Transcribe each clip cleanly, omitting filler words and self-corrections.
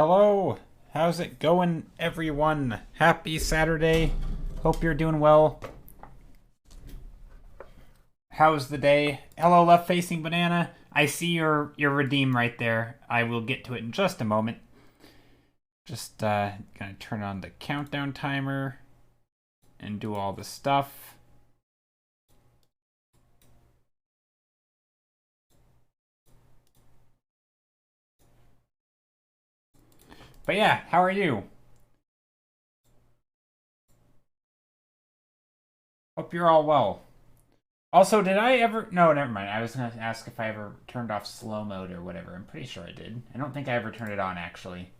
Hello, how's it going, everyone? Happy Saturday. Hope you're doing well. How's the day? Hello, left facing banana. I see your redeem right there. I will get to it in just a moment. Just gonna turn on the countdown timer and do all the stuff. But yeah, how are you? Hope you're all well. Also, did I ever... No, never mind. I was going to ask if I ever turned off slow mode or whatever. I'm pretty sure I did. I don't think I ever turned it on, actually.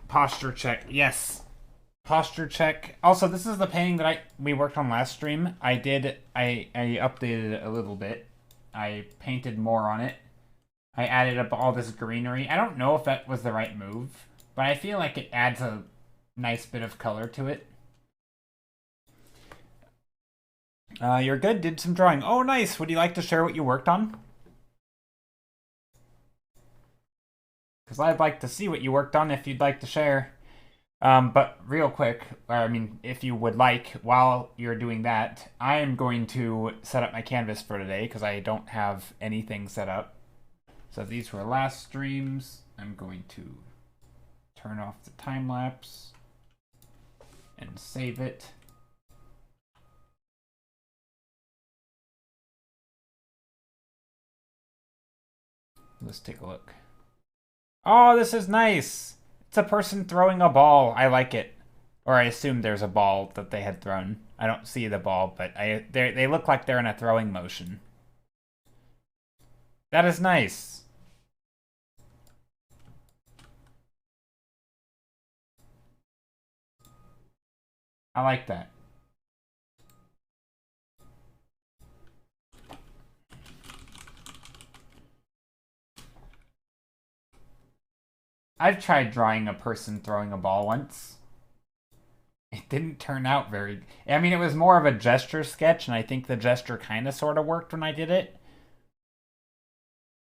Posture check. Yes. Posture check. Also, this is the painting that we worked on last stream. I updated it a little bit. I painted more on it. I added up all this greenery. I don't know if that was the right move, but I feel like it adds a nice bit of color to it. You're good. Did some drawing. Oh, nice. Would you like to share what you worked on? Because I'd like to see what you worked on if you'd like to share. But real quick, I mean, if you would like, while you're doing that, I am going to set up my canvas for today because I don't have anything set up. So these were last streams. I'm going to turn off the time lapse and save it. Let's take a look. Oh, this is nice. It's a person throwing a ball. I like it. Or I assume there's a ball that they had thrown. I don't see the ball, but they look like they're in a throwing motion. That is nice. I like that. I've tried drawing a person throwing a ball once. It didn't turn out very... I mean, it was more of a gesture sketch, and I think the gesture kind of sort of worked when I did it.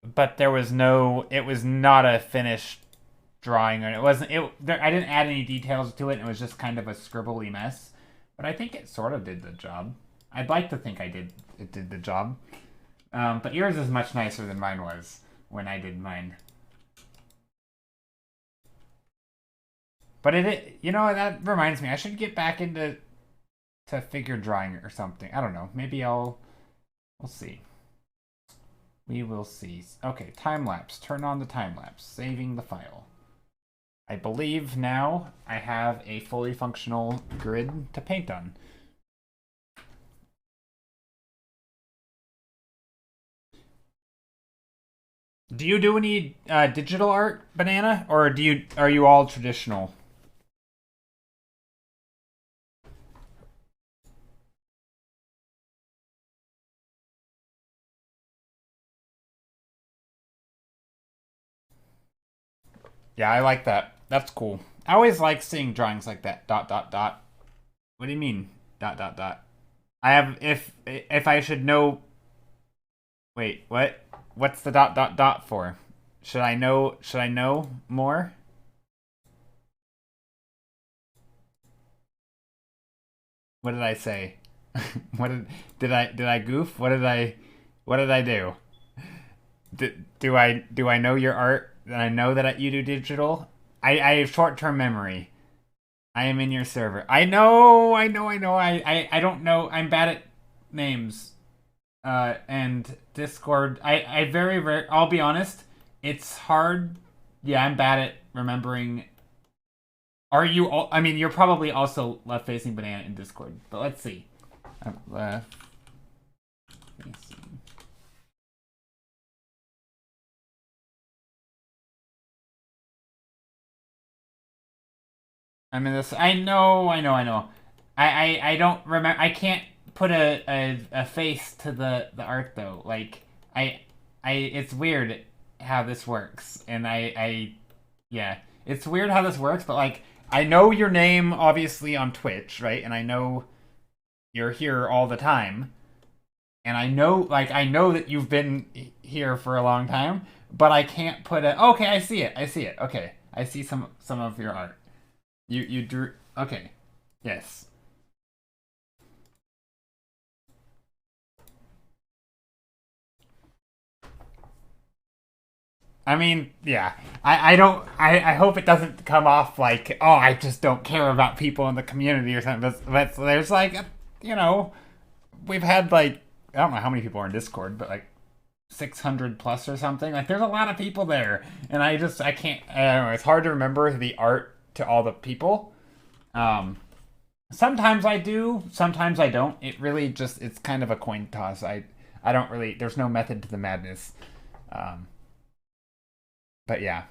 But there was no... It was not a finished drawing. It wasn't... I didn't add any details to it. It was just kind of a scribbly mess. But I think it sort of did the job. I'd like to think it did the job. But yours is much nicer than mine was when I did mine. But you know, that reminds me, I should get back into figure drawing or something. I don't know. Maybe we'll see. We will see. Okay, time lapse. Turn on the time lapse. Saving the file. I believe now I have a fully functional grid to paint on. Do you do any digital art, Banana, or are you all traditional? Yeah, I like that. That's cool. I always like seeing drawings like that. Dot dot dot. What do you mean? Dot dot dot. I have if I should know. Wait, what? What's the dot dot dot for? Should I know? Should I know more? What did I say? What did I goof? What did I do? Do I know your art? And I know that you do digital. I have short term memory. I am in your server. I know. I don't know. I'm bad at names. And Discord. I very rare. I'll be honest. It's hard. Yeah, I'm bad at remembering. Are you? I mean, you're probably also left facing banana in Discord. But let's see. Left facing. I'm in this. I know. I don't remember. I can't put a face to the art though. Like it's weird how this works, and yeah, it's weird how this works. But like, I know your name obviously on Twitch, right? And I know you're here all the time, and I know that you've been here for a long time. but I can't put it. Okay, I see it. I see it. Okay, I see some of your art. You drew. Okay, yes. I mean, yeah. I don't. I hope it doesn't come off like, oh, I just don't care about people in the community or something. But there's like, you know, we've had like, I don't know how many people are in Discord, but like 600 plus or something. Like there's a lot of people there, and I can't. I don't know. It's hard to remember the art to all the people. Um, Sometimes I do, sometimes I don't. It really just it's kind of a coin toss. I don't really. There's no method to the madness. Um, but yeah.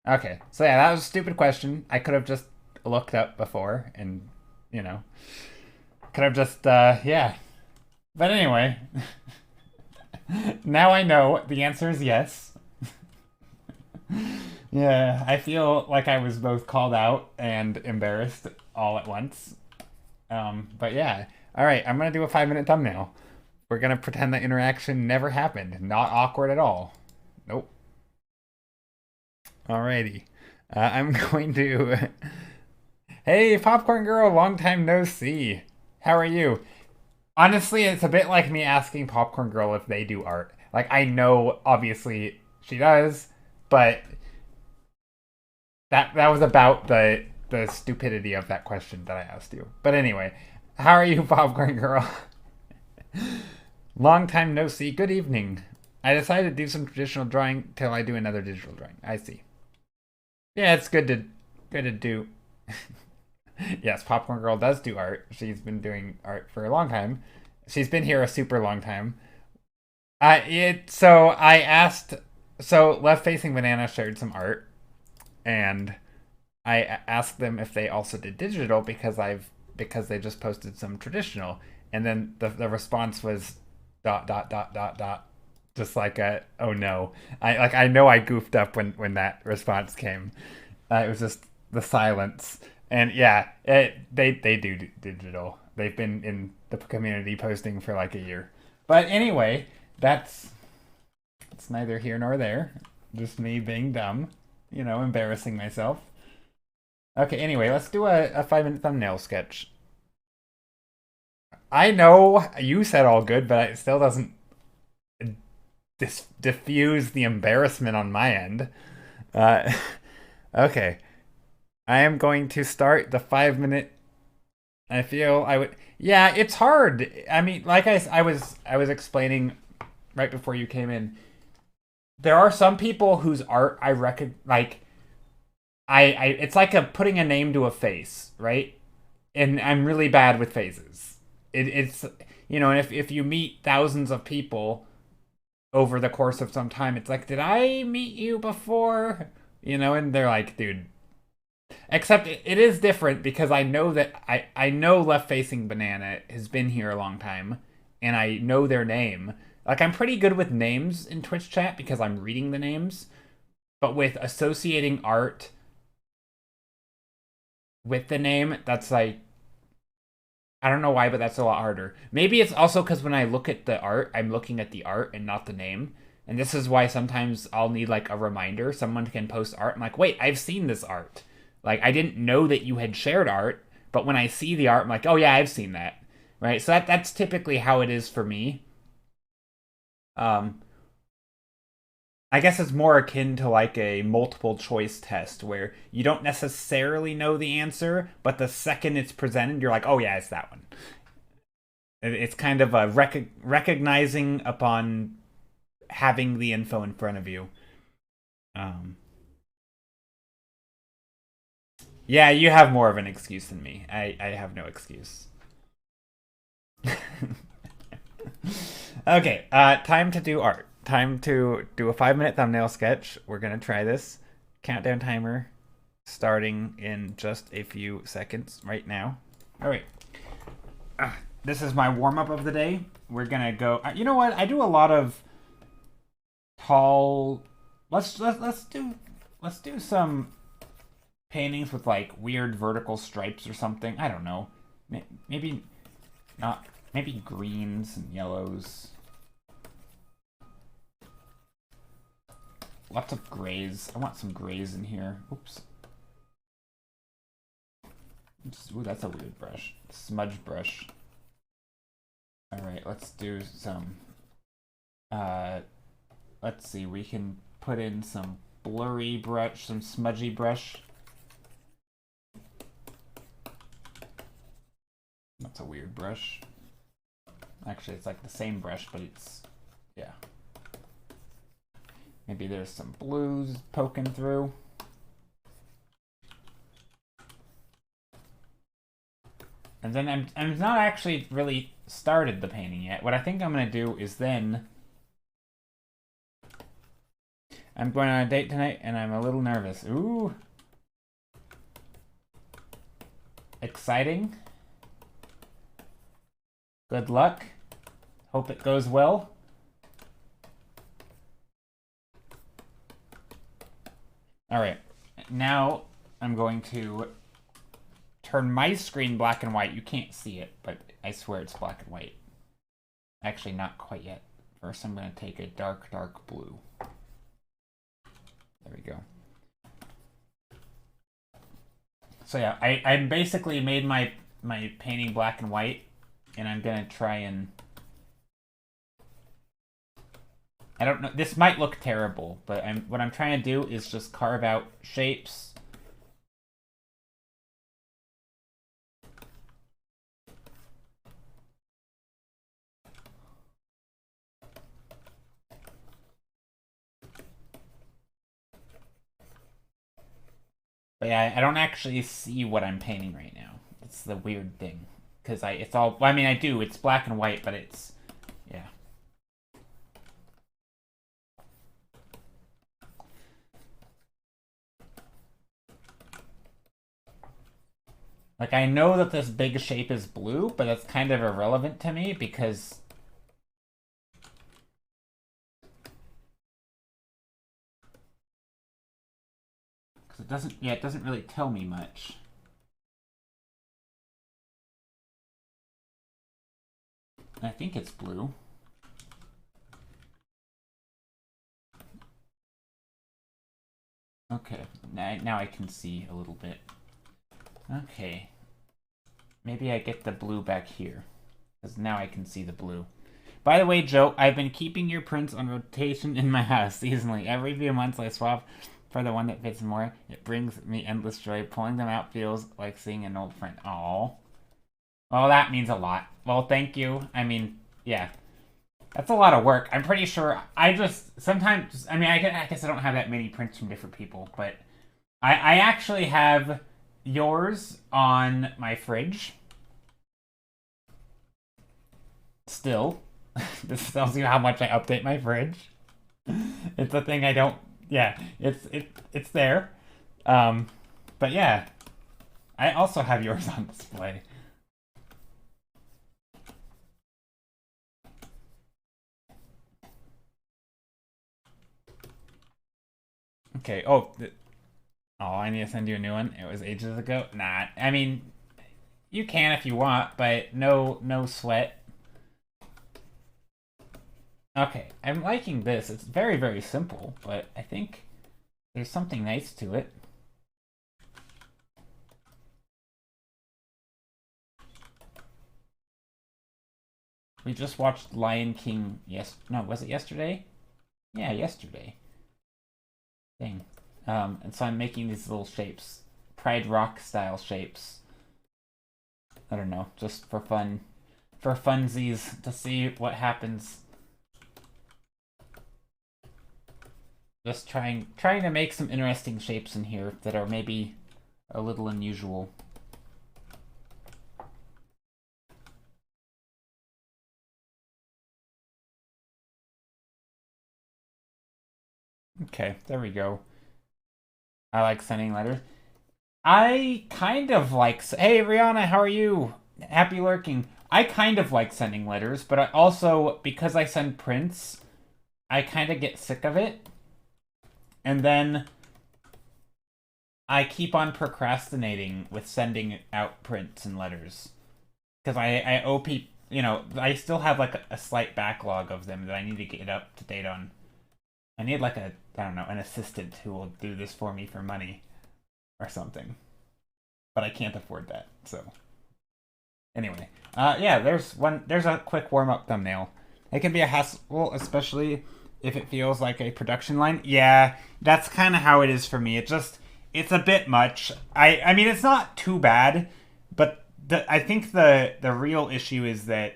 Okay. So yeah, that was a stupid question. I could have just looked up before, and you know, could have just yeah. But anyway, now I know the answer is yes. Yeah, I feel like I was both called out and embarrassed all at once. But yeah. All right, I'm gonna do a 5 minute thumbnail. We're gonna pretend that interaction never happened. Not awkward at all. Nope. Alrighty. I'm going to. Hey, Popcorn Girl, long time no see. How are you? Honestly, it's a bit like me asking Popcorn Girl if they do art. Like, I know, obviously, she does, but that was about the stupidity of that question that I asked you. But anyway, how are you, Popcorn Girl? Long time no see. Good evening. I decided to do some traditional drawing till I do another digital drawing. I see. Yeah, it's good to do. Yes, Popcorn Girl does do art. She's been doing art for a long time. She's been here a super long time. So I asked. So Left Facing Banana shared some art, and I asked them if they also did digital because they just posted some traditional, and then the response was dot dot dot dot dot, just like a oh no. I know I goofed up when that response came. It was just the silence, and yeah, they do digital. They've been in the community posting for like a year. But anyway, that's it's neither here nor there. Just me being dumb, embarrassing myself. Okay, anyway, let's do a 5 minute thumbnail sketch. I know you said all good, but it still doesn't diffuse the embarrassment on my end. Uh, okay, I am going to start the 5 minute. I feel I would. Yeah, it's hard. I mean, like I was explaining right before you came in. There are some people whose art I reckon like I it's like putting a name to a face, right? And I'm really bad with faces. It's and if you meet thousands of people over the course of some time, it's like, did I meet you before? And they're like, dude. Except it is different because I know that I know Left Facing Banana has been here a long time, and I know their name. Like I'm pretty good with names in Twitch chat because I'm reading the names, but with associating art with the name, that's like I don't know why, but that's a lot harder. Maybe it's also because when I look at the art, I'm looking at the art and not the name. And this is why sometimes I'll need like a reminder. Someone can post art. I'm like, wait, I've seen this art. Like I didn't know that you had shared art, but when I see the art, I'm like, oh yeah, I've seen that. Right? So that's typically how it is for me. Um, I guess it's more akin to like a multiple choice test where you don't necessarily know the answer, but the second it's presented, you're like, oh yeah, it's that one. It's kind of a recognizing upon having the info in front of you. Um, yeah, you have more of an excuse than me. I have no excuse. Okay, time to do art. Time to do a 5 minute thumbnail sketch. We're gonna try this. Countdown timer starting in just a few seconds right now. All right. This is my warm up of the day. We're gonna go. You know what? I do a lot of tall. Let's do some paintings with like weird vertical stripes or something. I don't know. Maybe not. Maybe greens and yellows. Lots of grays. I want some grays in here. Oops. Ooh, that's a weird brush. Smudge brush. Alright, let's do some... let's see, we can put in some blurry brush, some smudgy brush. That's a weird brush. Actually, it's like the same brush, but it's... yeah. Maybe there's some blues poking through. And then I'm not actually really started the painting yet. What I think I'm going to do is then... I'm going on a date tonight, and I'm a little nervous. Ooh. Exciting. Good luck. Hope it goes well. Alright. Now I'm going to turn my screen black and white. You can't see it, but I swear it's black and white. Actually, not quite yet. First, I'm going to take a dark, dark blue. There we go. So yeah, I basically made my painting black and white, and I'm going to try and... I don't know, this might look terrible, but what I'm trying to do is just carve out shapes. But yeah, I don't actually see what I'm painting right now. It's the weird thing. Because it's all, well, I mean, I do, it's black and white, but it's, yeah. Like, I know that this big shape is blue, but that's kind of irrelevant to me because... it doesn't, yeah, it doesn't really tell me much. I think it's blue. Okay, now I can see a little bit. Okay. Maybe I get the blue back here, because now I can see the blue. By the way, Joe, I've been keeping your prints on rotation in my house seasonally. Every few months I swap for the one that fits more. It brings me endless joy. Pulling them out feels like seeing an old friend. Aww. Well, that means a lot. Well, thank you. I mean, yeah. That's a lot of work. I'm pretty sure I just... sometimes... I mean, I guess I don't have that many prints from different people, but... I actually have yours on my fridge. Still. This tells you how much I update my fridge. It's a thing I don't... yeah, it's there. But yeah. I also have yours on display. Okay, oh, I need to send you a new one. It was ages ago. Nah, I mean, you can if you want, but no sweat. Okay, I'm liking this. It's very, very simple, but I think there's something nice to it. We just watched Lion King, no, was it yesterday? Yeah, yesterday. Thing. And so I'm making these little shapes. Pride Rock style shapes. I don't know, just for fun. For funsies, to see what happens. Just trying to make some interesting shapes in here that are maybe a little unusual. Okay, there we go. I like sending letters. I kind of like... hey, Rihanna, how are you? Happy lurking. I kind of like sending letters, but I also, because I send prints, I kind of get sick of it. And then I keep on procrastinating with sending out prints and letters. Because I owe people, you know, I still have like a slight backlog of them that I need to get up to date on. I need like a, I don't know, an assistant who will do this for me for money or something. But I can't afford that, so. Anyway, yeah, there's a quick warm-up thumbnail. It can be a hassle, especially if it feels like a production line. Yeah, that's kind of how it is for me. It's a bit much. I mean, it's not too bad, but I think the real issue is that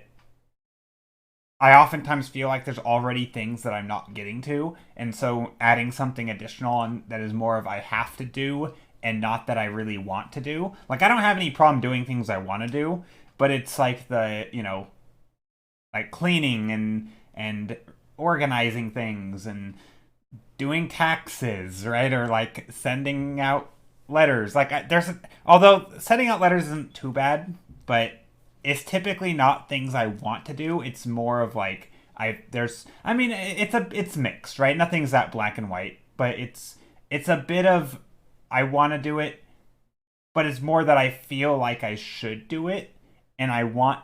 I oftentimes feel like there's already things that I'm not getting to, and so adding something additional on that is more of I have to do and not that I really want to do. Like I don't have any problem doing things I want to do, but it's like like cleaning and organizing things and doing taxes, right? Or like sending out letters. Like although sending out letters isn't too bad, but it's typically not things I want to do. It's more of like I mean it's mixed, right? Nothing's that black and white, but it's a bit of I want to do it, but it's more that I feel like I should do it and I want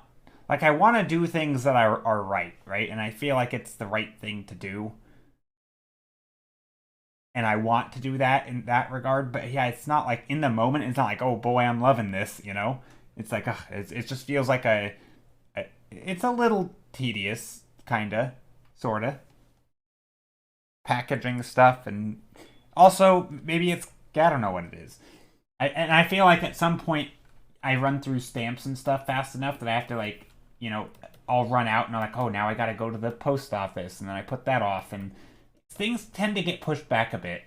to do things that are right, right? And I feel like it's the right thing to do. And I want to do that in that regard, but yeah, it's not like in the moment. It's not like, oh boy, I'm loving this, you know. It's like it just feels like it's a little tedious, kinda, sorta, packaging stuff, and also maybe it's I don't know what it is. And I feel like at some point I run through stamps and stuff fast enough that I have to like, I'll run out and I'm like, oh, now I got to go to the post office, and then I put that off, and things tend to get pushed back a bit.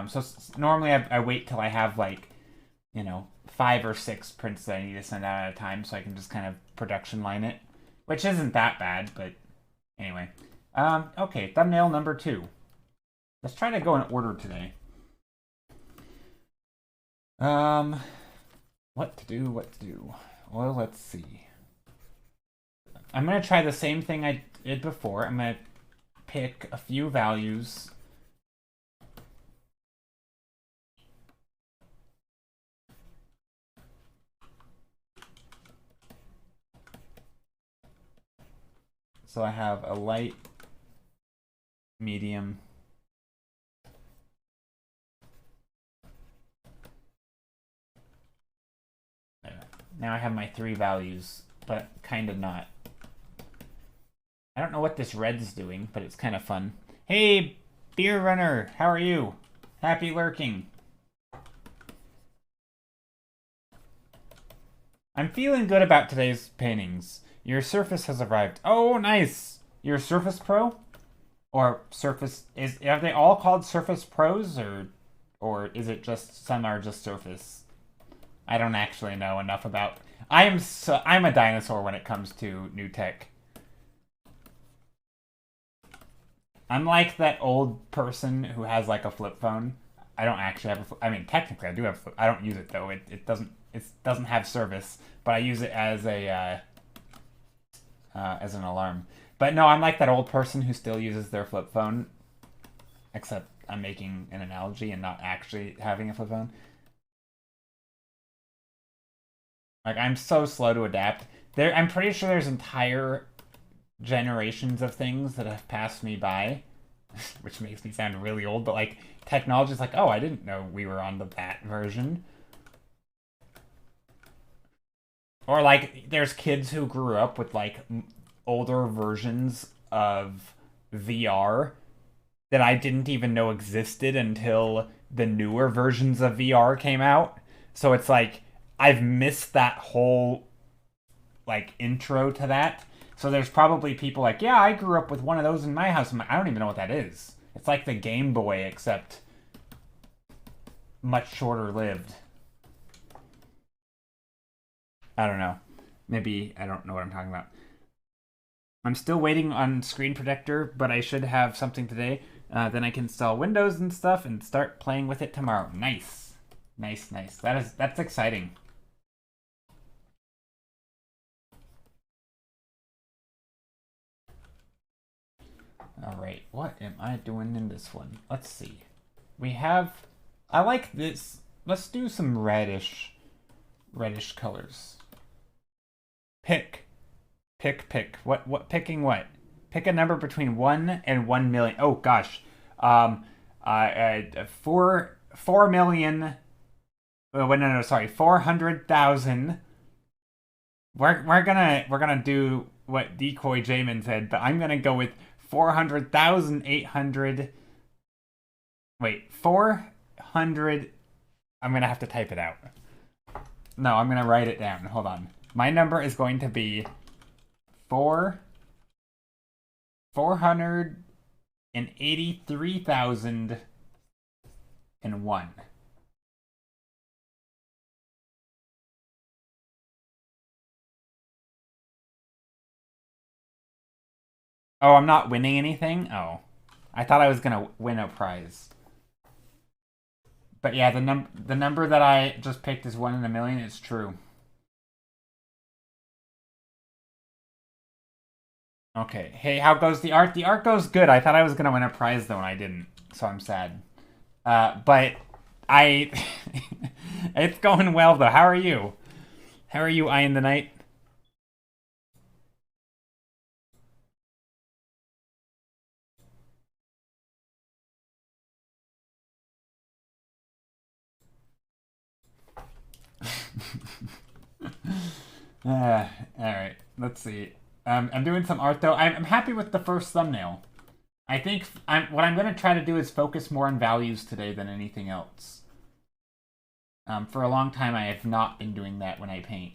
So normally I wait till I have like, 5 or 6 prints that I need to send out at a time, so I can just kind of production line it, which isn't that bad, but anyway. Okay, thumbnail number 2. Let's try to go in order today. What to do? Well, let's see. I'm going to try the same thing I did before. I'm going to pick a few values. So I have a light, medium, now I have my 3 values, but kind of not. I don't know what this red's doing, but it's kind of fun. Hey, Beer Runner, how are you? Happy lurking. I'm feeling good about today's paintings. Your Surface has arrived. Oh, nice. Your Surface Pro? Or Surface are they all called Surface Pros, or is it just some are just Surface? I don't actually know enough about. I'm a dinosaur when it comes to new tech. I'm like that old person who has like a flip phone. I don't actually have I mean, technically I do have I don't use it though. It doesn't have service, but I use it as an alarm. But no, I'm like that old person who still uses their flip phone, except I'm making an analogy and not actually having a flip phone. Like, I'm so slow to adapt. I'm pretty sure there's entire generations of things that have passed me by, which makes me sound really old, but like, technology's like, oh, I didn't know we were on that version. Or like, there's kids who grew up with like older versions of VR that I didn't even know existed until the newer versions of VR came out. So it's like I've missed that whole like intro to that. So there's probably people like, yeah, I grew up with one of those in my house. I'm like, I don't even know what that is. It's like the Game Boy, except much shorter lived. I don't know. Maybe I don't know what I'm talking about. I'm still waiting on Screen Protector, but I should have something today. Then I can install Windows and stuff and start playing with it tomorrow. Nice. Nice, nice. That's exciting. Alright, what am I doing in this one? Let's see. I like this. Let's do some reddish colors. Pick. Pick. What, picking what? Pick a number between 1 and 1 million. Oh gosh. 4 million. No, sorry, 400,000. We're gonna do what Decoy Jamin said, but I'm gonna go with 400,800. Wait, 400. I'm gonna have to type it out. No, I'm gonna write it down. Hold on. My number is going to be 483,001. Oh, I'm not winning anything? Oh. I thought I was gonna win a prize. But yeah, the number that I just picked is 1 in a million. It's true. Okay. Hey, how goes the art? The art goes good. I thought I was gonna win a prize though, and I didn't. So I'm sad. But I it's going well though. How are you? How are you, Eye in the Night? All right. Let's see. I'm doing some art though. I'm happy with the first thumbnail. I think what I'm going to try to do is focus more on values today than anything else. For a long time, I have not been doing that when I paint.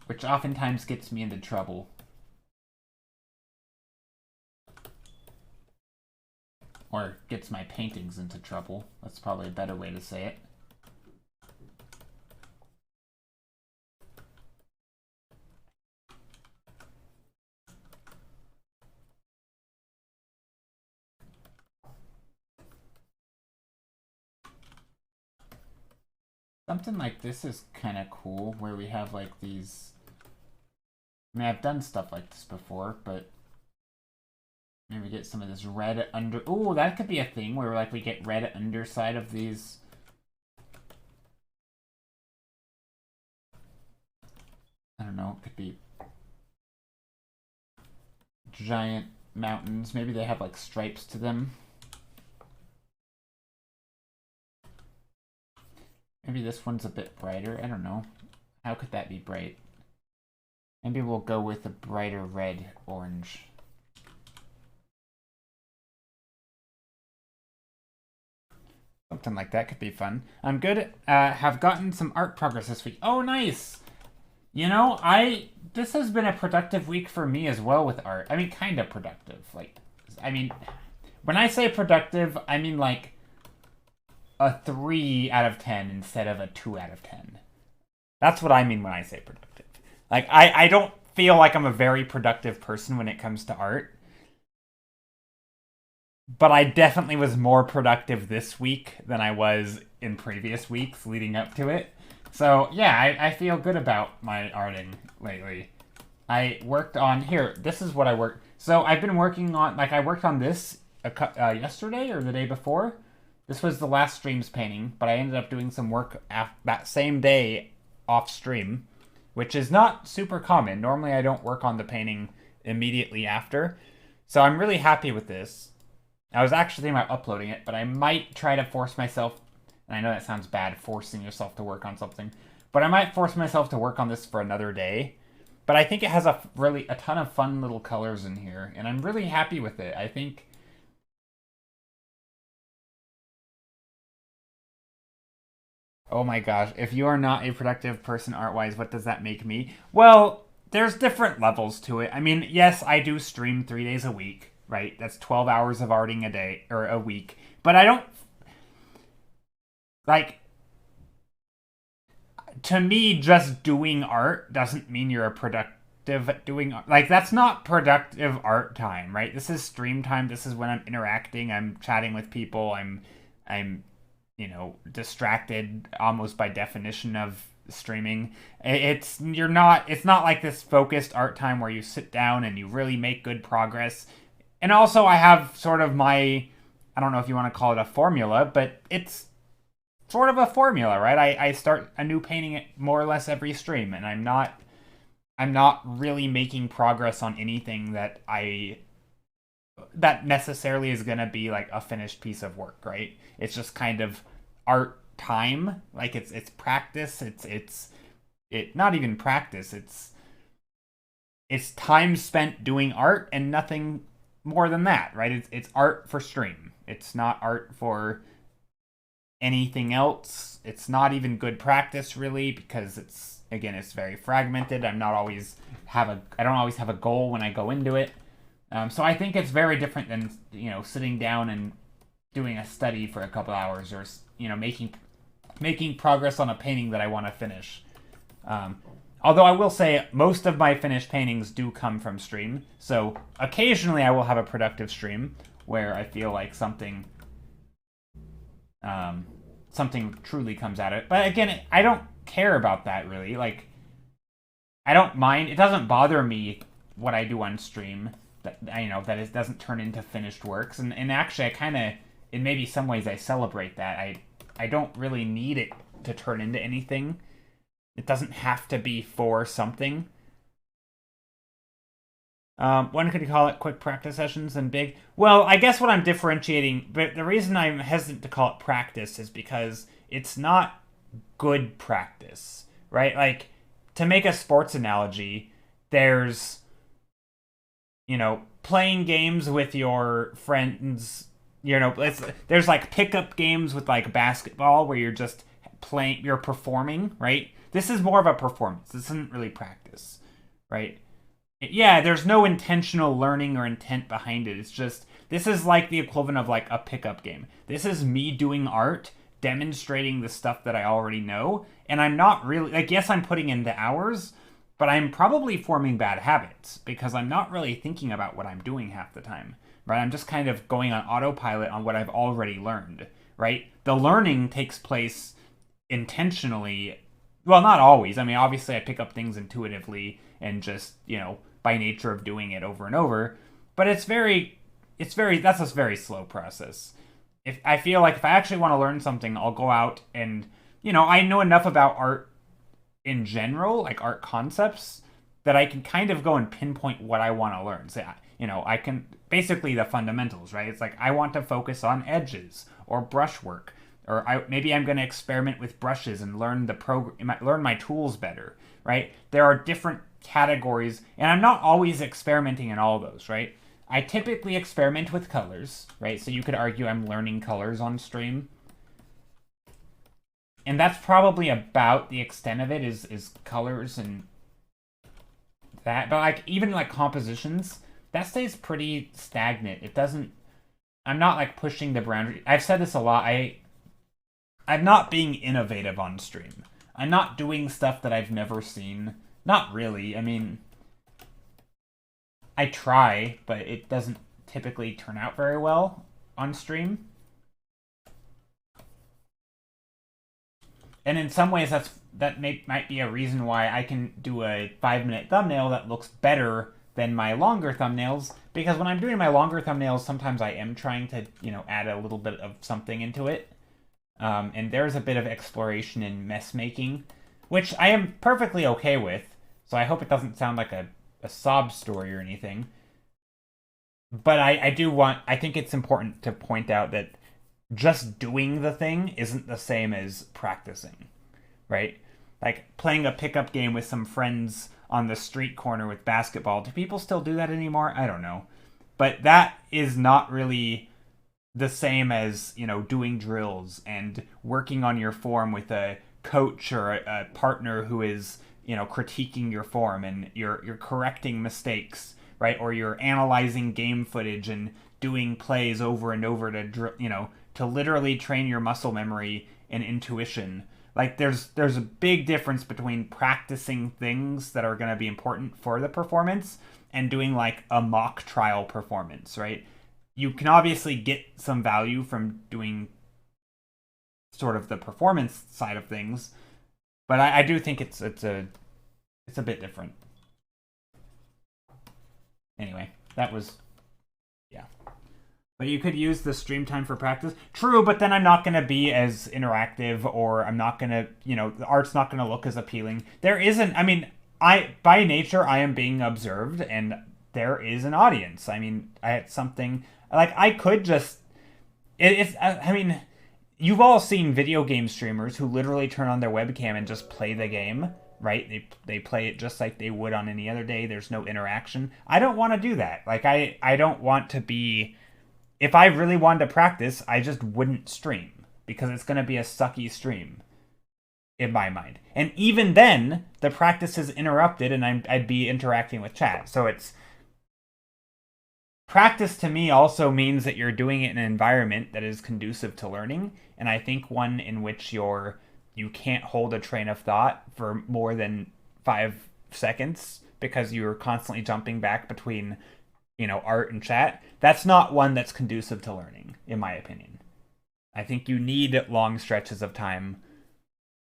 Which oftentimes gets me into trouble. Or gets my paintings into trouble. That's probably a better way to say it. Something like this is kind of cool, where we have like these... I mean, I've done stuff like this before, but maybe get some of this red under... Ooh, that could be a thing where like we get red underside of these... I don't know, it could be giant mountains. Maybe they have like stripes to them. Maybe this one's a bit brighter. I don't know. How could that be bright? Maybe we'll go with a brighter red orange. Something like that could be fun. I'm good. Have gotten some art progress this week. Oh, nice! You know, this has been a productive week for me as well with art. I mean, kind of productive. Like, I mean, when I say productive, I mean like a 3 out of 10 instead of a 2 out of 10. That's what I mean when I say productive. Like, I don't feel like I'm a very productive person when it comes to art. But I definitely was more productive this week than I was in previous weeks leading up to it. So, yeah, I feel good about my arting lately. I worked on... Here, this is what I worked... So, I've been working on... Like, I worked on this yesterday or the day before. This was the last stream's painting, but I ended up doing some work that same day off stream, which is not super common. Normally, I don't work on the painting immediately after. So, I'm really happy with this. I was actually thinking about uploading it, but I might try to force myself... And I know that sounds bad, forcing yourself to work on something. But I might force myself to work on this for another day. But I think it has a ton of fun little colors in here. And I'm really happy with it. I think... Oh my gosh, if you are not a productive person art-wise, what does that make me? Well, there's different levels to it. I mean, yes, I do stream 3 days a week, right? That's 12 hours of arting a day, or a week. But I don't... Like, to me, just doing art doesn't mean you're a productive at doing art. Like, that's not productive art time, right? This is stream time. This is when I'm interacting. I'm chatting with people. I'm, you know, distracted almost by definition of streaming. It's not like this focused art time where you sit down and you really make good progress. And also, I have sort of my, I don't know if you want to call it a formula, but it's sort of a formula, right? I start a new painting more or less every stream, and I'm I'm not really making progress on anything that necessarily is gonna be like a finished piece of work, right? It's just kind of art time, like it's practice. It not even practice. It's time spent doing art and nothing more than that, right? It's art for stream. It's not art for anything else. It's not even good practice really because it's very fragmented. I don't always have a goal when I go into it. So I think it's very different than sitting down and doing a study for a couple hours or making progress on a painting that I want to finish. Although I will say most of my finished paintings do come from stream, so occasionally I will have a productive stream where I feel like something truly comes out of it. But again, I don't care about that really. Like, I don't mind. It doesn't bother me what I do on stream. That it doesn't turn into finished works. And actually, I kind of, in maybe some ways, I celebrate that. I don't really need it to turn into anything. It doesn't have to be for something. When could you call it quick practice sessions and big? Well, I guess what I'm differentiating, but the reason I'm hesitant to call it practice is because it's not good practice, right? Like, to make a sports analogy, there's, playing games with your friends, there's like pickup games with like basketball where you're just you're performing, right? This is more of a performance. This isn't really practice, right? Yeah, there's no intentional learning or intent behind it. It's just, this is like the equivalent of like a pickup game. This is me doing art, demonstrating the stuff that I already know, and I'm not really, like, yes, I'm putting in the hours, but I'm probably forming bad habits because I'm not really thinking about what I'm doing half the time, right? I'm just kind of going on autopilot on what I've already learned, right? The learning takes place intentionally. Well, not always. I mean, obviously I pick up things intuitively and just, by nature of doing it over and over, but that's a very slow process. If I feel like if I actually want to learn something, I'll go out and, I know enough about art in general, like art concepts, that I can kind of go and pinpoint what I want to learn. So, I can, basically the fundamentals, right? It's like, I want to focus on edges or brushwork, or maybe I'm going to experiment with brushes and learn learn my tools better, right? There are different categories, and I'm not always experimenting in all those, right? I typically experiment with colors, right? So you could argue I'm learning colors on stream. And that's probably about the extent of it is colors and that. But like even like compositions, that stays pretty stagnant. It doesn't, I'm not like pushing the boundary. I've said this a lot. I'm not being innovative on stream. I'm not doing stuff that I've never seen. Not really. I mean, I try, but it doesn't typically turn out very well on stream. And in some ways, that might be a reason why I can do a 5-minute thumbnail that looks better than my longer thumbnails. Because when I'm doing my longer thumbnails, sometimes I am trying to, add a little bit of something into it. And there's a bit of exploration in mess making, which I am perfectly okay with. So I hope it doesn't sound like a sob story or anything. But I think it's important to point out that just doing the thing isn't the same as practicing, right? Like playing a pickup game with some friends on the street corner with basketball. Do people still do that anymore? I don't know. But that is not really the same as, doing drills and working on your form with a coach or a partner who is, critiquing your form, and you're correcting mistakes, right? Or you're analyzing game footage and doing plays over and over to literally train your muscle memory and intuition. Like there's a big difference between practicing things that are going to be important for the performance and doing like a mock trial performance, right? You can obviously get some value from doing sort of the performance side of things, but I do think it's a bit different. Anyway, that was, yeah. But you could use the stream time for practice. True, but then I'm not going to be as interactive, or I'm not going to, the art's not going to look as appealing. There isn't, I mean, by nature, I am being observed, and there is an audience. I mean, it's something like I could just. It's. I mean, you've all seen video game streamers who literally turn on their webcam and just play the game, right? They play it just like they would on any other day. There's no interaction. I don't want to do that. Like I don't want to be. If I really wanted to practice, I just wouldn't stream because it's going to be a sucky stream in my mind. And even then, the practice is interrupted and I'd be interacting with chat. So it's practice to me also means that you're doing it in an environment that is conducive to learning, and I think one in which you can't hold a train of thought for more than 5 seconds because you're constantly jumping back between, art and chat. That's not one that's conducive to learning, in my opinion. I think you need long stretches of time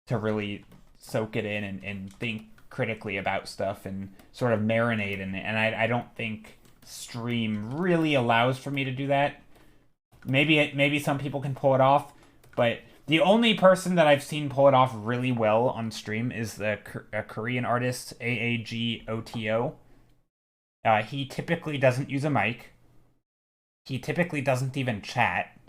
to really soak it in and think critically about stuff and sort of marinate in it. And I don't think stream really allows for me to do that. Maybe some people can pull it off, but the only person that I've seen pull it off really well on stream is a Korean artist, AAGOTO. He typically doesn't use a mic. He typically doesn't even chat.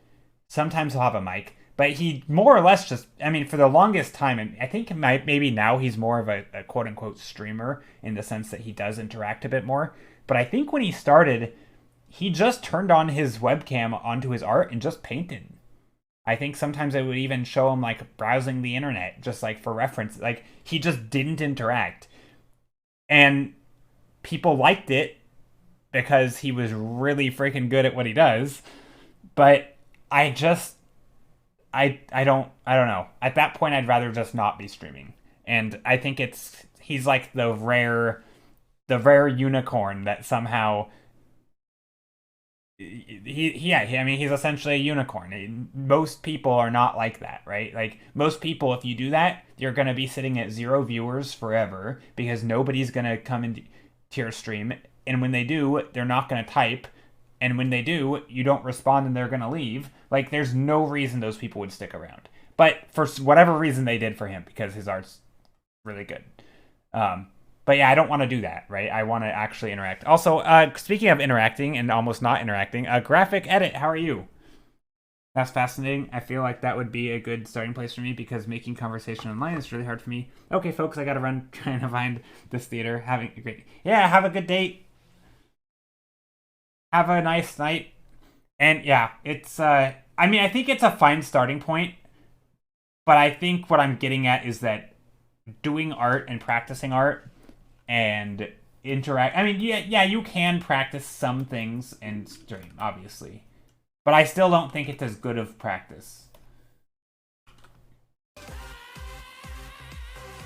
Sometimes he'll have a mic, but he more or less just, I mean, for the longest time, and I think maybe now he's more of a quote-unquote streamer in the sense that he does interact a bit more. But I think when he started, he just turned on his webcam onto his art and just painted. I think sometimes it would even show him, like, browsing the internet, just, like, for reference. Like, he just didn't interact. And people liked it because he was really freaking good at what he does. But I don't know. At that point, I'd rather just not be streaming. And I think he's like the rare unicorn that somehow I mean, he's essentially a unicorn. Most people are not like that, right? Like, most people, if you do that, you're going to be sitting at 0 viewers forever because nobody's going to come into your stream. And when they do, they're not going to type. And when they do, you don't respond and they're going to leave. Like, there's no reason those people would stick around. But for whatever reason, they did for him because his art's really good. But yeah, I don't want to do that, right? I want to actually interact. Also, speaking of interacting and almost not interacting, graphic edit, how are you? That's fascinating. I feel like that would be a good starting place for me because making conversation online is really hard for me. Okay, folks, I got to run trying to find this theater. Having a great... Yeah, have a good date. Have a nice night. And yeah, it's... I mean, I think it's a fine starting point. But I think what I'm getting at is that doing art and practicing art and interact... I mean, yeah, you can practice some things in stream, obviously. But I still don't think it's as good of practice.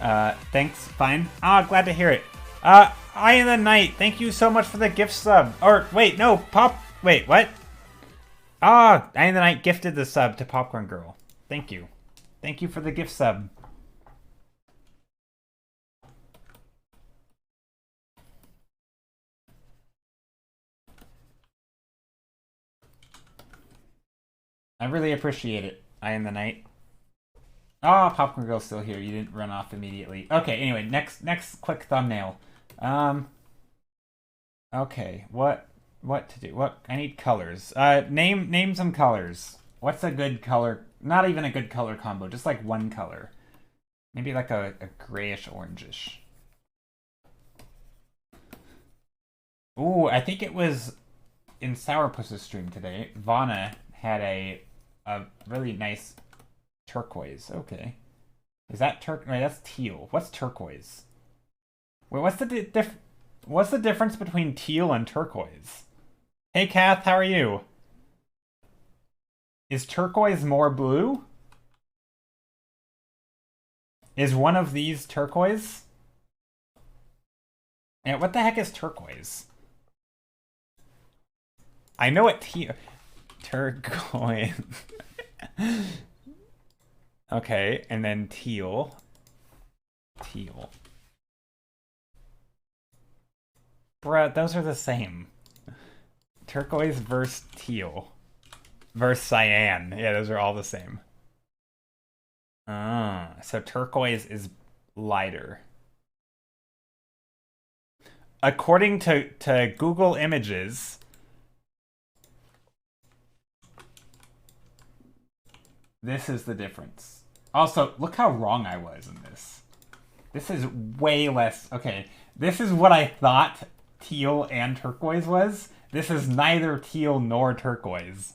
Thanks, fine. Glad to hear it. Eye in the Night, thank you so much for the gift sub. Or, wait, no, wait, what? Eye in the Night gifted the sub to Popcorn Girl. Thank you. Thank you for the gift sub. I really appreciate it, Eye in the Night. Popcorn Girl's still here. You didn't run off immediately. Okay, anyway, next quick thumbnail. Okay, what to do? I need colors. Name some colors. What's a good color? Not even a good color combo, just like one color. Maybe like a grayish orangish. Ooh, I think it was in Sourpuss's stream today. Vana had a really nice turquoise. Okay. Is that Wait, that's teal. What's turquoise? Wait, what's the difference between teal and turquoise? Hey, Kath, how are you? Is turquoise more blue? Is one of these turquoise? Yeah, what the heck is turquoise? I know what turquoise. Okay, and then teal. Bruh, those are the same. Turquoise versus teal. Versus cyan. Yeah, those are all the same. So turquoise is lighter. according to Google Images, this is the difference. Also, look how wrong I was in this. This is way less. Okay, this is what I thought teal and turquoise was. This is neither teal nor turquoise.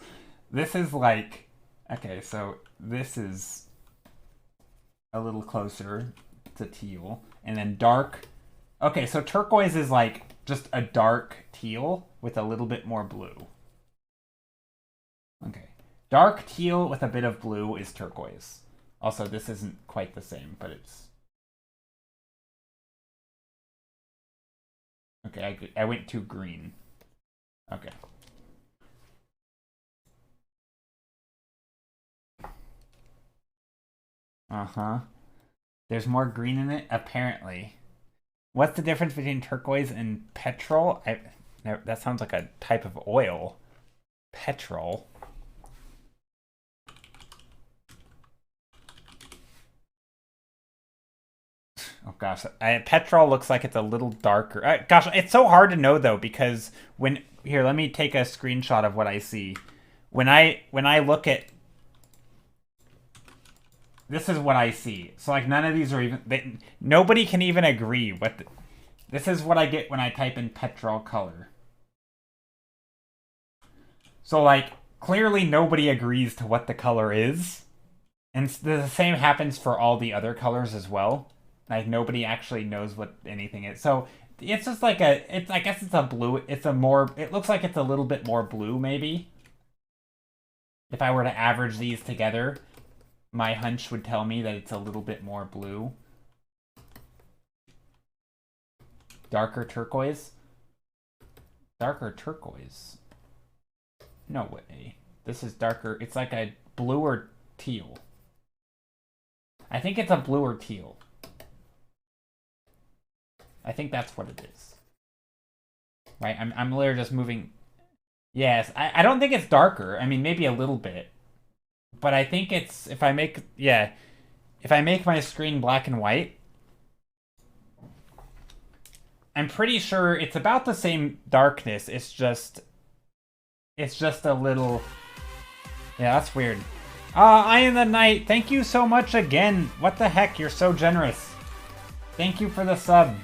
This is like, okay, so this is a little closer to teal. And then dark. Okay, so turquoise is like just a dark teal with a little bit more blue. Okay. Dark teal with a bit of blue is turquoise. Also, this isn't quite the same, but it's... Okay, I went too green. Okay. Uh-huh. There's more green in it, apparently. What's the difference between turquoise and petrol? That sounds like a type of oil. Petrol. Oh gosh, petrol looks like it's a little darker. Gosh, it's so hard to know though because when here, let me take a screenshot of what I see. When I look at this is what I see. So like none of these are even nobody can even agree what this is what I get when I type in petrol color. So like clearly nobody agrees to what the color is. And the same happens for all the other colors as well. Like nobody actually knows what anything is. So it's just like I guess it's a blue. It looks like it's a little bit more blue maybe. If I were to average these together, my hunch would tell me that it's a little bit more blue. Darker turquoise? Darker turquoise? No way. This is darker. It's like a blue or teal. I think it's a blue or teal. I think that's what it is. Right? I'm literally just moving. Yes, I don't think it's darker. I mean, maybe a little bit. But I think it's, if I make my screen black and white, I'm pretty sure it's about the same darkness. It's just a little, yeah, that's weird. I am the Night, thank you so much again. What the heck, you're so generous. Thank you for the sub.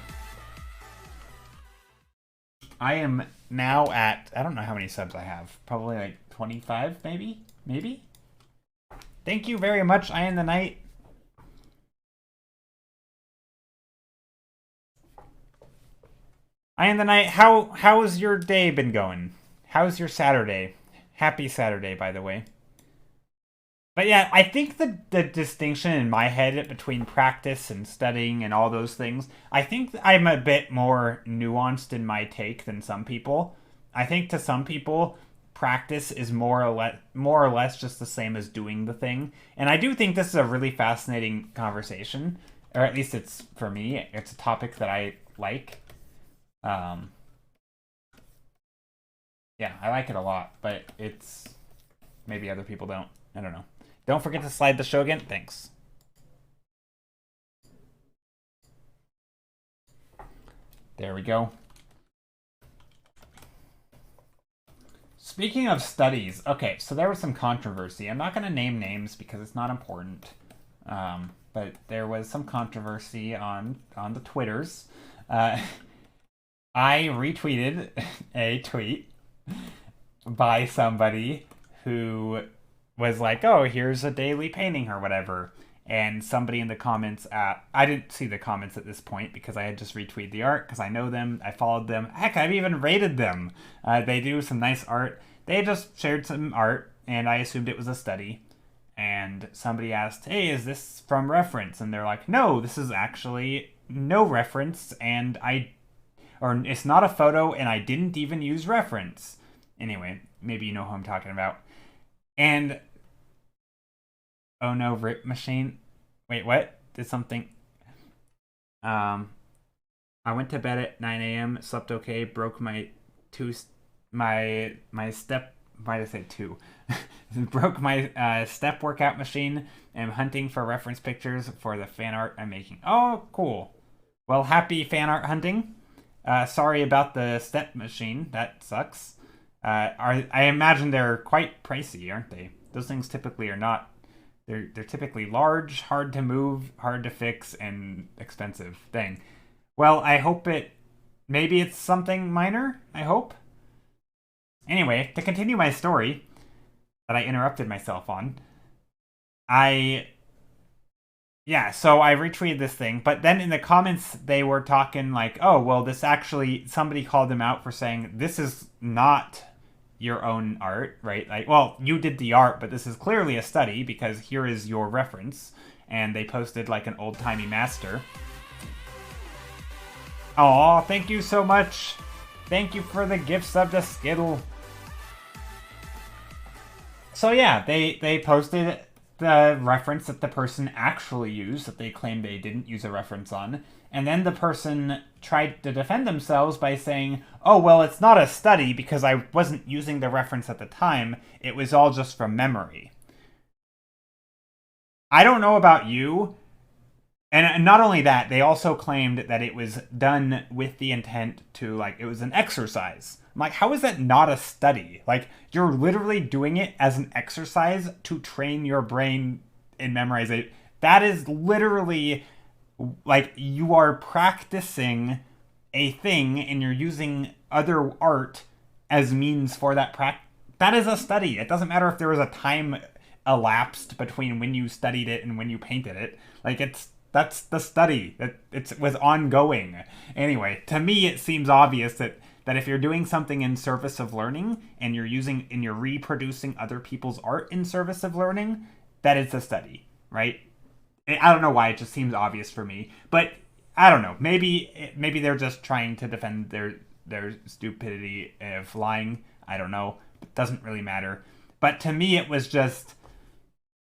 I am now at, I don't know how many subs I have. Probably like 25, maybe? Maybe? Thank you very much, I am the Night. I am the Night, how's your day been going? How's your Saturday? Happy Saturday, by the way. But yeah, I think the distinction in my head between practice and studying and all those things, I think I'm a bit more nuanced in my take than some people. I think to some people, practice is more or less just the same as doing the thing. And I do think this is a really fascinating conversation, or at least it's, for me, it's a topic that I like. Yeah, I like it a lot, but it's, maybe other people don't. I don't know. Don't forget to slide the show again. Thanks. There we go. Speaking of studies, okay, so there was some controversy. I'm not going to name names because it's not important. But there was some controversy on the Twitters. I retweeted a tweet by somebody who was like, oh, here's a daily painting or whatever. And somebody in the comments I didn't see the comments at this point because I had just retweeted the art because I know them, I followed them. Heck, I've even rated them. They do some nice art. They just shared some art and I assumed it was a study. And somebody asked, hey, is this from reference? And they're like, no, this is actually no reference and it's not a photo and I didn't even use reference. Anyway, maybe you know who I'm talking about. And oh no, rip machine. Wait, what? Did something? I went to bed at 9 a.m. Slept okay. Broke my step. Why did I say two? Broke my step workout machine. I'm hunting for reference pictures for the fan art I'm making. Oh, cool. Well, happy fan art hunting. Sorry about the step machine. That sucks. I imagine they're quite pricey, aren't they? Those things typically are not. They're typically large, hard to move, hard to fix, and expensive thing. Well, I hope it. Maybe it's something minor. I hope. Anyway, to continue my story that I interrupted myself on, I yeah, so I retweeted this thing, but then in the comments they were talking like, "Oh, well, this actually somebody called them out for saying this is not your own art, right? Like, well, you did the art, but this is clearly a study because here is your reference." And they posted like an old-timey master. Oh, thank you so much. Thank you for the gift sub to Skittle. So yeah, they posted the reference that the person actually used that they claimed they didn't use a reference on, and then the person tried to defend themselves by saying, "Oh, well, it's not a study because I wasn't using the reference at the time. It was all just from memory." I don't know about you, and not only that, they also claimed that it was done with the intent to, like, it was an exercise. I'm like, how is that not a study? Like, you're literally doing it as an exercise to train your brain and memorize it. That is literally, like, you are practicing a thing and you're using other art as means for that practice. That is a study. It doesn't matter if there was a time elapsed between when you studied it and when you painted it. Like, that's the study. It was ongoing. Anyway, to me, it seems obvious that if you're doing something in service of learning and you're reproducing other people's art in service of learning, that is a study, right? I don't know why, it just seems obvious for me, but I don't know. Maybe they're just trying to defend their stupidity of lying. I don't know. It doesn't really matter. But to me, it was just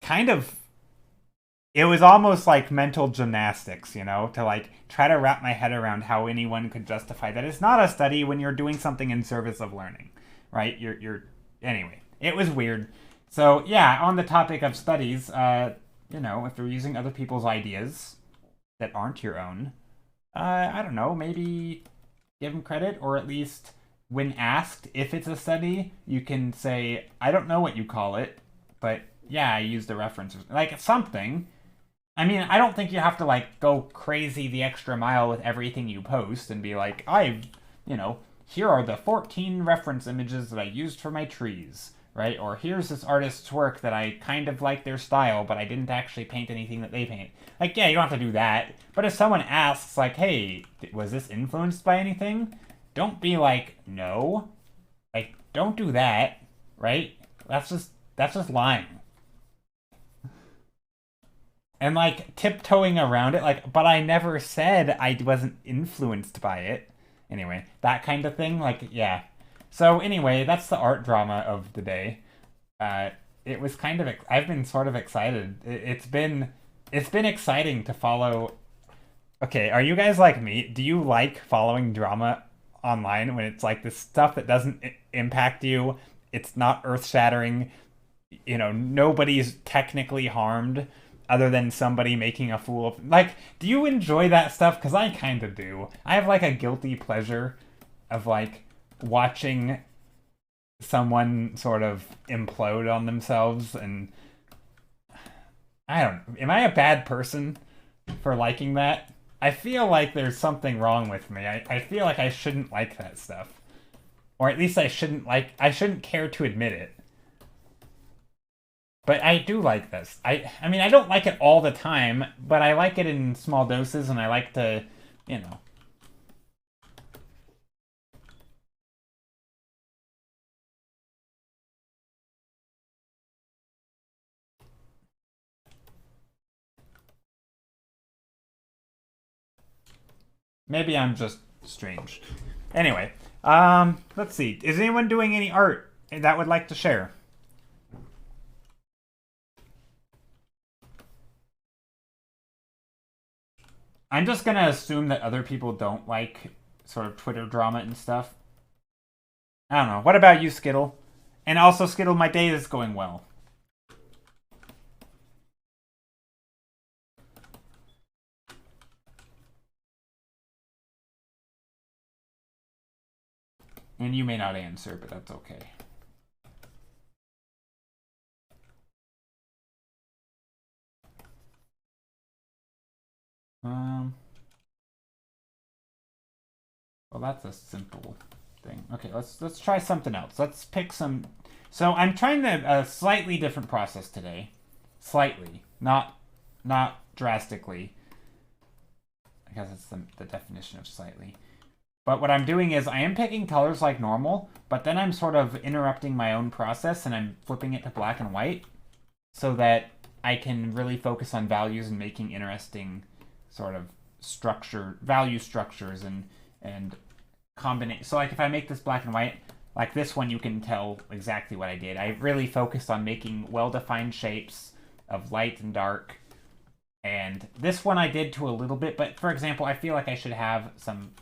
kind of, it was almost like mental gymnastics, to like try to wrap my head around how anyone could justify that it's not a study when you're doing something in service of learning, right? Anyway, it was weird. So yeah, on the topic of studies, if you're using other people's ideas that aren't your own, I don't know, maybe give them credit, or at least when asked if it's a study, you can say, I don't know what you call it, but yeah, I used a reference, like something. I mean, I don't think you have to like go crazy the extra mile with everything you post and be like, here are the 14 reference images that I used for my trees, right? Or here's this artist's work that I kind of like their style, but I didn't actually paint anything that they paint. Like, yeah, you don't have to do that. But if someone asks, like, hey, was this influenced by anything? Don't be like, no. Like, don't do that, right? That's just lying. And like tiptoeing around it, like, but I never said I wasn't influenced by it. Anyway, that kind of thing, like, yeah. So anyway, that's the art drama of the day. Uh, it was kind of, I've been sort of excited. It's been exciting to follow. Okay, are you guys like me? Do you like following drama online when it's like this stuff that doesn't impact you? It's not earth shattering. Nobody's technically harmed other than somebody making a fool of, like, do you enjoy that stuff? Because I kind of do. I have like a guilty pleasure of like watching someone sort of implode on themselves, and I don't know, am I a bad person for liking that? I feel like there's something wrong with me. I feel like I shouldn't like that stuff, or at least I shouldn't care to admit it. But I do like this. I mean, I don't like it all the time, but I like it in small doses, and I like to, you know. Maybe I'm just strange. Anyway, let's see. Is anyone doing any art that would like to share? I'm just gonna assume that other people don't like sort of Twitter drama and stuff. I don't know. What about you, Skittle? And also, Skittle, my day is going well. And you may not answer, but that's okay. Well, that's a simple thing. Okay, let's try something else. Let's pick some. So I'm trying a slightly different process today. Slightly, not drastically. I guess it's the definition of slightly. But what I'm doing is I am picking colors like normal, but then I'm sort of interrupting my own process and I'm flipping it to black and white so that I can really focus on values and making interesting sort of value structures and combination. So like if I make this black and white, like this one, you can tell exactly what I did. I really focused on making well-defined shapes of light and dark. And this one I did to a little bit, but for example, I feel like I should have some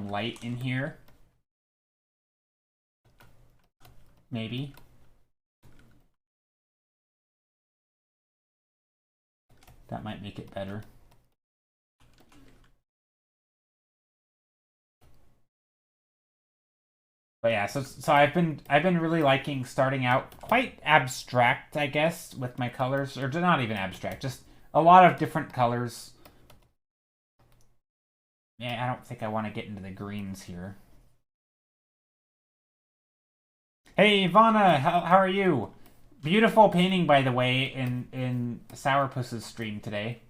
light in here. Maybe. That might make it better. But yeah, so I've been really liking starting out quite abstract, I guess, with my colors, or not even abstract, just a lot of different colors. Yeah, I don't think I want to get into the greens here. Hey, Ivana, how are you? Beautiful painting, by the way, in Sourpuss's stream today.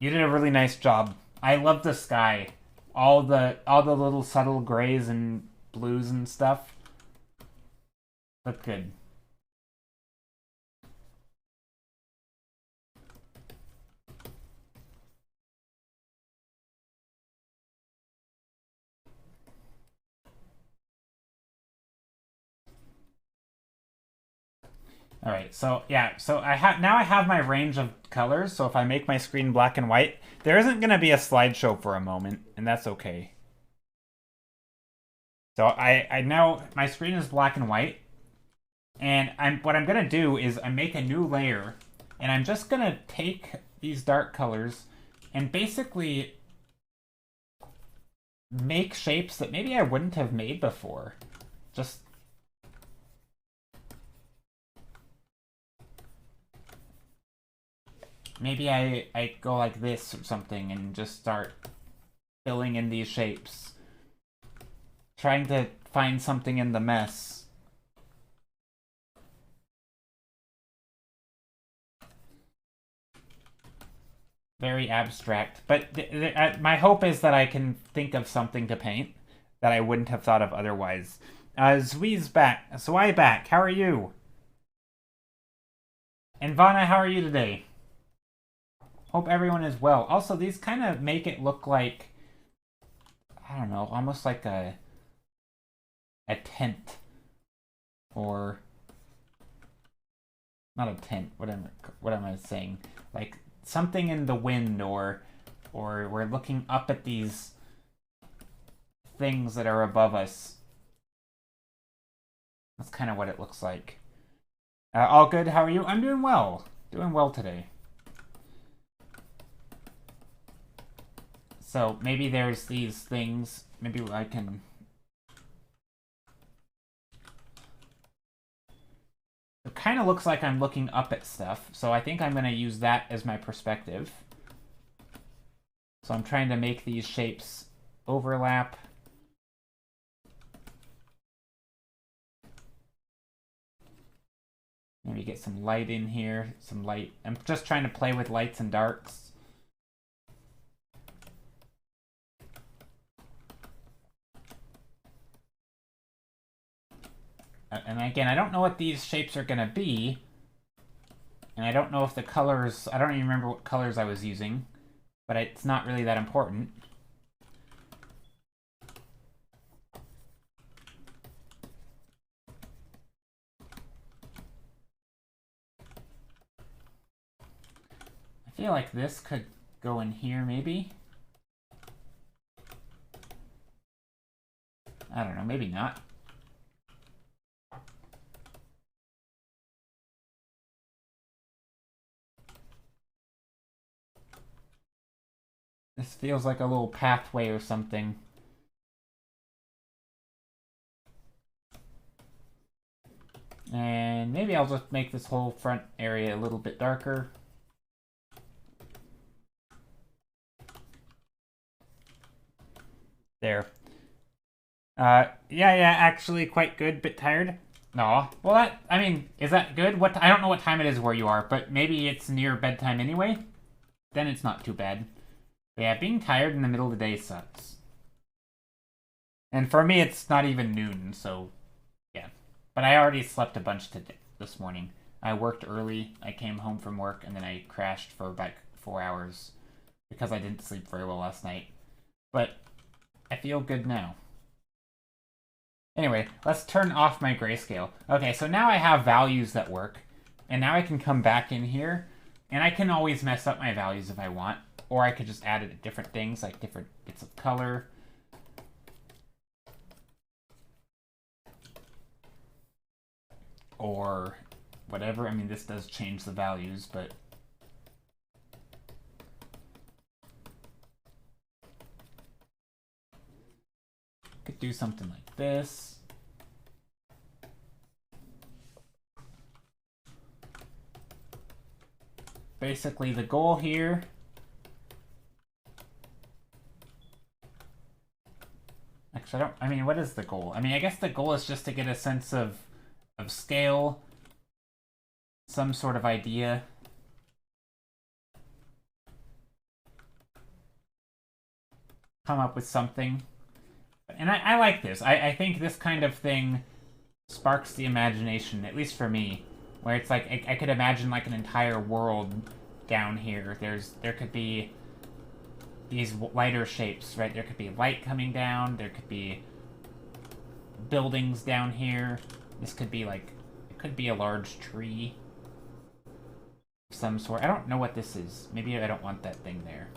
You did a really nice job. I love the sky. All the little subtle grays and blues and stuff. Look good. All right, so yeah, so I have my range of colors. So if I make my screen black and white, there isn't going to be a slideshow for a moment, and that's okay. So I now my screen is black and white, and what I'm going to do is I make a new layer, and I'm just going to take these dark colors and basically make shapes that maybe I wouldn't have made before. Just maybe I go like this or something and just start filling in these shapes. Trying to find something in the mess. Very abstract. But my hope is that I can think of something to paint that I wouldn't have thought of otherwise. Zwee's back. Zwei back. How are you? And Vana, how are you today? Hope everyone is well. Also, these kind of make it look like, I don't know, almost like a tent. Or not a tent. What am I saying? Like something in the wind, or we're looking up at these things that are above us. That's kind of what it looks like. All good. How are you? I'm doing well. Doing well today. So maybe there's these things. Maybe I can. It kind of looks like I'm looking up at stuff, so I think I'm going to use that as my perspective. So I'm trying to make these shapes overlap. Maybe get some light in here, some light. I'm just trying to play with lights and darks. And again, I don't know what these shapes are going to be. And I don't know if the colors, I don't even remember what colors I was using. But it's not really that important. I feel like this could go in here, maybe. I don't know, maybe not. This feels like a little pathway or something. And maybe I'll just make this whole front area a little bit darker. There. Yeah, actually quite good, bit tired. No. Well, I mean, is that good? I don't know what time it is where you are, but maybe it's near bedtime anyway. Then it's not too bad. But yeah, being tired in the middle of the day sucks. And for me, it's not even noon, so yeah. But I already slept a bunch this morning. I worked early, I came home from work, and then I crashed for about 4 hours because I didn't sleep very well last night. But I feel good now. Anyway, let's turn off my grayscale. Okay, so now I have values that work, and now I can come back in here, and I can always mess up my values if I want, or I could just add it to different things, like different bits of color. Or whatever. I mean, this does change the values, but could do something like this. Basically, the goal here actually, I mean, what is the goal? I mean, I guess the goal is just to get a sense of scale, some sort of idea. Come up with something. And I like this. I think this kind of thing sparks the imagination, at least for me, where it's like I could imagine like an entire world down here. There could be these lighter shapes, right? There could be light coming down. There could be buildings down here. This could be like, it could be a large tree of some sort. I don't know what this is. Maybe I don't want that thing there.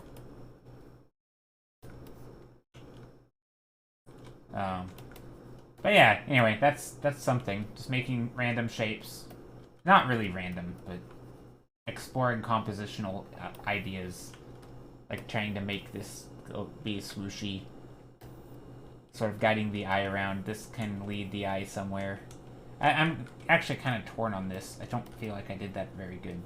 But yeah, anyway, that's something. Just making random shapes. Not really random, but exploring compositional ideas. Like trying to make this be swooshy. Sort of guiding the eye around. This can lead the eye somewhere. I'm actually kind of torn on this. I don't feel like I did that very good.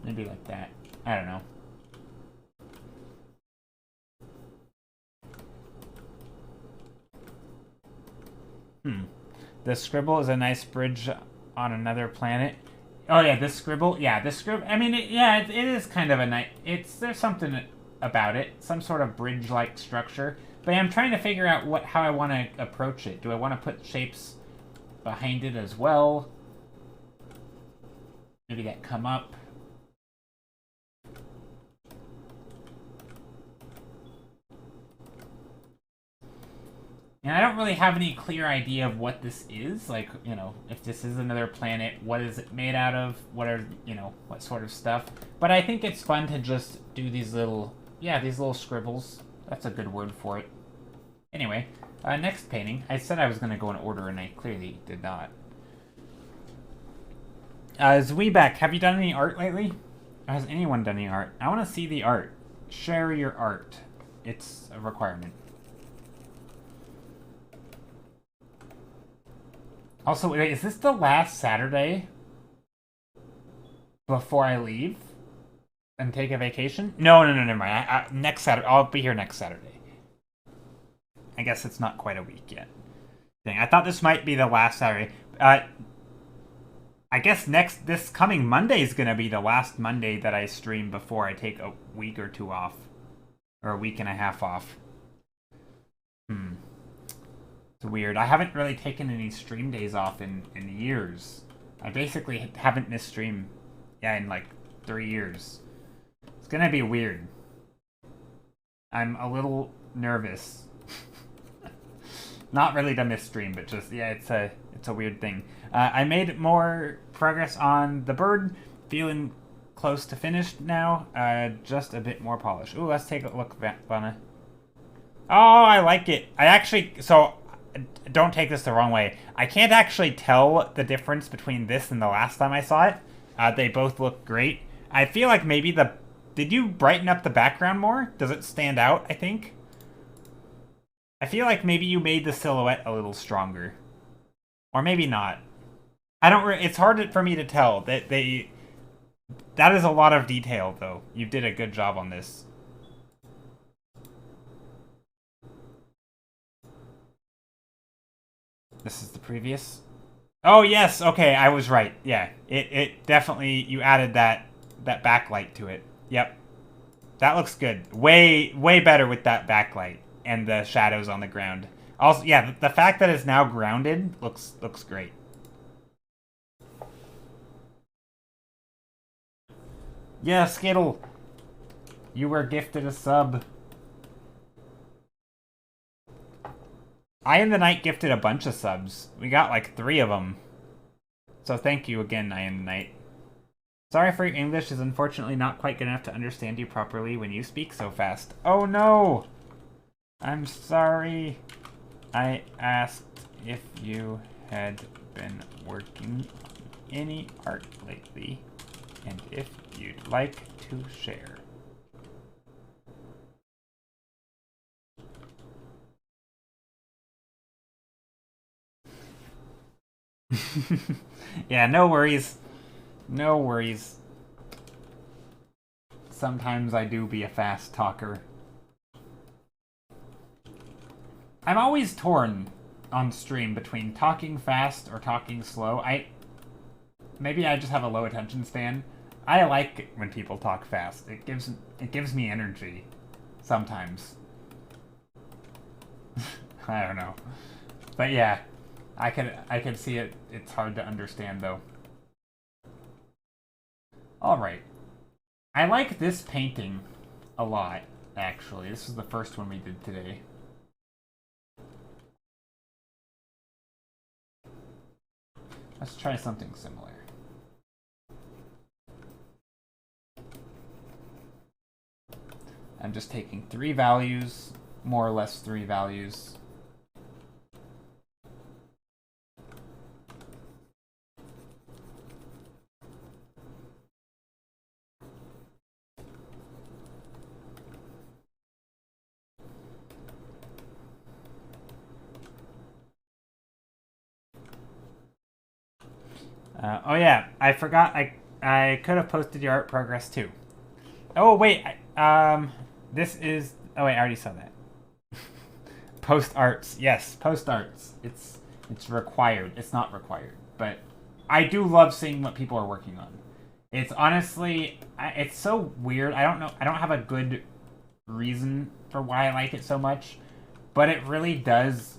Maybe like that. I don't know. The scribble is a nice bridge on another planet. Oh yeah, this scribble. Yeah, this scribble. I mean, it is kind of a nice. There's something about it, some sort of bridge-like structure. But I'm trying to figure out how I want to approach it. Do I want to put shapes behind it as well? Maybe that come up. And I don't really have any clear idea of what this is. Like, you know, if this is another planet, what is it made out of? What are, you know, what sort of stuff? But I think it's fun to just do these little, these little scribbles. That's a good word for it. Anyway, next painting. I said I was going to go in order, and I clearly did not. Zweeback, have you done any art lately? Has anyone done any art? I want to see the art. Share your art. It's a requirement. Also, wait, is this the last Saturday before I leave and take a vacation? No, never mind. Next Saturday. I'll be here next Saturday. I guess it's not quite a week yet. Dang, I thought this might be the last Saturday. I guess this coming Monday is going to be the last Monday that I stream before I take a week or two off. Or a week and a half off. It's weird. I haven't really taken any stream days off in years. I basically haven't missed stream, in like 3 years. It's gonna be weird. I'm a little nervous. Not really to miss stream, but just, it's a weird thing. I made more progress on the bird, feeling close to finished now. Just a bit more polish. Ooh, let's take a look, Vanna. Oh, I like it. I actually, so don't take this the wrong way. I can't actually tell the difference between this and the last time I saw it. They both look great. I feel like maybe did you brighten up the background more? Does it stand out, I think? I feel like maybe you made the silhouette a little stronger. Or maybe not. It's hard for me to tell. That is a lot of detail, though. You did a good job on this. This is the previous. Oh, yes. Okay, I was right. Yeah, it definitely, you added that backlight to it. Yep. That looks good. Way better with that backlight and the shadows on the ground. Also, yeah, the fact that it's now grounded looks great. Yeah, Skittle. You were gifted a sub. I Am the Night gifted a bunch of subs. We got like 3 of them. So thank you again, I Am the Night. Sorry for your English is unfortunately not quite good enough to understand you properly when you speak so fast. Oh no! I'm sorry. I asked if you had been working on any art lately, and if you'd like to share. Yeah, no worries. No worries. Sometimes I do be a fast talker. I'm always torn on stream between talking fast or talking slow. Maybe I just have a low attention span. I like it when people talk fast. It gives me energy sometimes. I don't know. But yeah, I can see it. It's hard to understand though. All right. I like this painting a lot, actually. This is the first one we did today. Let's try something similar. I'm just taking 3 values, more or less 3 values. Oh yeah, I forgot. I could have posted your art progress too. Oh wait, this is. Oh wait, I already saw that. Post arts, yes, post arts. It's required. It's not required, but I do love seeing what people are working on. It's honestly, it's so weird. I don't know. I don't have a good reason for why I like it so much, but it really does.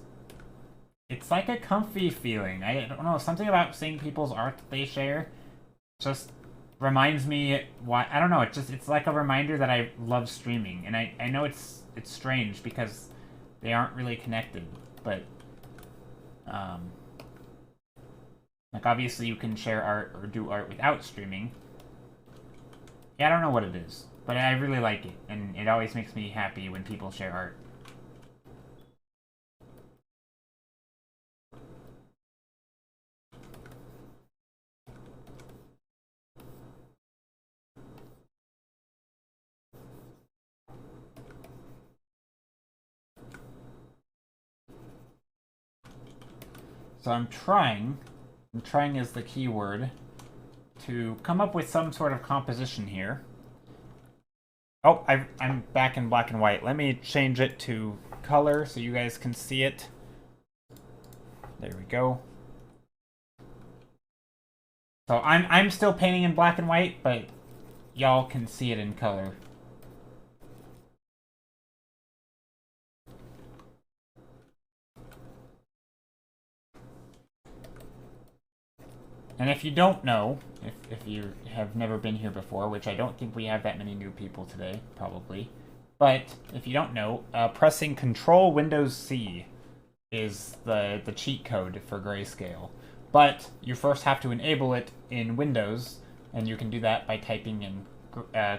It's like a comfy feeling. I don't know, something about seeing people's art that they share just reminds me why. I don't know, it's like a reminder that I love streaming. And I know it's strange because they aren't really connected, but like obviously you can share art or do art without streaming. Yeah, I don't know what it is, but I really like it, and it always makes me happy when people share art. So I'm trying is the key word, to come up with some sort of composition here. Oh, I'm back in black and white. Let me change it to color so you guys can see it. There we go. So I'm still painting in black and white, but y'all can see it in color. And if you don't know, if you have never been here before, which I don't think we have that many new people today, probably, but if you don't know, pressing Control Windows C is the cheat code for grayscale. But you first have to enable it in Windows, And you can do that by typing in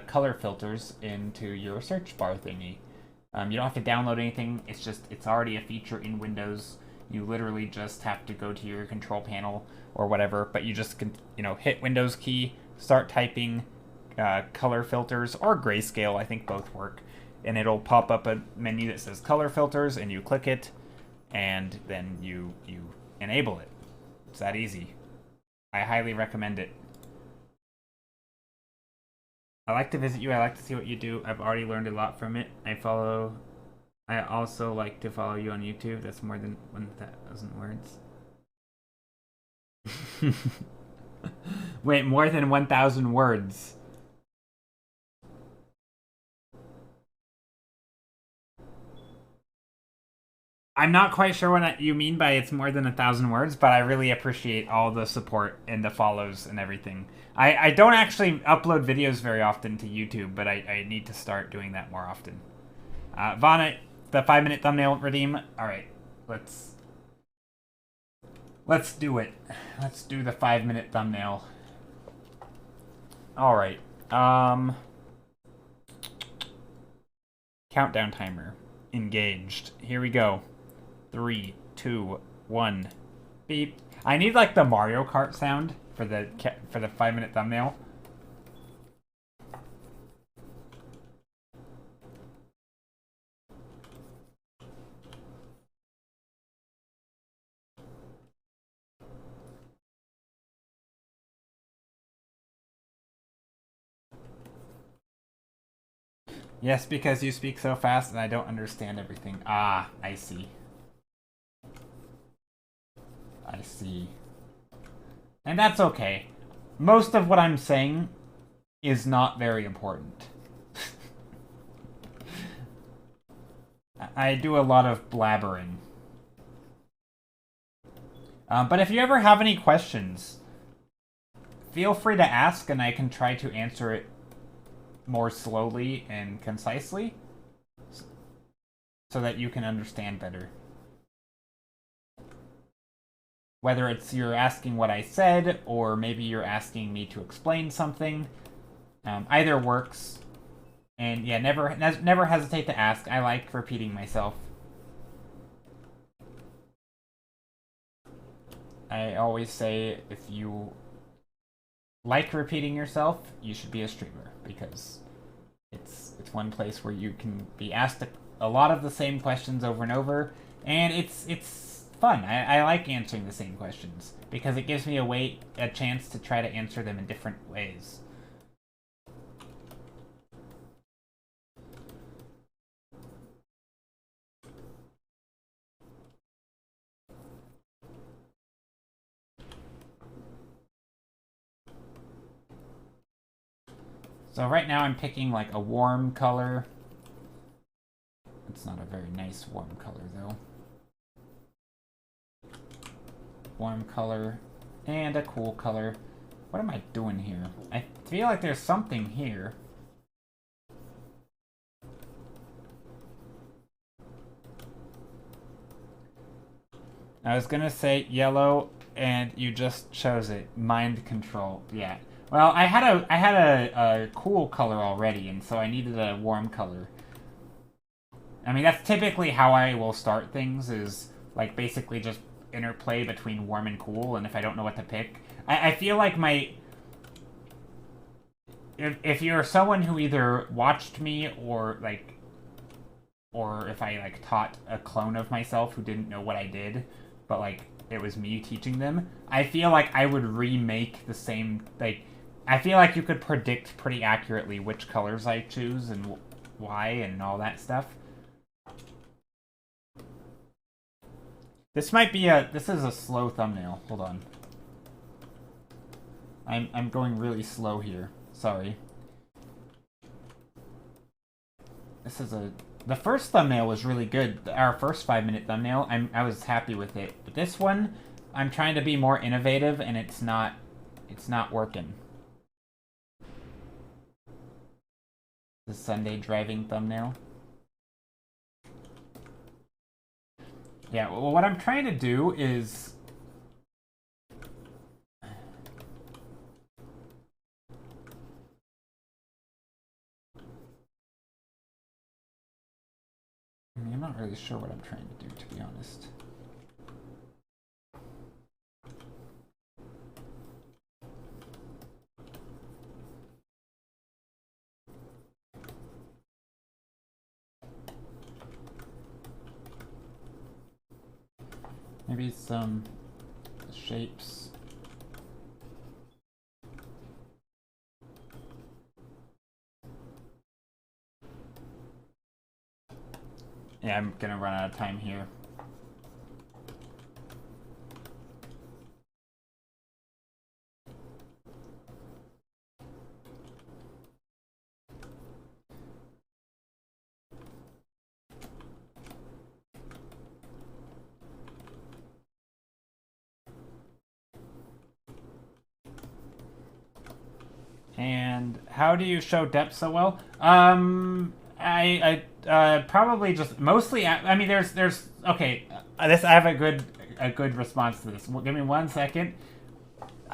color filters into your search bar thingy. You don't have to download anything. It's already a feature in Windows. You literally just have to go to your control panel or whatever, but you just can, hit Windows key, start typing color filters or grayscale. I think both work. And it'll pop up a menu that says color filters, and you click it, and then you enable it. It's that easy. I highly recommend it. I like to visit you. I like to see what you do. I've already learned a lot from it. I also like to follow you on YouTube. That's more than 1,000 words. Wait, more than 1,000 words. I'm not quite sure what you mean by it's more than 1,000 words, but I really appreciate all the support and the follows and everything. I don't actually upload videos very often to YouTube, but I need to start doing that more often. Vana, the 5-minute thumbnail redeem. All right, let's do it. Let's do the 5-minute thumbnail. All right. Countdown timer engaged. Here we go. 3, 2, 1. Beep. I need like the Mario Kart sound for the 5-minute thumbnail. Yes, because you speak so fast and I don't understand everything. Ah, I see. I see. And that's okay. Most of what I'm saying is not very important. I do a lot of blabbering. But if you ever have any questions, feel free to ask and I can try to answer it more slowly and concisely so that you can understand better. Whether it's you're asking what I said or maybe you're asking me to explain something, either works. And yeah, never hesitate to ask. I like repeating myself. I always say if you like repeating yourself, you should be a streamer because it's one place where you can be asked a lot of the same questions over and over, and it's fun. I like answering the same questions because it gives me a chance to try to answer them in different ways. So right now I'm picking like a warm color. It's not a very nice warm color though. Warm color and a cool color. What am I doing here? I feel like there's something here. I was gonna say yellow and you just chose it. Mind control. Yeah. Well, I had a cool color already, and so I needed a warm color. I mean, that's typically how I will start things, is like basically just interplay between warm and cool, and if I don't know what to pick. I feel like if you're someone who either watched me or if I like taught a clone of myself who didn't know what I did, but like it was me teaching them, I feel like I would remake the same, like, I feel like you could predict pretty accurately which colors I choose and why and all that stuff. This is a slow thumbnail. Hold on. I'm going really slow here. Sorry. The first thumbnail was really good. Our first 5-minute thumbnail, I was happy with it. But this one, I'm trying to be more innovative and it's not working. The Sunday driving thumbnail. Yeah, well, what I'm trying to do is I'm not really sure what I'm trying to do, to be honest. Maybe some shapes. Yeah, I'm gonna run out of time here. And how do you show depth so well? I probably just mostly. I mean, there's okay. This I have a good response to this. Give me 1 second.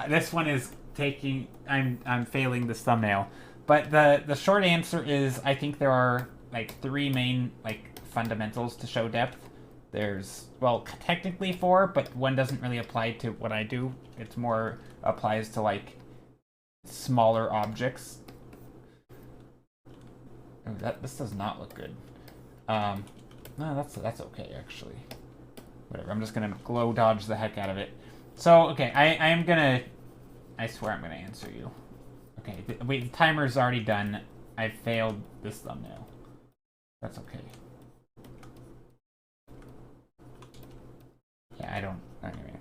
This one is taking. I'm failing this thumbnail, but the short answer is I think there are like 3 main like fundamentals to show depth. There's, well, technically 4, but one doesn't really apply to what I do. It's more applies to like smaller objects. Oh, this does not look good. No, that's okay actually. Whatever. I'm just gonna glow dodge the heck out of it. So okay, I am gonna. I swear I'm gonna answer you. Okay, wait. The timer's already done. I failed this thumbnail. That's okay. Yeah, I don't. Anyway.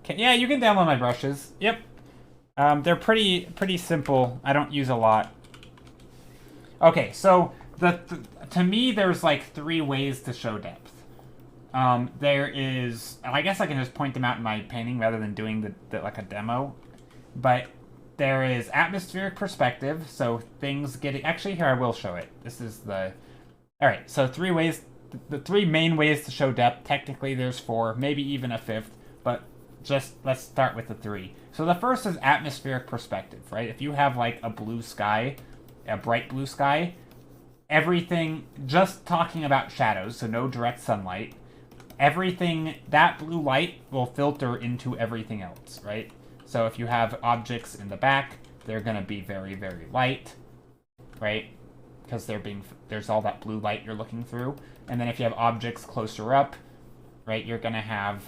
Okay, yeah, you can download my brushes. Yep. They're pretty simple. I don't use a lot. Okay, so to me, there's like 3 ways to show depth. There is, I guess I can just point them out in my painting rather than doing the like a demo. But there is atmospheric perspective, so things getting. Actually, here I will show it. This is the. All right, so 3 ways. The 3 main ways to show depth. Technically, there's 4, maybe even a 5th, but just let's start with the 3. So the first is atmospheric perspective, right? If you have like a blue sky, a bright blue sky, everything, just talking about shadows, so no direct sunlight, everything, that blue light will filter into everything else, right? So if you have objects in the back, they're going to be very, very light, right? Because there's all that blue light you're looking through. And then if you have objects closer up, right, you're going to have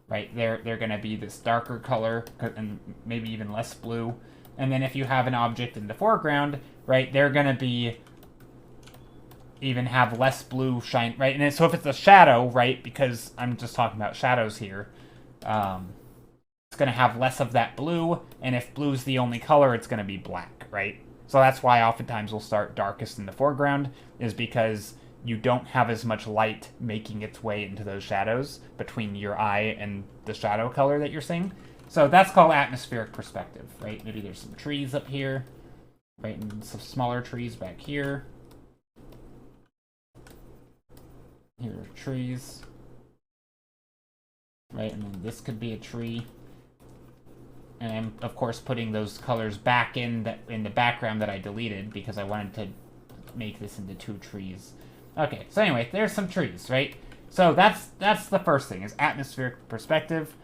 right, they're going to be this darker color and maybe even less blue. And then if you have an object in the foreground, right, they're going to be even have less blue shine, right? And so if it's a shadow, right, because I'm just talking about shadows here, it's going to have less of that blue. And if blue's the only color, it's going to be black, right? So that's why oftentimes we'll start darkest in the foreground, is because you don't have as much light making its way into those shadows between your eye and the shadow color that you're seeing. So that's called atmospheric perspective, right? Maybe there's some trees up here, right? And some smaller trees back here. Here are trees, right? And then this could be a tree. And I'm, of course, putting those colors back in the background that I deleted because I wanted to make this into 2 trees. Okay, so anyway, there's some trees, right? So that's the first thing, is atmospheric perspective.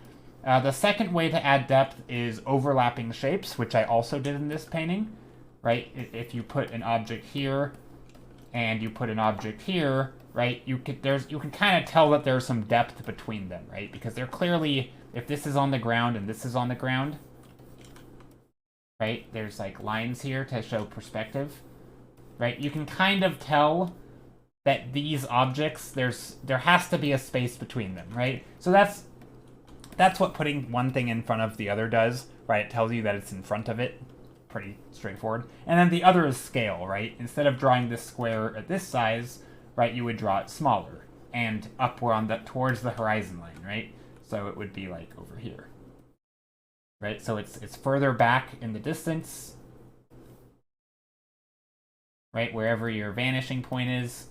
The second way to add depth is overlapping shapes, which I also did in this painting, right? If you put an object here and you put an object here, right, you can kind of tell that there's some depth between them, right? Because they're clearly, if this is on the ground and this is on the ground, right, there's like lines here to show perspective, right? You can kind of tell that these objects, there has to be a space between them, right? So that's what putting one thing in front of the other does, right? It tells you that it's in front of it. Pretty straightforward. And then the other is scale, right? Instead of drawing this square at this size, right, you would draw it smaller and upward towards the horizon line, right? So it would be like over here, right? So it's further back in the distance, right? Wherever your vanishing point is,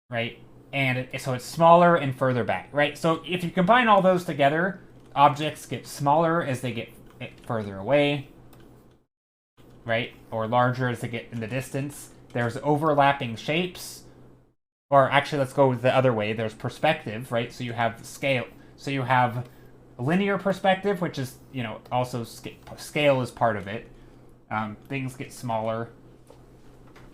right? And so it's smaller and further back, right? So if you combine all those together, objects get smaller as they get further away, right? Or larger as they get in the distance. There's overlapping shapes. Or actually, let's go the other way. There's perspective, right? So you have scale. So you have linear perspective, which is, also scale is part of it. Things get smaller.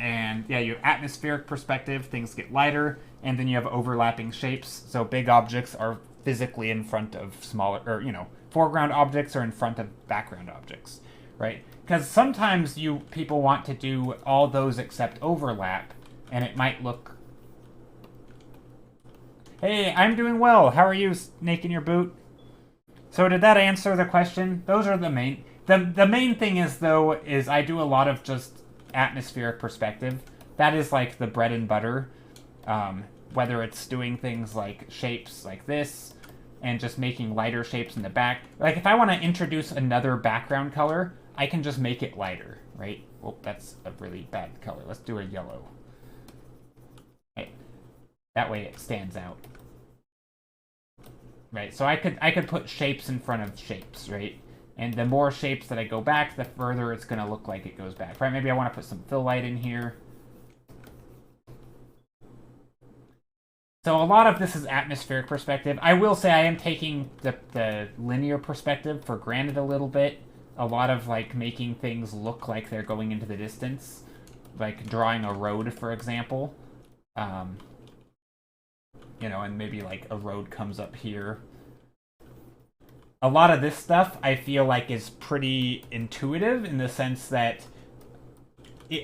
And yeah, you have atmospheric perspective, things get lighter, and then you have overlapping shapes. So big objects are physically in front of smaller, or, foreground objects are in front of background objects, right? Because sometimes people want to do all those except overlap, and it might look... Hey, I'm doing well. How are you, Snake in your boot? So did that answer the question? Those are the main... The main thing is, though, is I do a lot of just atmospheric perspective. That is like the bread and butter. Whether it's doing things like shapes like this and just making lighter shapes in the back. Like if I want to introduce another background color, I can just make it lighter, right? Well, that's a really bad color. Let's do a yellow. Right. That way it stands out. Right, so I could put shapes in front of shapes, right? And the more shapes that I go back, the further it's going to look like it goes back. Right, maybe I want to put some fill light in here. So a lot of this is atmospheric perspective. I will say I am taking the linear perspective for granted a little bit. A lot of, like, making things look like they're going into the distance. Like drawing a road, for example. And maybe, like, a road comes up here. A lot of this stuff, I feel like, is pretty intuitive in the sense that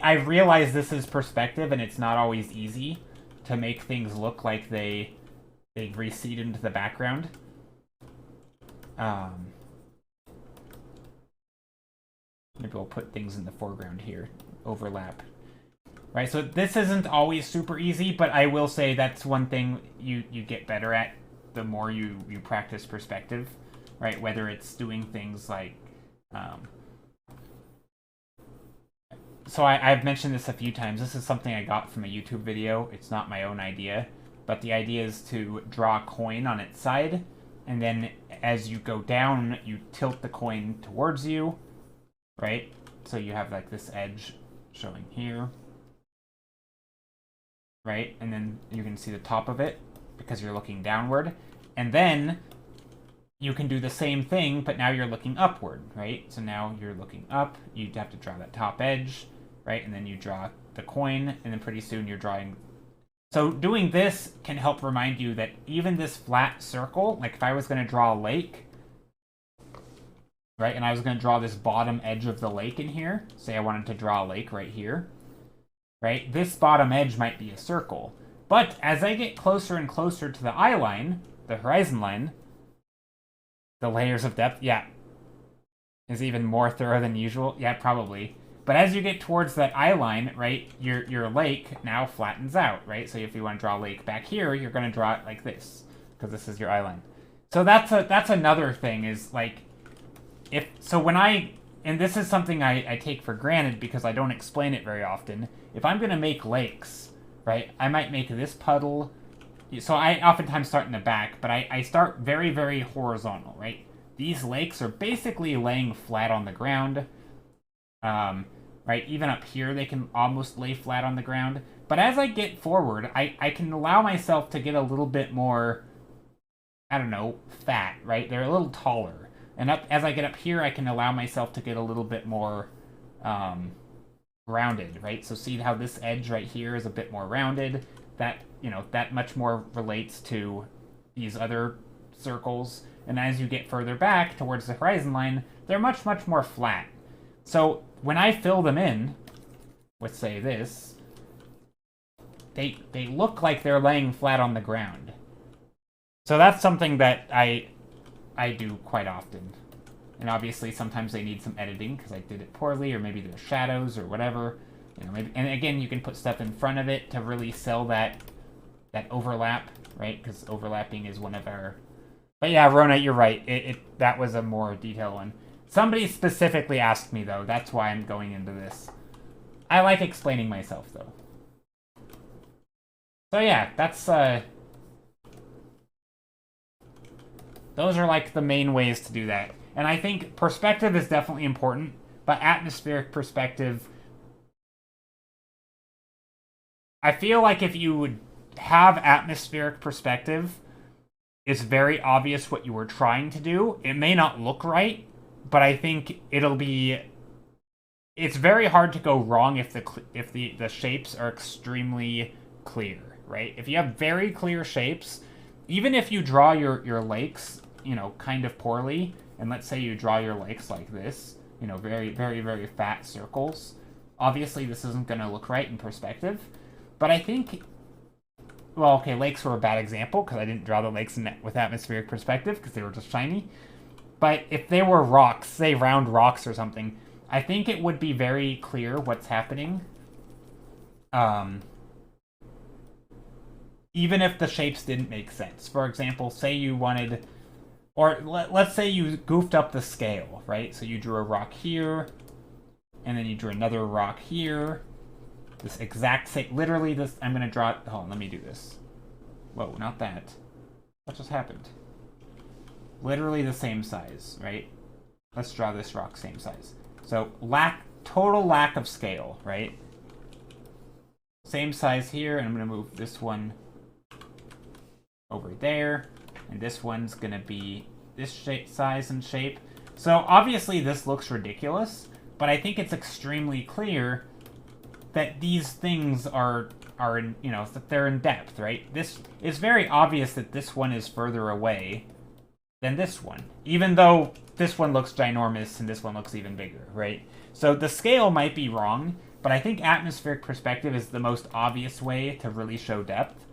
I realize this is perspective and it's not always easy to make things look like they recede into the background. Maybe we'll put things in the foreground here. Overlap. Right, so this isn't always super easy, but I will say that's one thing you get better at the more you practice perspective. Right, whether it's doing things like... So I've mentioned this a few times. This is something I got from a YouTube video. It's not my own idea. But the idea is to draw a coin on its side. And then as you go down, you tilt the coin towards you. Right? So you have like this edge showing here. Right? And then you can see the top of it because you're looking downward. And then you can do the same thing, but now you're looking upward, right? So now you're looking up, you have to draw that top edge, right? And then you draw the coin, and then pretty soon you're drawing... So doing this can help remind you that even this flat circle, like if I was going to draw a lake, right? And I was going to draw this bottom edge of the lake in here. Say I wanted to draw a lake right here, right? This bottom edge might be a circle. But as I get closer and closer to the eye line, the horizon line, the layers of depth, yeah, is even more thorough than usual. Yeah, probably. But as you get towards that eye line, right, your lake now flattens out, right? So if you want to draw a lake back here, you're going to draw it like this, because this is your eye line. So that's another thing, is like, and this is something I take for granted because I don't explain it very often. If I'm going to make lakes, right, I might make this puddle. So I oftentimes start in the back, but I start very, very horizontal, right? These lakes are basically laying flat on the ground. Right? Even up here, they can almost lay flat on the ground. But as I get forward, I can allow myself to get a little bit more, I don't know, fat, right? They're a little taller. And as I get up here, I can allow myself to get a little bit more rounded, right? So see how this edge right here is a bit more rounded? That much more relates to these other circles. And as you get further back towards the horizon line, they're much, much more flat. So when I fill them in with, say, this, they look like they're laying flat on the ground. So that's something that I do quite often. And obviously sometimes they need some editing because I did it poorly, or maybe there's shadows or whatever. Maybe, and again, you can put stuff in front of it to really sell that overlap, right? Because overlapping is one of our... But yeah, Rona, you're right. That was a more detailed one. Somebody specifically asked me, though. That's why I'm going into this. I like explaining myself, though. So yeah, that's... Those are like the main ways to do that. And I think perspective is definitely important, But atmospheric perspective, I feel like if you would have atmospheric perspective, it's very obvious what you were trying to do. It may not look right, but I think it'll be. It's very hard to go wrong if the shapes are extremely clear, right? If you have very clear shapes, even if you draw your lakes, kind of poorly, and let's say you draw your lakes like this, very, very, very fat circles, obviously this isn't going to look right in perspective. But I think, well, okay, lakes were a bad example because I didn't draw the lakes with atmospheric perspective because they were just shiny. But if they were rocks, say round rocks or something, I think it would be very clear what's happening. Even if the shapes didn't make sense. For example, say you wanted, or let's say you goofed up the scale, right? So you drew a rock here, and then you drew another rock here. This exact same, literally this, I'm going to draw, hold on, let me do this. Whoa, not that. What just happened? Literally the same size, right? Let's draw this rock same size. So total lack of scale, right? Same size here, and I'm going to move this one over there, and this one's going to be this size and shape. So obviously this looks ridiculous, but I think it's extremely clear that these things are in, that they're in depth, right? This is very obvious that this one is further away than this one, even though this one looks ginormous and this one looks even bigger, right? So the scale might be wrong, but I think atmospheric perspective is the most obvious way to really show depth.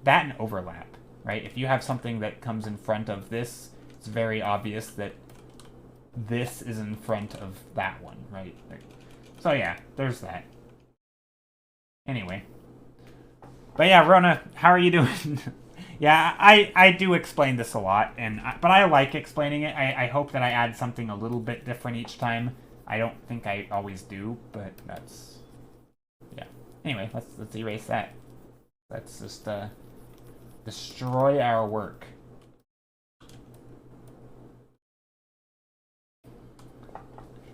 That and overlap, right? If you have something that comes in front of this, it's very obvious that this is in front of that one, right? So yeah, there's that. Anyway. But yeah, Rona, how are you doing? Yeah, I do explain this a lot, but I like explaining it. I hope that I add something a little bit different each time. I don't think I always do, but that's... yeah. Anyway, let's erase that. Let's just destroy our work.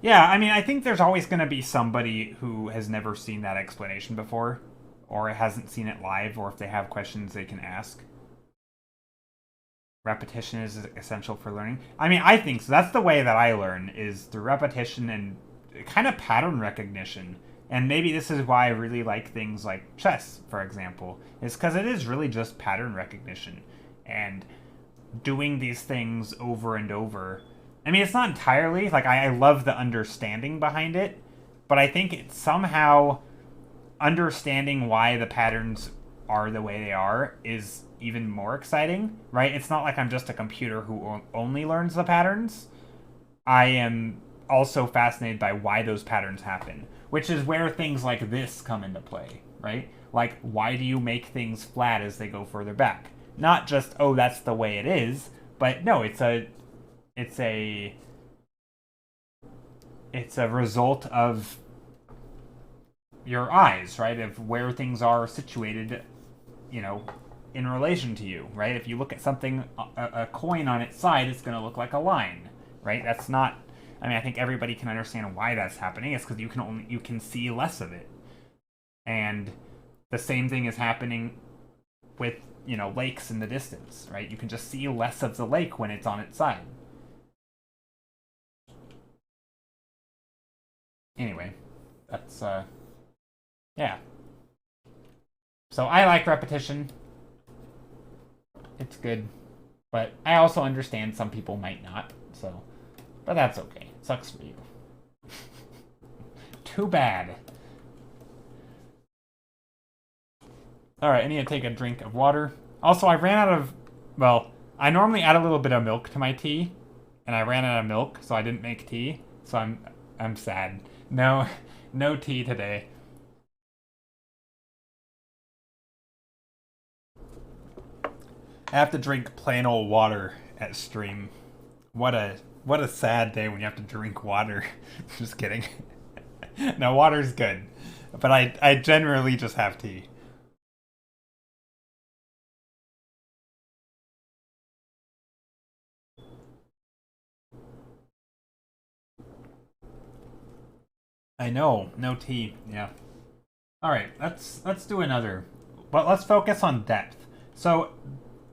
Yeah, I mean, I think there's always going to be somebody who has never seen that explanation before, or hasn't seen it live, or if they have questions they can ask. Repetition is essential for learning. I mean, I think so. That's the way that I learn, is through repetition and kind of pattern recognition. And maybe this is why I really like things like chess, for example, is because it is really just pattern recognition. And doing these things over and over. I mean, it's not entirely, like, I love the understanding behind it, but I think it's somehow understanding why the patterns are the way they are is even more exciting, right? It's not like I'm just a computer who only learns the patterns. I am also fascinated by why those patterns happen, which is where things like this come into play, right? Like, why do you make things flat as they go further back? Not just, oh, that's the way it is, but no, it's a result of your eyes, right? Of where things are situated, in relation to you, right? If you look at something, a coin on its side, it's going to look like a line, right? That's not, I mean, I think everybody can understand why that's happening. It's because you can see less of it. And the same thing is happening with, lakes in the distance, right? You can just see less of the lake when it's on its side. Anyway, that's, yeah. So I like repetition. It's good. But I also understand some people might not, so... but that's okay. Sucks for you. Too bad. Alright, I need to take a drink of water. Also, I ran out of... well, I normally add a little bit of milk to my tea, and I ran out of milk, so I didn't make tea. So I'm sad. No tea today. I have to drink plain old water at stream. What a sad day when you have to drink water. Just kidding. No, water's good. But I generally just have tea. I know, no tea. Yeah. All right, let's do another. But let's focus on depth. So,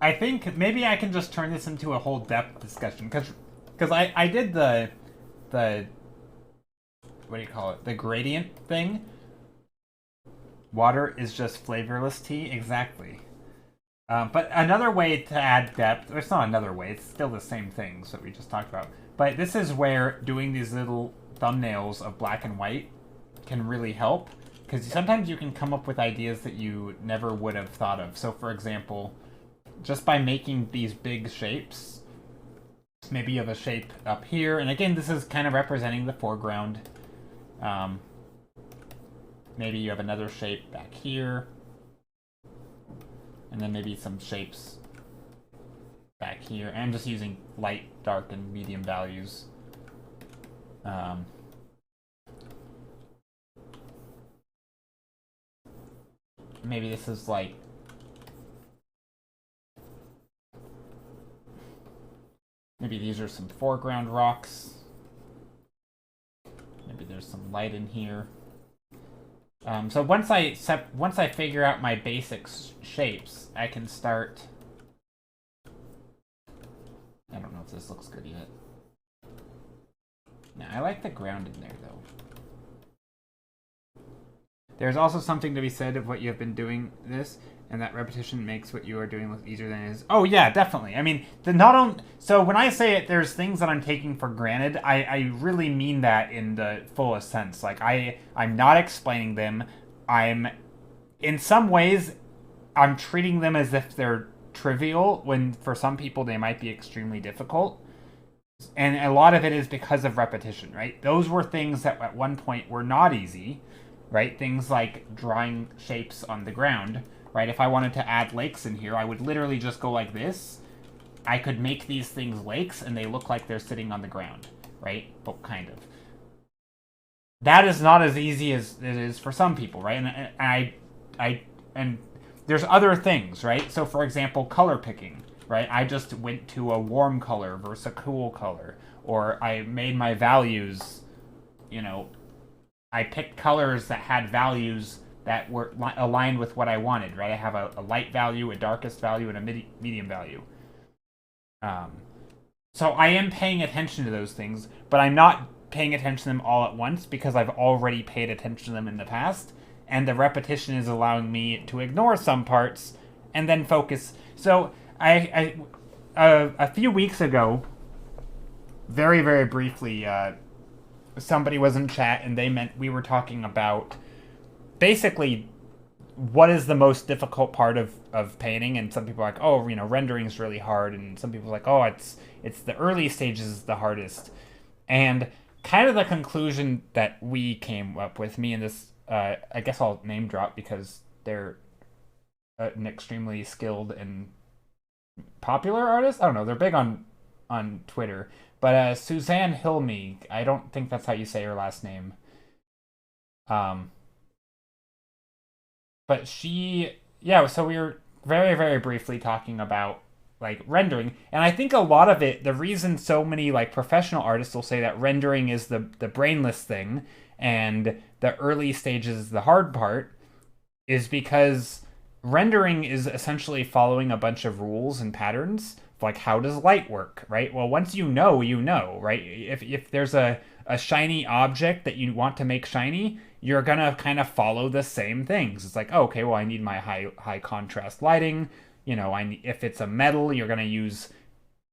I think maybe I can just turn this into a whole depth discussion because I did the what do you call it? The gradient thing. Water is just flavorless tea, exactly. But another way to add depth, or it's not another way, it's still the same things that we just talked about. But this is where doing these little thumbnails of black and white can really help. Because sometimes you can come up with ideas that you never would have thought of. So, for example, just by making these big shapes, maybe you have a shape up here. And again, this is kind of representing the foreground. Maybe you have another shape back here. And then maybe some shapes back here. And I'm just using light, dark, and medium values. Maybe this is like... Maybe these are some foreground rocks. Maybe there's some light in here. So once I figure out my basic shapes, I can start... I don't know if this looks good yet. Now, I like the ground in there, though. There's also something to be said of what you have been doing this, and that repetition makes what you are doing look easier than it is. Oh yeah, definitely. I mean, so when I say it, there's things that I'm taking for granted. I really mean that in the fullest sense. Like I'm not explaining them. In some ways, I'm treating them as if they're trivial when for some people they might be extremely difficult. And a lot of it is because of repetition, right? Those were things that at one point were not easy. Right? Things like drawing shapes on the ground, right? If I wanted to add lakes in here, I would literally just go like this. I could make these things lakes, and they look like they're sitting on the ground, right? But kind of. That is not as easy as it is for some people, right? And there's other things, right? So, for example, color picking, right? I just went to a warm color versus a cool color, or I made my values, I picked colors that had values that were aligned with what I wanted, right? I have a light value, a darkest value, and a medium value. So I am paying attention to those things, but I'm not paying attention to them all at once because I've already paid attention to them in the past, and the repetition is allowing me to ignore some parts and then focus. So a few weeks ago, very, very briefly, somebody was in chat and we were talking about basically what is the most difficult part of painting, and some people are like, oh, rendering is really hard, and some people are like, oh, it's the early stages is the hardest. And kind of the conclusion that we came up with, me and this, I guess I'll name drop because they're an extremely skilled and popular artist. I don't know, they're big on Twitter. But Suzanne Hilme, I don't think that's how you say her last name. But so we were very, very briefly talking about like rendering, and I think a lot of it, the reason so many like professional artists will say that rendering is the brainless thing and the early stages is the hard part, is because rendering is essentially following a bunch of rules and patterns. Like, how does light work, right? Well, once you know, right? If there's a shiny object that you want to make shiny, you're gonna kind of follow the same things. It's like, oh, okay, well, I need my high contrast lighting. If it's a metal, you're gonna use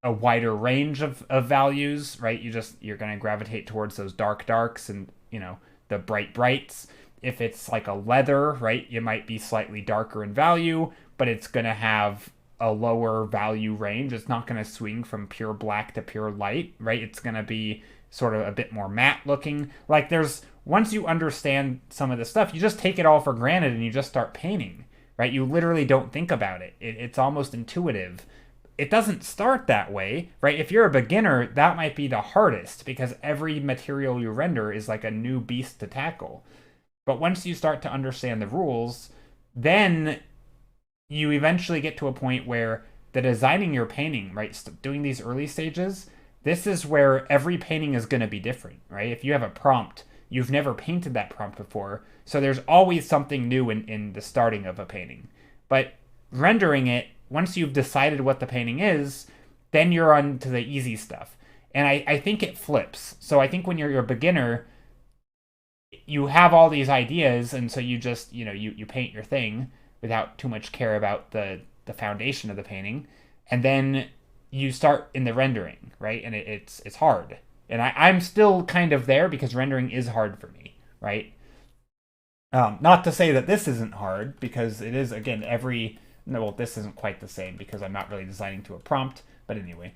a wider range of values, right? You're gonna gravitate towards those darks and the brights. If it's like a leather, right, you might be slightly darker in value, but it's gonna have a lower value range. It's not going to swing from pure black to pure light, right? It's going to be sort of a bit more matte looking. Like once you understand some of this stuff, you just take it all for granted and you just start painting, right? You literally don't think about it. It's almost intuitive. It doesn't start that way, right? If you're a beginner, that might be the hardest because every material you render is like a new beast to tackle. But once you start to understand the rules, then you eventually get to a point where the designing your painting, right, doing these early stages, this is where every painting is going to be different, right? If you have a prompt, you've never painted that prompt before. So there's always something new in the starting of a painting. But rendering it, once you've decided what the painting is, then you're on to the easy stuff. And I think it flips. So I think when you're a beginner, you have all these ideas, and so you just, you paint your thing without too much care about the foundation of the painting. And then you start in the rendering, right? And it's hard. And I'm still kind of there because rendering is hard for me, right? Not to say that this isn't hard, because it is, again, no, well, this isn't quite the same because I'm not really designing to a prompt, but anyway.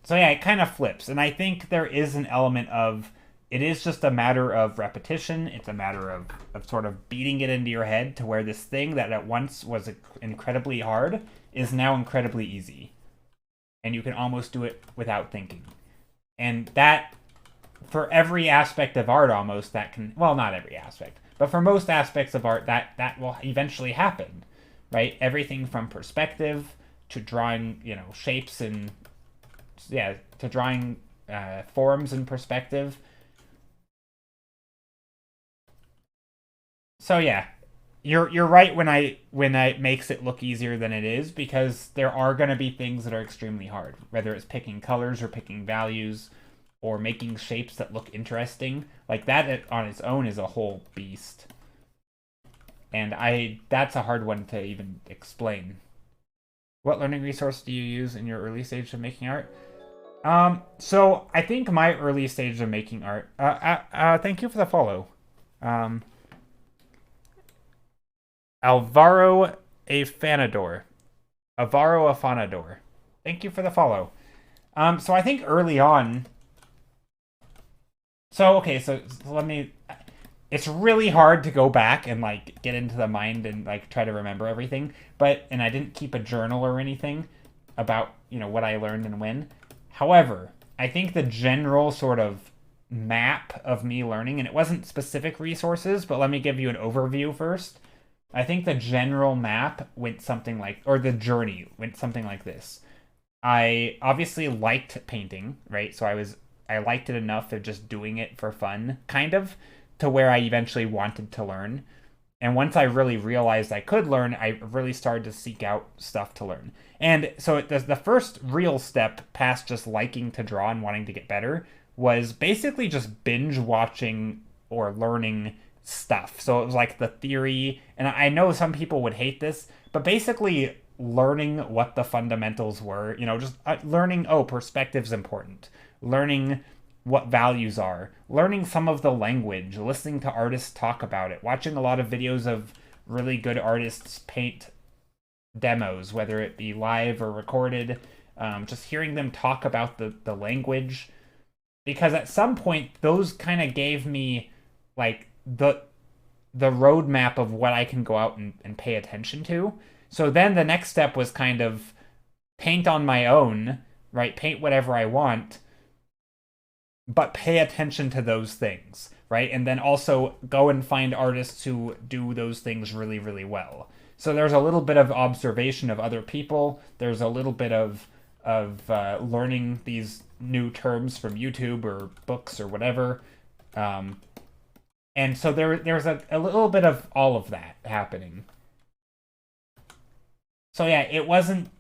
So yeah, it kind of flips. And I think there is an element of, it is just a matter of repetition. It's a matter of sort of beating it into your head to where this thing that at once was incredibly hard is now incredibly easy. And you can almost do it without thinking. And that, for every aspect of art almost, that can, well, not every aspect, but for most aspects of art, that will eventually happen, right? Everything from perspective to drawing, shapes and, yeah, to drawing forms in perspective. So yeah, you're right when I makes it look easier than it is, because there are going to be things that are extremely hard, whether it's picking colors or picking values or making shapes that look interesting. Like that on its own is a whole beast. And that's a hard one to even explain. What learning resource do you use in your early stage of making art? So I think my early stage of making art, thank you for the follow. Alvaro Afanador. Alvaro Afanador. Thank you for the follow. So I think early on. So, okay, so let me. It's really hard to go back and, like, get into the mind and, like, try to remember everything. And I didn't keep a journal or anything about, what I learned and when. However, I think the general sort of map of me learning, and it wasn't specific resources, but let me give you an overview first. I think the general map went something like, or the journey went something like this. I obviously liked painting, right? So I liked it enough of just doing it for fun, kind of, to where I eventually wanted to learn. And once I really realized I could learn, I really started to seek out stuff to learn. And so the first real step past just liking to draw and wanting to get better was basically just binge watching or learning stuff. So it was like the theory, and I know some people would hate this, but basically learning what the fundamentals were, just learning, oh, perspective's important, learning what values are, learning some of the language, listening to artists talk about it, watching a lot of videos of really good artists paint demos, whether it be live or recorded, just hearing them talk about the language, because at some point those kind of gave me like the roadmap of what I can go out and pay attention to. So then the next step was kind of paint on my own, right? Paint whatever I want, but pay attention to those things, right? And then also go and find artists who do those things really, really well. So there's a little bit of observation of other people. There's a little bit of learning these new terms from YouTube or books or whatever. And so there's a little bit of all of that happening. So yeah, it wasn't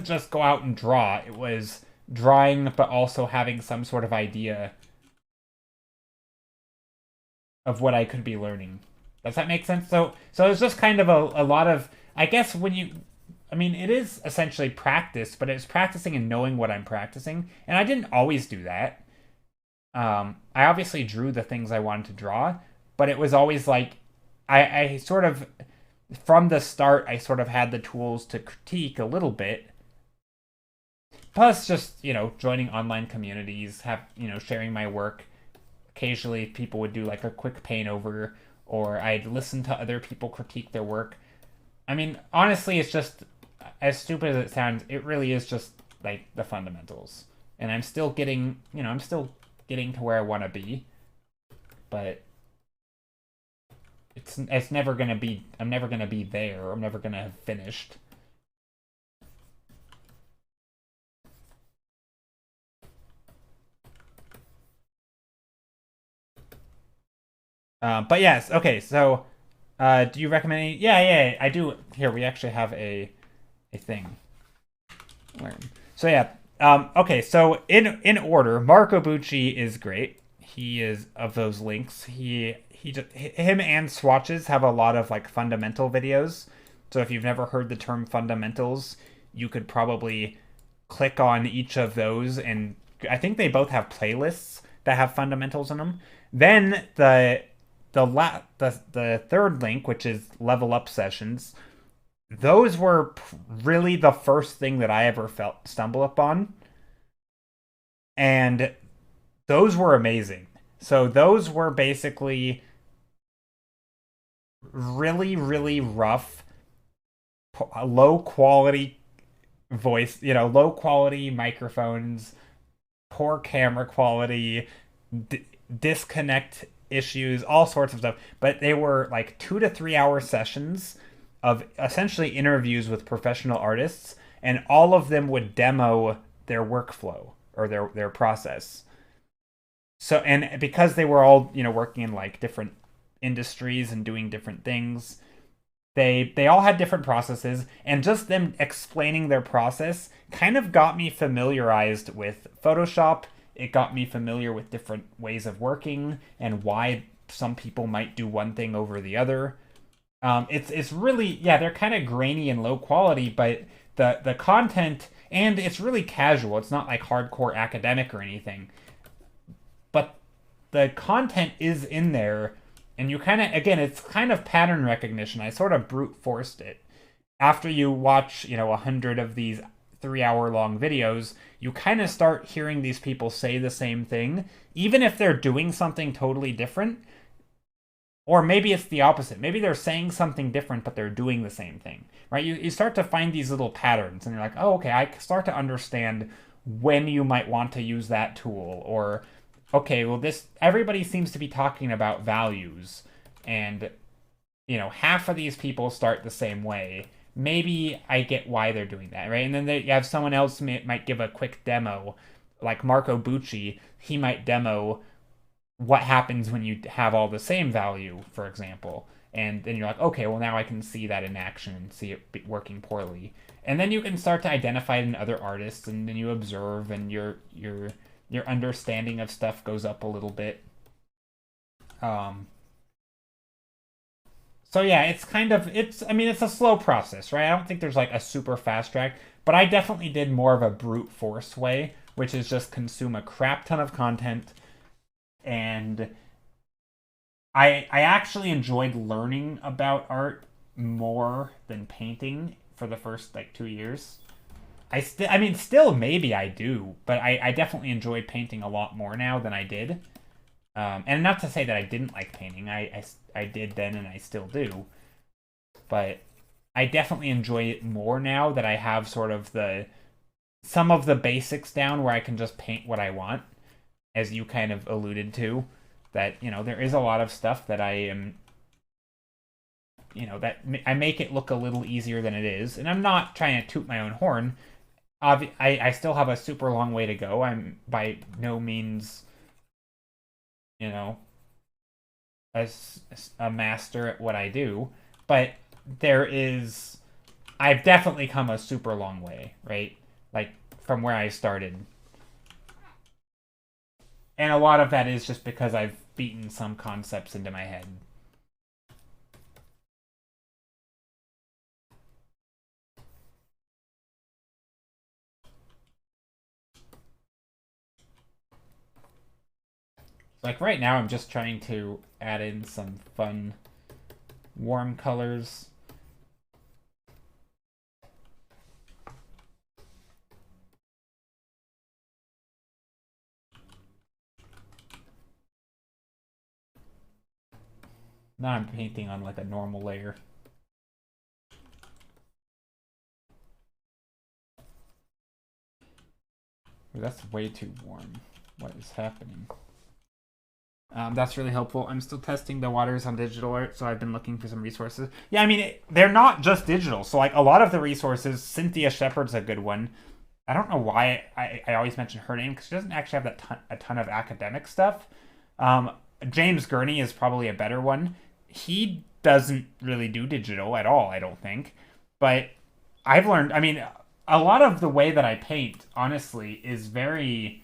just go out and draw. It was drawing, but also having some sort of idea of what I could be learning. Does that make sense? So it's just kind of a lot of, I guess, it is essentially practice, but it's practicing and knowing what I'm practicing. And I didn't always do that. I obviously drew the things I wanted to draw, but it was always like, I sort of, from the start, I sort of had the tools to critique a little bit. Plus just, joining online communities, sharing my work. Occasionally people would do like a quick paint over, or I'd listen to other people critique their work. I mean, honestly, it's just, as stupid as it sounds, it really is just like the fundamentals. And I'm still getting to where I want to be, but it's never gonna be. I'm never gonna be there. I'm never gonna have finished. But yes, okay. So, do you recommend any? Yeah, yeah, I do. Here, we actually have a thing. Learn. So yeah. Okay. So in order, Marco Bucci is great. He is of those links. Him and Swatches have a lot of like fundamental videos. So if you've never heard the term fundamentals, you could probably click on each of those, and I think they both have playlists that have fundamentals in them. Then the third link, which is level up sessions, those were really the first thing that I ever felt stumble upon, and those were amazing. So those were basically really, really rough, low quality voice, low quality microphones, poor camera quality, disconnect issues, all sorts of stuff. But they were like 2 to 3 hour sessions of essentially interviews with professional artists, and all of them would demo their workflow or their process. So, and because they were all working in like different industries and doing different things, they all had different processes, and just them explaining their process kind of got me familiarized with Photoshop. It got me familiar with different ways of working and why some people might do one thing over the other. It's really, yeah, they're kind of grainy and low quality, but the content, and it's really casual. It's not like hardcore academic or anything, but the content is in there, and you kind of, again, it's kind of pattern recognition. I sort of brute forced it. After you watch 100 of these 3 hour long videos, you kind of start hearing these people say the same thing, even if they're doing something totally different. Or maybe it's the opposite. Maybe they're saying something different, but they're doing the same thing, right? You start to find these little patterns, and you're like, oh, okay, I start to understand when you might want to use that tool. Or, okay, well, everybody seems to be talking about values, and, half of these people start the same way. Maybe I get why they're doing that, right? And then you have someone else might give a quick demo, like Marco Bucci. He might demo what happens when you have all the same value, for example. And then you're like, okay, well, now I can see that in action and see it working poorly. And then you can start to identify it in other artists, and then you observe, and your understanding of stuff goes up a little bit. So yeah, I mean, it's a slow process, right? I don't think there's like a super fast track, but I definitely did more of a brute force way, which is just consume a crap ton of content. And I actually enjoyed learning about art more than painting for the first like 2 years. I mean, still maybe I do, but I definitely enjoy painting a lot more now than I did. And not to say that I didn't like painting. I did then, and I still do. But I definitely enjoy it more now that I have sort of some of the basics down, where I can just paint what I want, as you kind of alluded to. That, there is a lot of stuff that I am, that I make it look a little easier than it is. And I'm not trying to toot my own horn. I still have a super long way to go. I'm by no means, a master at what I do. But I've definitely come a super long way, right? Like, from where I started. And a lot of that is just because I've beaten some concepts into my head. Like right now, I'm just trying to add in some fun, warm colors. Now I'm painting on like a normal layer. Ooh, that's way too warm. What is happening? That's really helpful. I'm still testing the waters on digital art, so I've been looking for some resources. Yeah, I mean, they're not just digital. So, like, a lot of the resources, Cynthia Shepard's a good one. I don't know why I always mention her name, because she doesn't actually have a ton of academic stuff. James Gurney is probably a better one. He doesn't really do digital at all, I don't think. But I've learned, I mean, a lot of the way that I paint, honestly, is very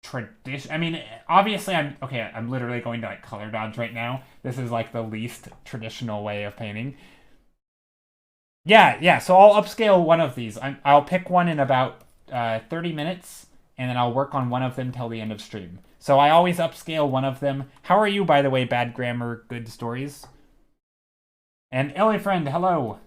tradition. I mean, obviously, I'm literally going to like color dodge right now. This is like the least traditional way of painting. Yeah. So I'll upscale one of these. I'll pick one in about 30 minutes, and then I'll work on one of them till the end of stream. So I always upscale one of them. How are you, by the way? Bad grammar, good stories. And Ellie friend, hello.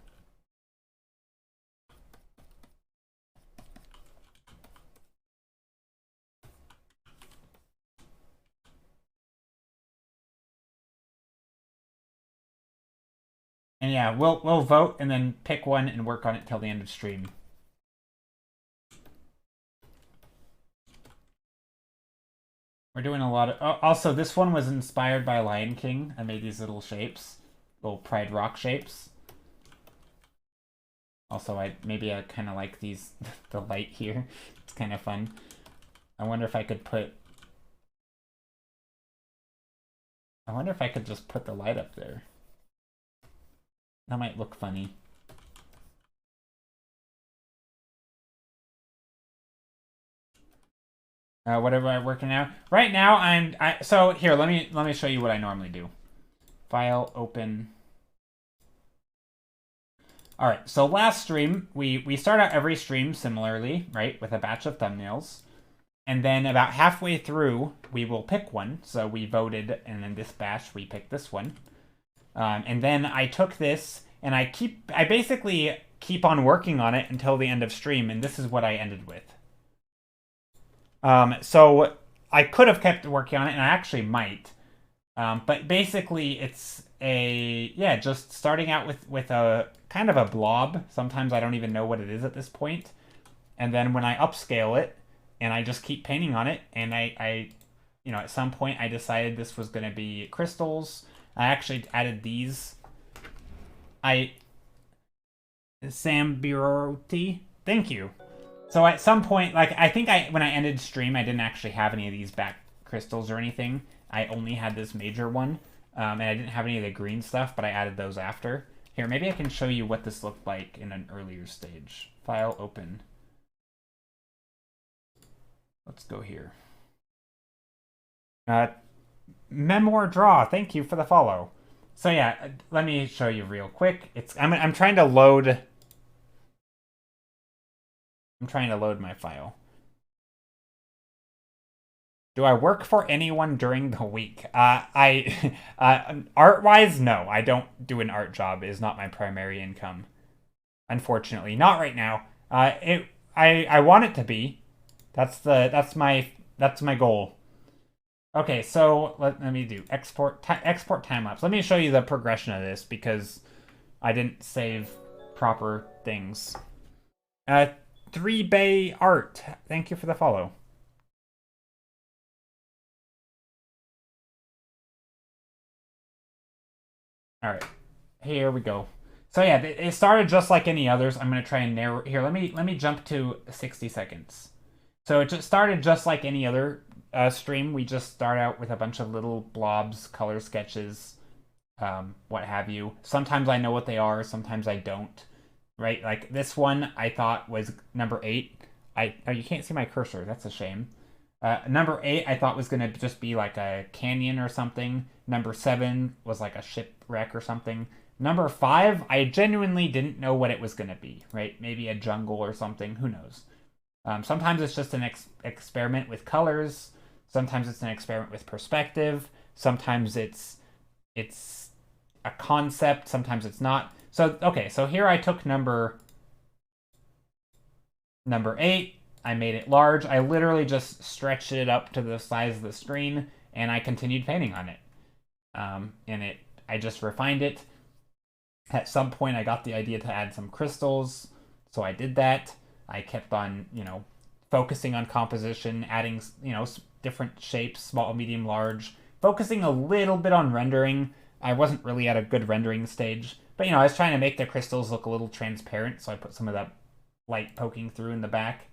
And yeah, we'll vote and then pick one and work on it till the end of stream. We're doing a lot of. Also, this one was inspired by Lion King. I made these little shapes, little Pride Rock shapes. Also, I kind of like these the light here. It's kind of fun. I wonder if I could put. I wonder if I could just put the light up there. That might look funny. What am I working now? Right now, so here. Let me show you what I normally do. File, open. All right. So last stream, we start out every stream similarly, right, with a batch of thumbnails, and then about halfway through, we will pick one. So we voted, and in this batch, we picked this one. And then I took this, and I basically keep on working on it until the end of stream, and this is what I ended with. So I could have kept working on it, and I actually might. But basically, it's just starting out with a kind of a blob. Sometimes I don't even know what it is at this point. And then when I upscale it, and I just keep painting on it, and I at some point I decided this was going to be crystals. I actually added these. Sam Biroti, thank you. So at some point, like I think when I ended stream, I didn't actually have any of these back crystals or anything. I only had this major one, and I didn't have any of the green stuff, but I added those after. Here, maybe I can show you what this looked like in an earlier stage. File, open. Let's go here. Memoir Draw, thank you for the follow. So yeah, let me show you real quick. I'm trying to load. I'm trying to load my file. Do I work for anyone during the week? Art-wise, no. I don't do an art job. It is not my primary income. Unfortunately, not right now. I want it to be. That's my goal. Okay, so let me do export time lapse. Let me show you the progression of this because I didn't save proper things. 3Bay Art, thank you for the follow. All right, here we go. So yeah, it started just like any others. I'm gonna try and narrow here. Let me jump to 60 seconds. So it just started just like any other stream. We just start out with a bunch of little blobs, color sketches, what have you. Sometimes I know what they are, sometimes I don't. Right, like this one I thought was number 8. Oh, you can't see my cursor. That's a shame. Number 8 I thought was gonna just be like a canyon or something. Number 7 was like a shipwreck or something. Number 5, I genuinely didn't know what it was gonna be. Right, maybe a jungle or something. Who knows? Sometimes it's just an experiment with colors. Sometimes it's an experiment with perspective. Sometimes it's a concept. Sometimes it's not. So okay, so here I took number 8. I made it large. I literally just stretched it up to the size of the screen, and I continued painting on it. I just refined it. At some point, I got the idea to add some crystals, so I did that. I kept on, focusing on composition, adding, different shapes, small, medium, large, focusing a little bit on rendering. I wasn't really at a good rendering stage, but, I was trying to make the crystals look a little transparent, so I put some of that light poking through in the back.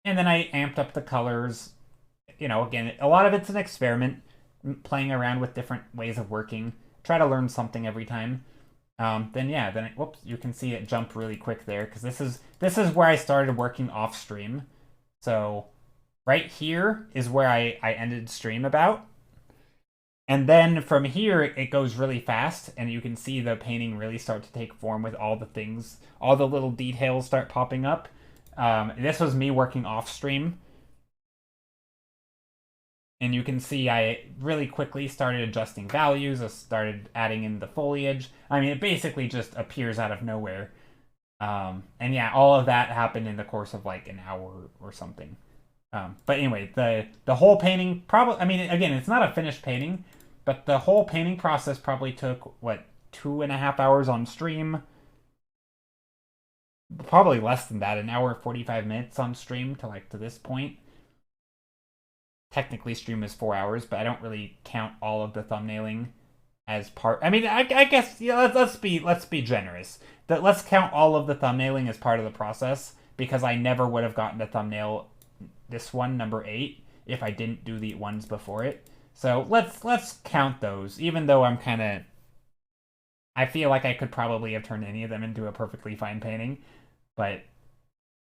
And then I amped up the colors, you know, again, a lot of it's an experiment, playing around with different ways of working. Try to learn something every time. Whoops, you can see it jump really quick there because this is where I started working off stream. So right here is where I ended stream about. And then from here, it goes really fast, and you can see the painting really start to take form with all the things, all the little details start popping up. This was me working off stream. And you can see I really quickly started adjusting values. I started adding in the foliage. I mean, it basically just appears out of nowhere. And yeah, all of that happened in the course of like an hour or something. But anyway, the whole painting probably, I mean, again, it's not a finished painting, but the whole painting process probably took, what, 2.5 hours on stream? Probably less than that, an hour 45 minutes on stream to this point. Technically, stream is 4 hours, but I don't really count all of the thumbnailing as part. I mean, I guess, yeah, let's be generous. Let's count all of the thumbnailing as part of the process, because I never would have gotten a thumbnail, this one, number 8, if I didn't do the ones before it. So let's count those, even though I feel like I could probably have turned any of them into a perfectly fine painting, but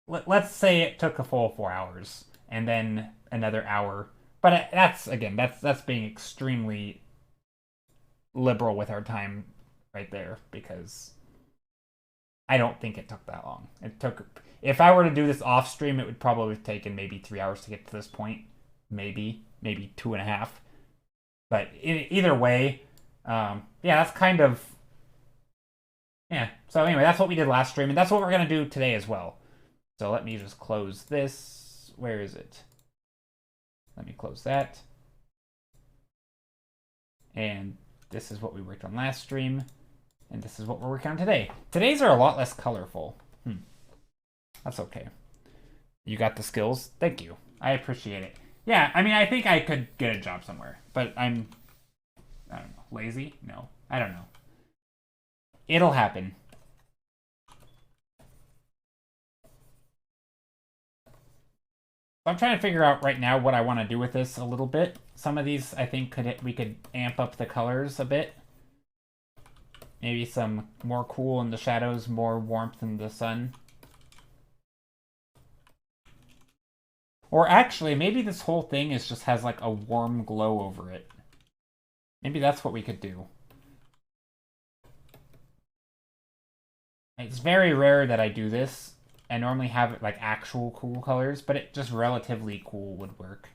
let's say it took a full 4 hours, and then another hour. But that's being extremely liberal with our time right there, because I don't think it took that long. If I were to do this off stream, it would probably have taken maybe 3 hours to get to this point, maybe 2.5. But either way, yeah, that's kind of, yeah. So anyway, that's what we did last stream, and that's what we're gonna do today as well. So let me just close this. Where is it? Let me close that. And this is what we worked on last stream. And this is what we're working on today. Today's are a lot less colorful. That's okay. You got the skills? Thank you. I appreciate it. Yeah, I mean, I think I could get a job somewhere. But I don't know, lazy? No, I don't know. It'll happen. I'm trying to figure out right now what I want to do with this a little bit. Some of these, I think, we could amp up the colors a bit. Maybe some more cool in the shadows, more warmth in the sun. Or actually, maybe this whole thing just has like a warm glow over it. Maybe that's what we could do. It's very rare that I do this. I normally have like actual cool colors, but it just relatively cool would work.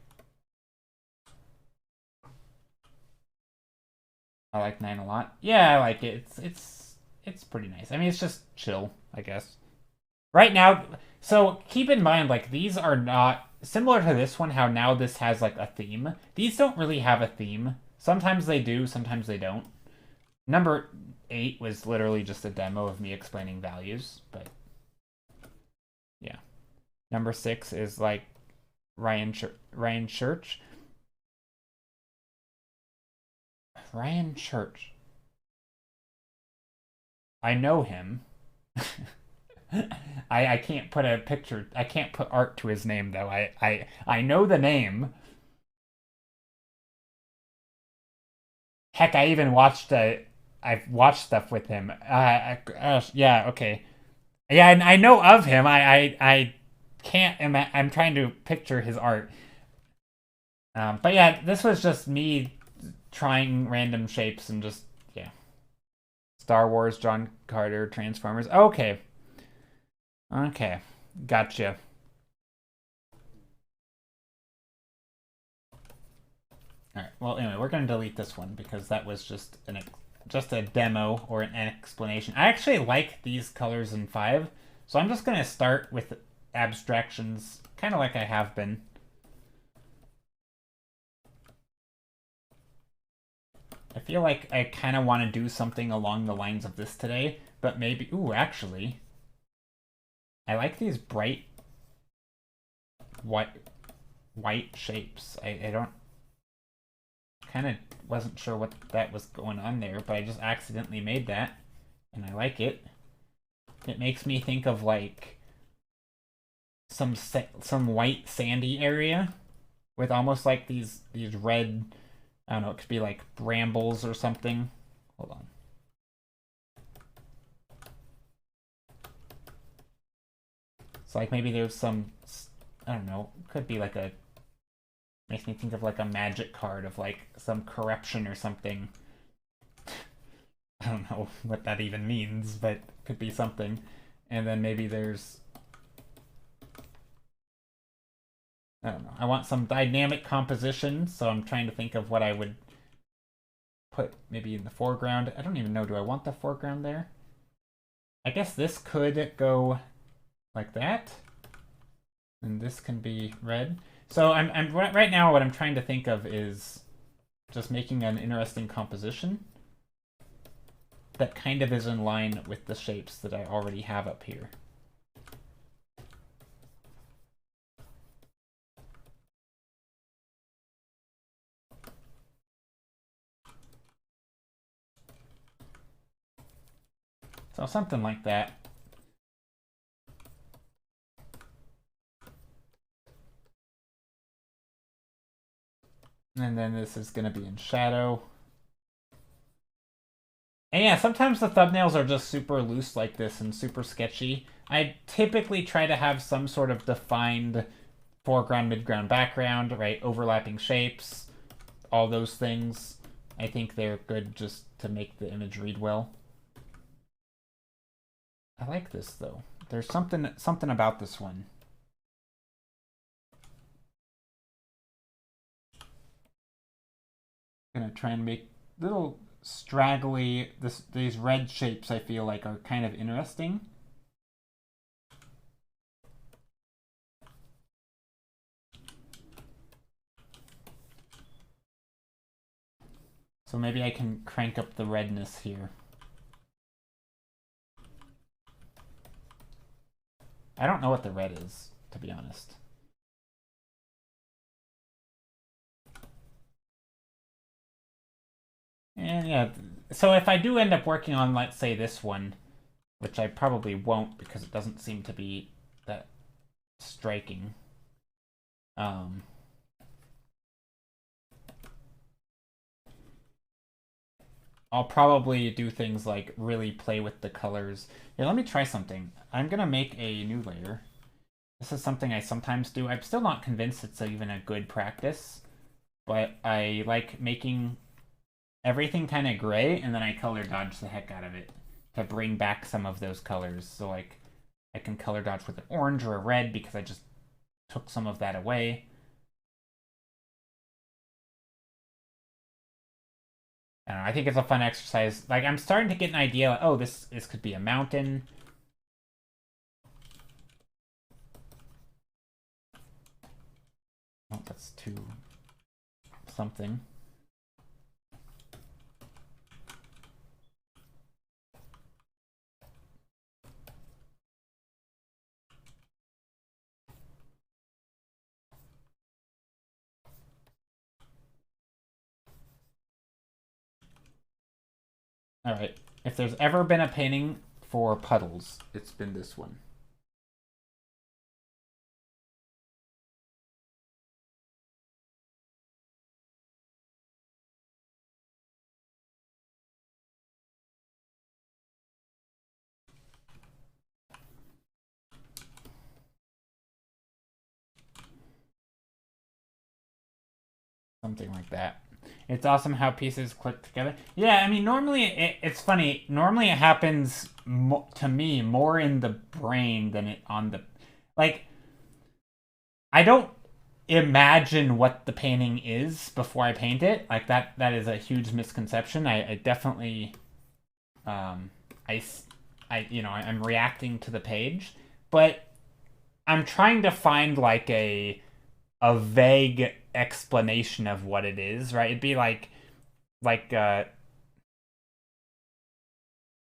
I like 9 a lot. Yeah, I like it. It's pretty nice. I mean, it's just chill, I guess. Right now, so keep in mind, like, these are not similar to this one, how now this has like a theme. These don't really have a theme. Sometimes they do, sometimes they don't. Number 8 was literally just a demo of me explaining values, but yeah. Number 6 is like Ryan Church. Ryan Church. I know him. I can't put a picture. I can't put art to his name though. I know the name. Heck, I even watched I've watched stuff with him. Yeah, okay. Yeah, and I know of him. I can't. I'm trying to picture his art. But yeah, this was just me trying random shapes and just, yeah. Star Wars, John Carter, Transformers. Okay. Okay. Gotcha. Alright, well, anyway, we're going to delete this one because that was just a demo or an explanation. I actually like these colors in 5, so I'm just going to start with abstractions, kind of like I have been. I feel like I kind of want to do something along the lines of this today, but maybe... Ooh, actually, I like these bright white shapes. I don't... kind of wasn't sure what that was going on there, but I just accidentally made that, and I like it. It makes me think of like some white sandy area with almost like these red, I don't know, it could be like brambles or something. Hold on. So like maybe there's some, I don't know, could be like a, makes me think of like a magic card of like some corruption or something. I don't know what that even means, but could be something. And then maybe there's, I don't know, I want some dynamic composition, so I'm trying to think of what I would put maybe in the foreground. I don't even know, do I want the foreground there? I guess this could go like that, and this can be red. So I'm right now what I'm trying to think of is just making an interesting composition that kind of is in line with the shapes that I already have up here. So something like that. And then this is going to be in shadow. And yeah, sometimes the thumbnails are just super loose like this and super sketchy. I typically try to have some sort of defined foreground, midground, background, right? Overlapping shapes, all those things. I think they're good just to make the image read well. I like this though. There's something about this one. Gonna try and make little straggly, these red shapes I feel like are kind of interesting. So maybe I can crank up the redness here. I don't know what the red is, to be honest. And yeah, so if I do end up working on, let's say, this one, which I probably won't because it doesn't seem to be that striking. I'll probably do things like really play with the colors. Here, let me try something. I'm gonna make a new layer. This is something I sometimes do. I'm still not convinced it's even a good practice, but I like making everything kind of gray, and then I color dodge the heck out of it to bring back some of those colors. So like I can color dodge with an orange or a red because I just took some of that away. I don't know, I think it's a fun exercise. Like I'm starting to get an idea, like, oh, this could be a mountain. Oh, that's too something. All right. If there's ever been a painting for puddles, it's been this one. Something like that. It's awesome how pieces click together. Yeah, I mean, normally it's funny. Normally it happens to me more in the brain than it on the... Like, I don't imagine what the painting is before I paint it. Like, that is a huge misconception. I definitely... I'm reacting to the page. But I'm trying to find, like, a vague explanation of what it is, right? It'd be like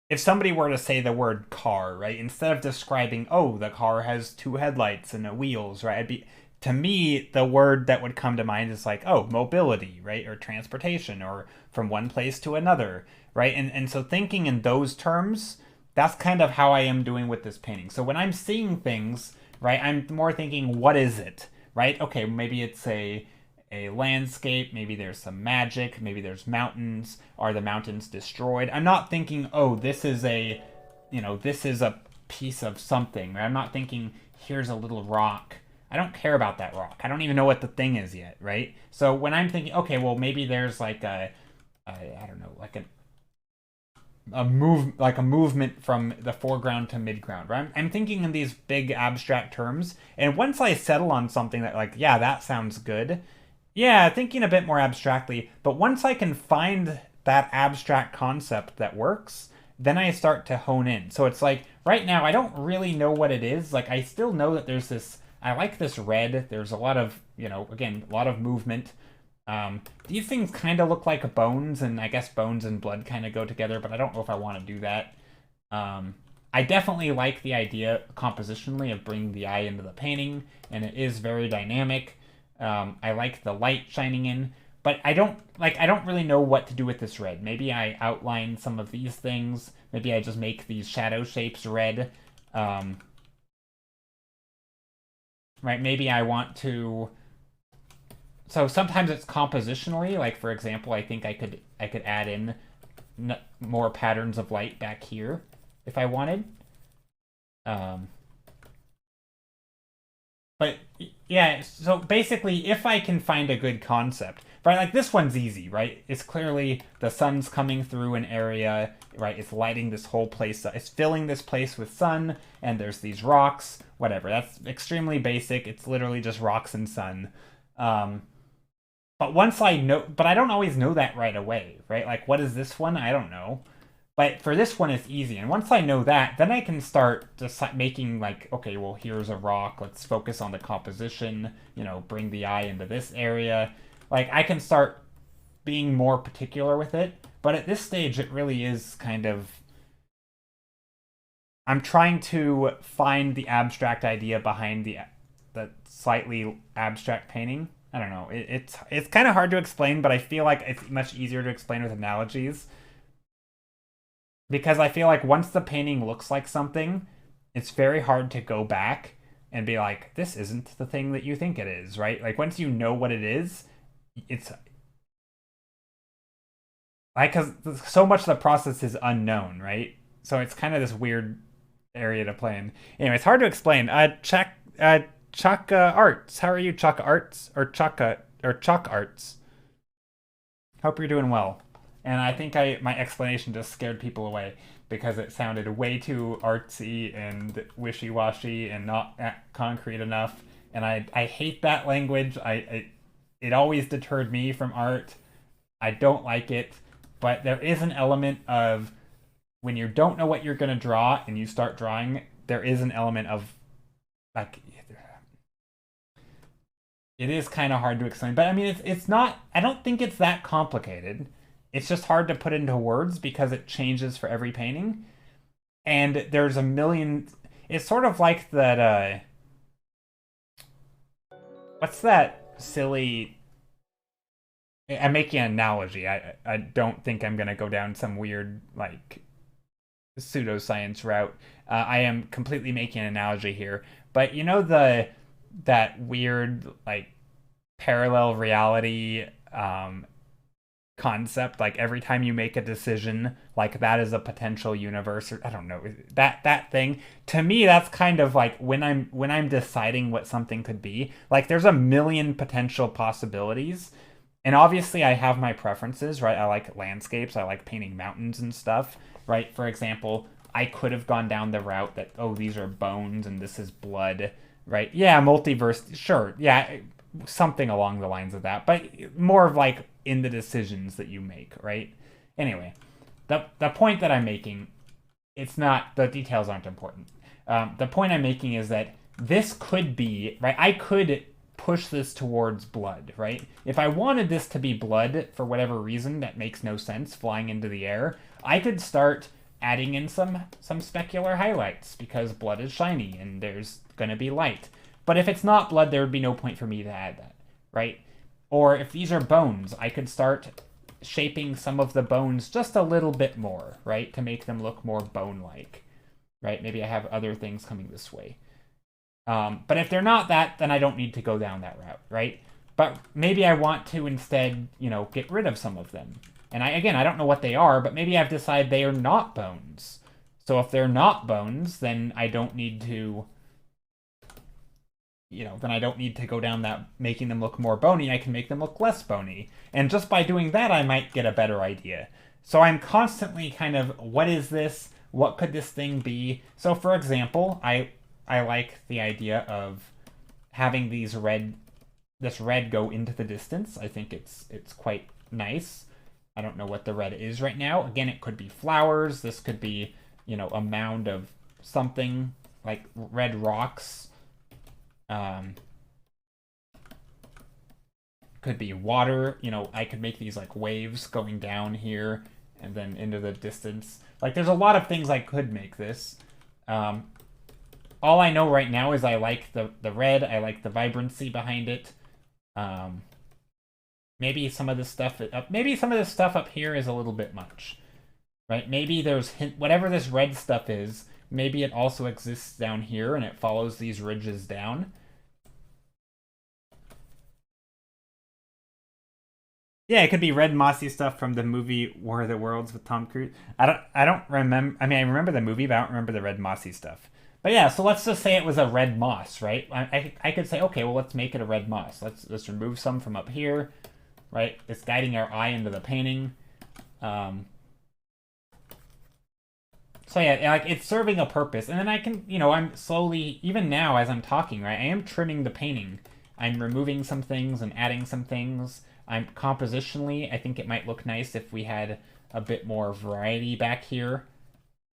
if somebody were to say the word car, right? Instead of describing, oh, the car has two headlights and wheels, right? It'd be, to me, the word that would come to mind is like, oh, mobility, right? Or transportation, or from one place to another, right? And so thinking in those terms, that's kind of how I am doing with this painting. So when I'm seeing things, right, I'm more thinking, what is it? right? Okay, maybe it's a landscape, maybe there's some magic, maybe there's mountains. Are the mountains destroyed? I'm not thinking, oh, this is a, this is a piece of something. Right? I'm not thinking, here's a little rock. I don't care about that rock. I don't even know what the thing is yet, right? So when I'm thinking, okay, well, maybe there's like I don't know, like a movement from the foreground to midground, right? I'm thinking in these big abstract terms, and once I settle on something that, like, yeah, that sounds good, yeah, thinking a bit more abstractly, but once I can find that abstract concept that works, then I start to hone in. So it's like right now I don't really know what it is. Like, I still know that there's this, I like this red. There's a lot of, again, a lot of movement. These things kind of look like bones, and I guess bones and blood kind of go together, but I don't know if I want to do that. I definitely like the idea compositionally of bringing the eye into the painting, and it is very dynamic. I like the light shining in, but I don't really know what to do with this red. Maybe I outline some of these things. Maybe I just make these shadow shapes red. Right? Maybe I want to. So sometimes it's compositionally. Like, for example, I think I could add in more patterns of light back here if I wanted. But yeah, so basically, if I can find a good concept, right? Like, this one's easy, right? It's clearly the sun's coming through an area, right? It's lighting this whole place up. It's filling this place with sun, and there's these rocks, whatever. That's extremely basic. It's literally just rocks and sun. But once I know, but I don't always know that right away, right? Like, what is this one? I don't know. But for this one, it's easy. And once I know that, then I can start just making, like, okay, well, here's a rock. Let's focus on the composition, bring the eye into this area. Like, I can start being more particular with it. But at this stage, it really is kind of, I'm trying to find the abstract idea behind the slightly abstract painting. I don't know. It's kind of hard to explain, but I feel like it's much easier to explain with analogies. Because I feel like once the painting looks like something, it's very hard to go back and be like, this isn't the thing that you think it is, right? Like, once you know what it is, it's like, because so much of the process is unknown, right? So it's kind of this weird area to play in. Anyway, it's hard to explain. Chuck Arts. How are you, Chuck Arts? Or Chuck Arts? Hope you're doing well. And I think my explanation just scared people away because it sounded way too artsy and wishy-washy and not concrete enough. And I hate that language. It always deterred me from art. I don't like it. But there is an element of when you don't know what you're going to draw and you start drawing, there is an element of, like, it is kind of hard to explain. But I mean, it's not, I don't think it's that complicated. It's just hard to put into words because it changes for every painting. And there's a million... It's sort of like that... what's that silly... I'm making an analogy. I don't think I'm going to go down some weird, like, pseudoscience route. I am completely making an analogy here. But that weird, like, parallel reality... concept, like every time you make a decision, like that is a potential universe, or I don't know, that thing. To me, that's kind of like when I'm deciding what something could be, like there's a million potential possibilities. And obviously I have my preferences, right? I like landscapes, I like painting mountains and stuff, right? For example, I could have gone down the route that, oh, these are bones and this is blood, right? Yeah, multiverse, sure. Yeah, something along the lines of that, but more of like in the decisions that you make, right? Anyway, the point that I'm making, it's not, the details aren't important. The point I'm making is that this could be, right? I could push this towards blood, right? If I wanted this to be blood for whatever reason that makes no sense, flying into the air, I could start adding in some specular highlights because blood is shiny and there's going to be light. But if it's not blood, there would be no point for me to add that, right? Or if these are bones, I could start shaping some of the bones just a little bit more, right? To make them look more bone-like, right? Maybe I have other things coming this way. But if they're not that, then I don't need to go down that route, right? But maybe I want to instead, get rid of some of them. And I don't know what they are, but maybe I've decided they are not bones. So if they're not bones, then I don't need to, then I don't need to go down that making them look more bony. I can make them look less bony. And just by doing that, I might get a better idea. So I'm constantly kind of, what is this? What could this thing be? So for example, I like the idea of having this red go into the distance. I think it's quite nice. I don't know what the red is right now. Again, it could be flowers. This could be, a mound of something like red rocks. Could be water. I could make these like waves going down here and then into the distance. Like there's a lot of things I could make this. All I know right now is I like the red. I like the vibrancy behind it. Maybe some of this stuff up here is a little bit much, right? Maybe there's whatever this red stuff is. Maybe it also exists down here and it follows these ridges down. Yeah, it could be red mossy stuff from the movie War of the Worlds with Tom Cruise. I don't remember. I mean, I remember the movie, but I don't remember the red mossy stuff. But yeah, so let's just say it was a red moss, right? I could say, okay, well, let's make it a red moss. Let's remove some from up here, right? It's guiding our eye into the painting. So yeah, like it's serving a purpose, and then I can, I'm slowly, even now as I'm talking, right? I am trimming the painting. I'm removing some things and adding some things. I'm compositionally, I think it might look nice if we had a bit more variety back here.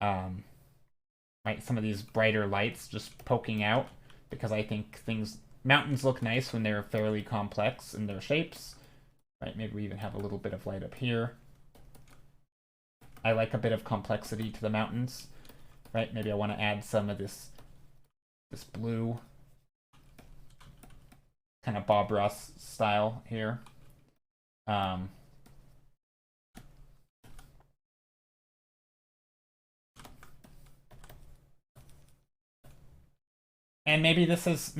Right, some of these brighter lights just poking out, because I think mountains look nice when they're fairly complex in their shapes. Right, maybe we even have a little bit of light up here. I like a bit of complexity to the mountains. Right, maybe I want to add some of this blue, kind of Bob Ross style here. And maybe this is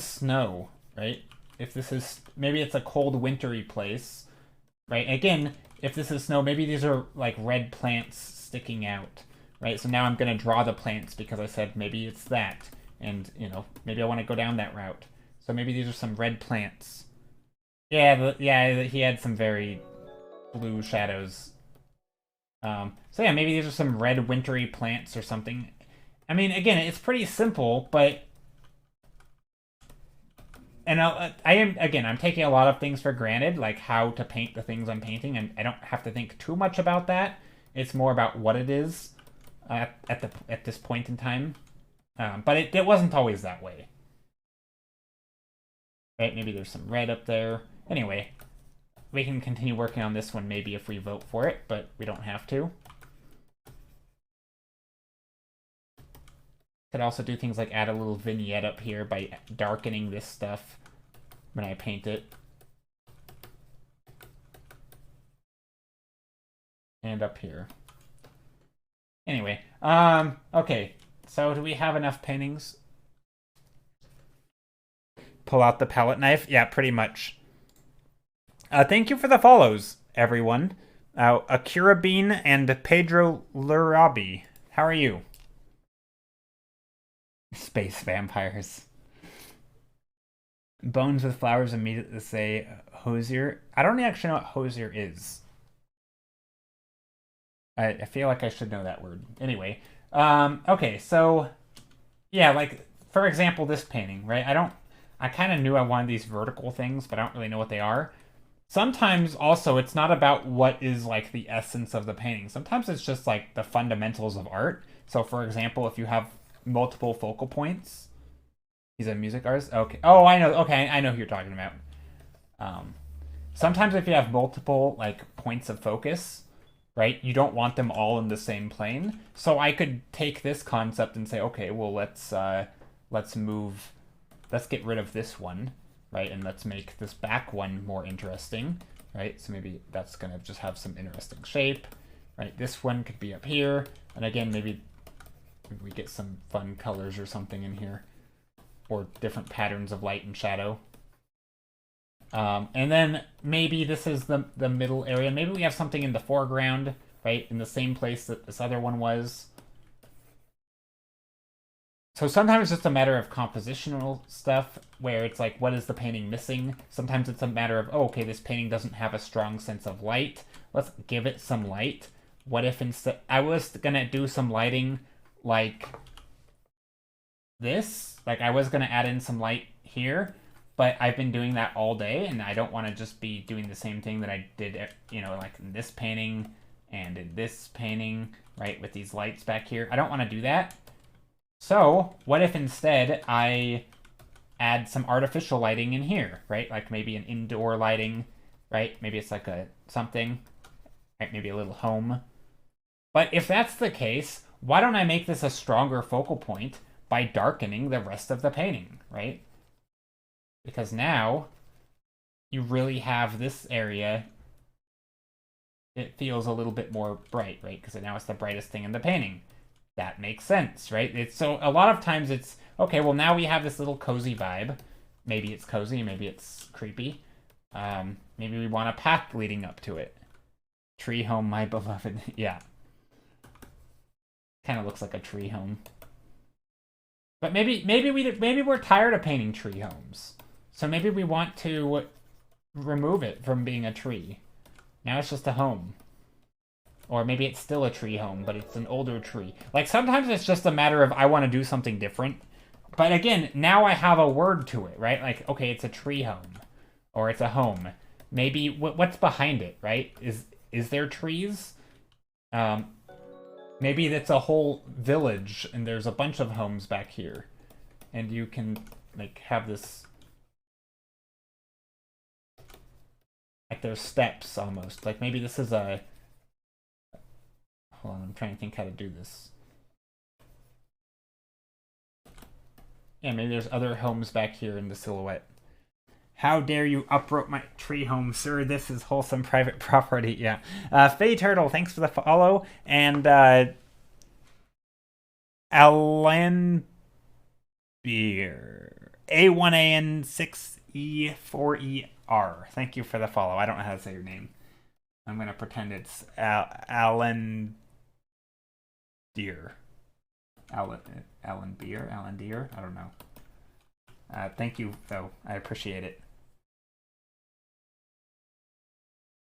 snow, right? If this is, maybe it's a cold wintry place, right? Again, if this is snow, maybe these are like red plants sticking out, right? So now I'm gonna draw the plants because I said maybe it's that, and maybe I want to go down that route. So maybe these are some red plants. Yeah, he had some very blue shadows. So yeah, maybe these are some red wintry plants or something. I mean, again, it's pretty simple, but and I'm taking a lot of things for granted, like how to paint the things I'm painting, and I don't have to think too much about that. It's more about what it is at this point in time. But it wasn't always that way. Right? Maybe there's some red up there. Anyway, we can continue working on this one maybe if we vote for it, but we don't have to. Could also do things like add a little vignette up here by darkening this stuff when I paint it. And up here. Anyway, okay. So do we have enough paintings? Pull out the palette knife? Yeah, pretty much. Thank you for the follows, everyone. Akira Bean and Pedro Lurabi. How are you? Space vampires. Bones with flowers immediately say hosier. I don't actually know what hosier is. I feel like I should know that word. Anyway, okay, so yeah, like for example, this painting, right? I kind of knew I wanted these vertical things, but I don't really know what they are. Sometimes also it's not about what is like the essence of the painting. Sometimes it's just like the fundamentals of art. So for example, if you have multiple focal points, he's a music artist. Okay. Oh, I know. Okay, I know who you're talking about. Sometimes if you have multiple like points of focus, right, you don't want them all in the same plane. So I could take this concept and say, okay, well let's get rid of this one, right, and let's make this back one more interesting, right? So maybe that's gonna just have some interesting shape, right? This one could be up here, and again, maybe we get some fun colors or something in here. or different patterns of light and shadow. And then maybe this is the middle area. Maybe we have something in the foreground, right? In the same place that this other one was. So sometimes it's a matter of compositional stuff where it's like, what is the painting missing? Sometimes it's a matter of, oh, okay, this painting doesn't have a strong sense of light. Let's give it some light. What if instead, I was gonna do some lighting like this. Like I was gonna add in some light here, but I've been doing that all day and I don't want to just be doing the same thing that I did, you know, like in this painting and in this painting, right, with these lights back here. I don't want to do that. So what if instead I add some artificial lighting in here, right? Like maybe an indoor lighting, right? Maybe it's like a something, right? Maybe a little home. But if that's the case, why don't I make this a stronger focal point by darkening the rest of the painting, right? Because now you really have this area. It feels a little bit more bright, right? Because now it's the brightest thing in the painting. That makes sense, right? It's so a lot of times it's okay. Well, now we have this little cozy vibe. Maybe it's cozy, maybe it's creepy. Maybe we want a path leading up to it. Tree home, my beloved. Yeah, kind of looks like a tree home. But maybe we're tired of painting tree homes, so maybe we want to remove it from being a tree. Now it's just a home. Or maybe it's still a tree home, but it's an older tree. Like, sometimes it's just a matter of I want to do something different. But again, now I have a word to it, right? Like, okay, it's a tree home. Or it's a home. Maybe, what's behind it, right? Is there trees? Maybe it's a whole village, and there's a bunch of homes back here. And you can, like, have this... Like, there's steps, almost. Like, maybe this is a... Hold on, I'm trying to think how to do this. Yeah, maybe there's other homes back here in the silhouette. How dare you uproot my tree home, sir? This is wholesome private property. Yeah. Faye Turtle, thanks for the follow. And Alan Beer. A1AN6E4ER. Thank you for the follow. I don't know how to say your name. I'm going to pretend it's Alan Deer. Alan Beer? Alan Deer? I don't know. Thank you, though. I appreciate it.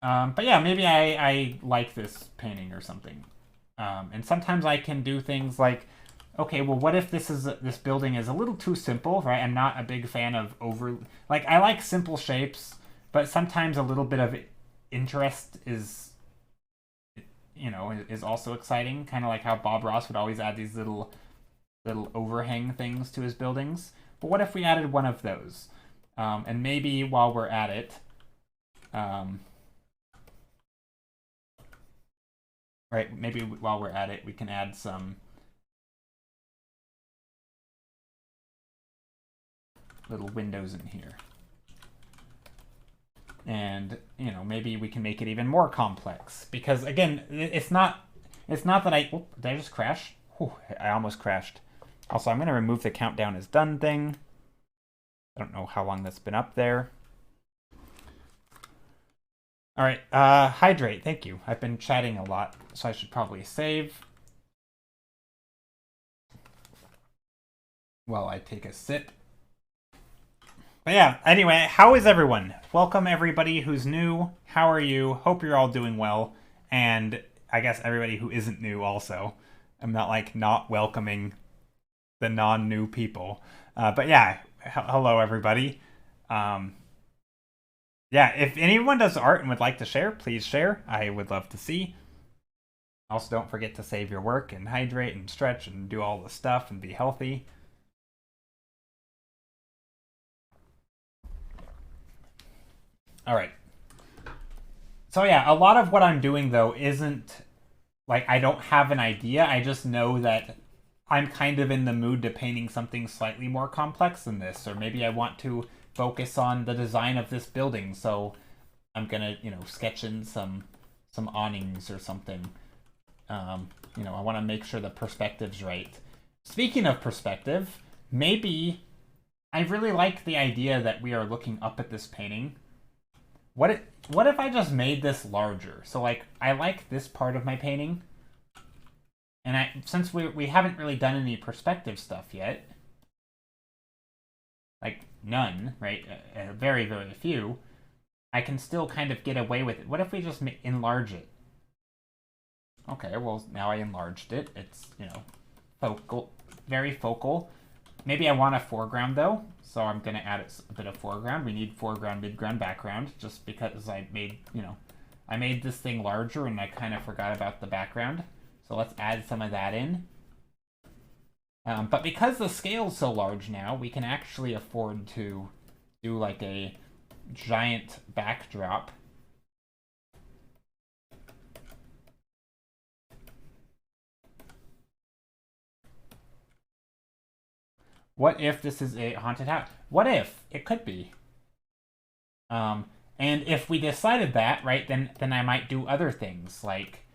But yeah, maybe I like this painting or something. And sometimes I can do things like, okay, well, what if this building is a little too simple, right? I'm not a big fan of like, I like simple shapes, but sometimes a little bit of interest is, you know, is also exciting. Kind of like how Bob Ross would always add these little overhang things to his buildings. But what if we added one of those? And maybe while we're at it, right, maybe while we're at it, we can add some little windows in here. And, you know, maybe we can make it even more complex. Because, again, it's not that I... Whoop, did I just crash? Whew, I almost crashed. Also, I'm going to remove the countdown is done thing. I don't know how long that's been up there. All right, hydrate, thank you. I've been chatting a lot, so I should probably save. While I take a sip. But yeah, anyway, how is everyone? Welcome everybody who's new. How are you? Hope you're all doing well. And I guess everybody who isn't new also. I'm not like not welcoming the non-new people. But yeah, hello everybody. Yeah, if anyone does art and would like to share, please share. I would love to see. Also, don't forget to save your work and hydrate and stretch and do all the stuff and be healthy. All right. So yeah, a lot of what I'm doing though isn't like I don't have an idea. I just know that I'm kind of in the mood to painting something slightly more complex than this, or maybe I want to focus on the design of this building, so I'm gonna, you know, sketch in some awnings or something. You know, I want to make sure the perspective's right. Speaking of perspective, maybe I really like the idea that we are looking up at this painting. What if I just made this larger? So like I like this part of my painting, and since we haven't really done any perspective stuff yet, like none, right? Very very few. I can still kind of get away with it. What if we just enlarge it? Okay, well now I enlarged it. It's, you know, focal, very focal. Maybe I want a foreground though, so I'm gonna add a bit of foreground. We need foreground, midground, background, just because I made, you know, I made this thing larger and I kind of forgot about the background. So let's add some of that in. But because the scale's so large now, we can actually afford to do like a giant backdrop. What if this is a haunted house? What if? It could be. And if we decided that, right, then I might do other things like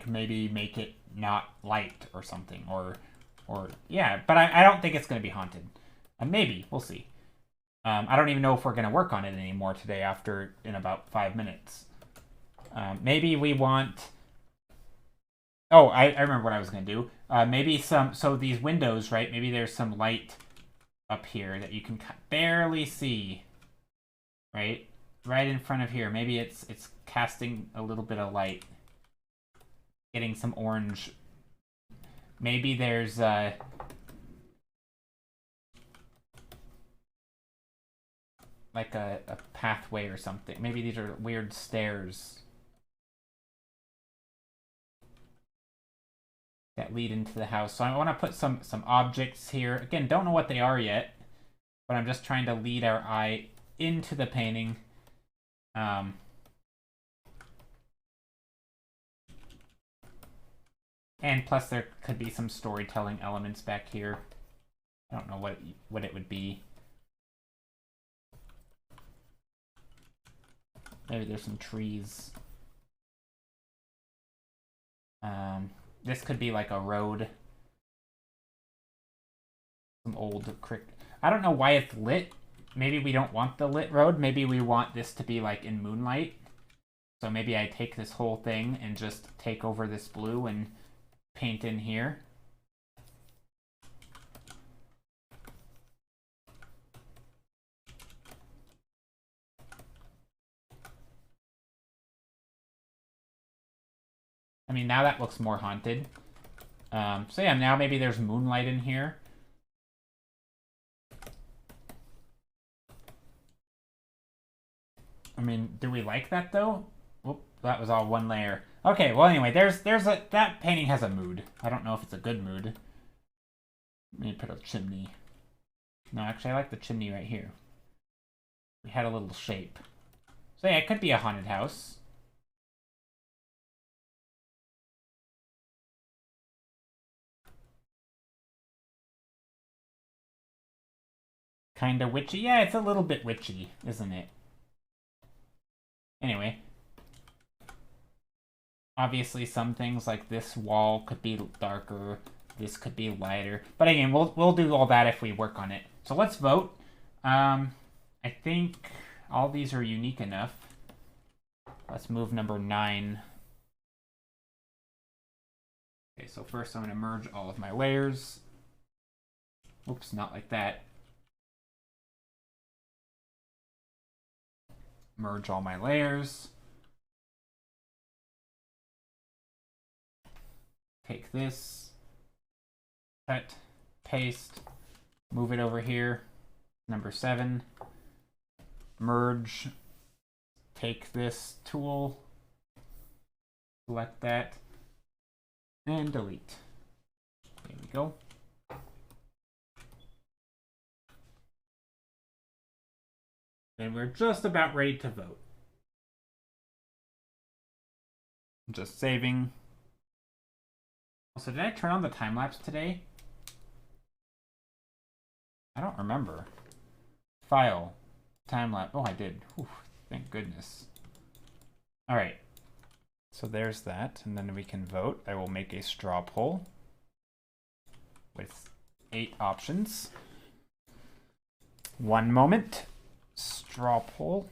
maybe make it not light or something, or yeah. But I don't think it's gonna be haunted. Maybe we'll see. I don't even know if we're gonna work on it anymore today. After in about 5 minutes, maybe we want. Oh, I remember what I was gonna do. Maybe so these windows, right? Maybe there's some light up here that you can barely see, right? Right in front of here. Maybe it's casting a little bit of light, getting some orange. Maybe there's like a pathway or something. Maybe these are weird stairs that lead into the house. So I want to put some objects here. Again, don't know what they are yet, but I'm just trying to lead our eye into the painting. And plus there could be some storytelling elements back here. I don't know what it would be. Maybe there's some trees. This could be like a road. Some old crick. I don't know why it's lit. Maybe we don't want the lit road. Maybe we want this to be like in moonlight. So maybe I take this whole thing and just take over this blue and paint in here. I mean, now that looks more haunted. So yeah, now maybe there's moonlight in here. I mean, do we like that though? Whoop, that was all one layer. Okay, well anyway, that painting has a mood. I don't know if it's a good mood. Let me put a chimney. No, actually I like the chimney right here. We had a little shape. So yeah, it could be a haunted house. Kinda witchy. Yeah, it's a little bit witchy, isn't it? Anyway. Obviously, some things like this wall could be darker. This could be lighter. But again, we'll do all that if we work on it. So let's vote. I think all these are unique enough. Let's move number 9. Okay, so first I'm going to merge all of my layers. Oops, not like that. Merge all my layers. Take this, cut, paste, move it over here. Number 7. Merge, take this tool, select that, and delete. There we go. And we're just about ready to vote. Just saving. So did I turn on the time lapse today? I don't remember. File, time lapse. Oh, I did. Whew, thank goodness. All right. So there's that, and then we can vote. I will make a straw poll. with 8 options. One moment. Straw poll.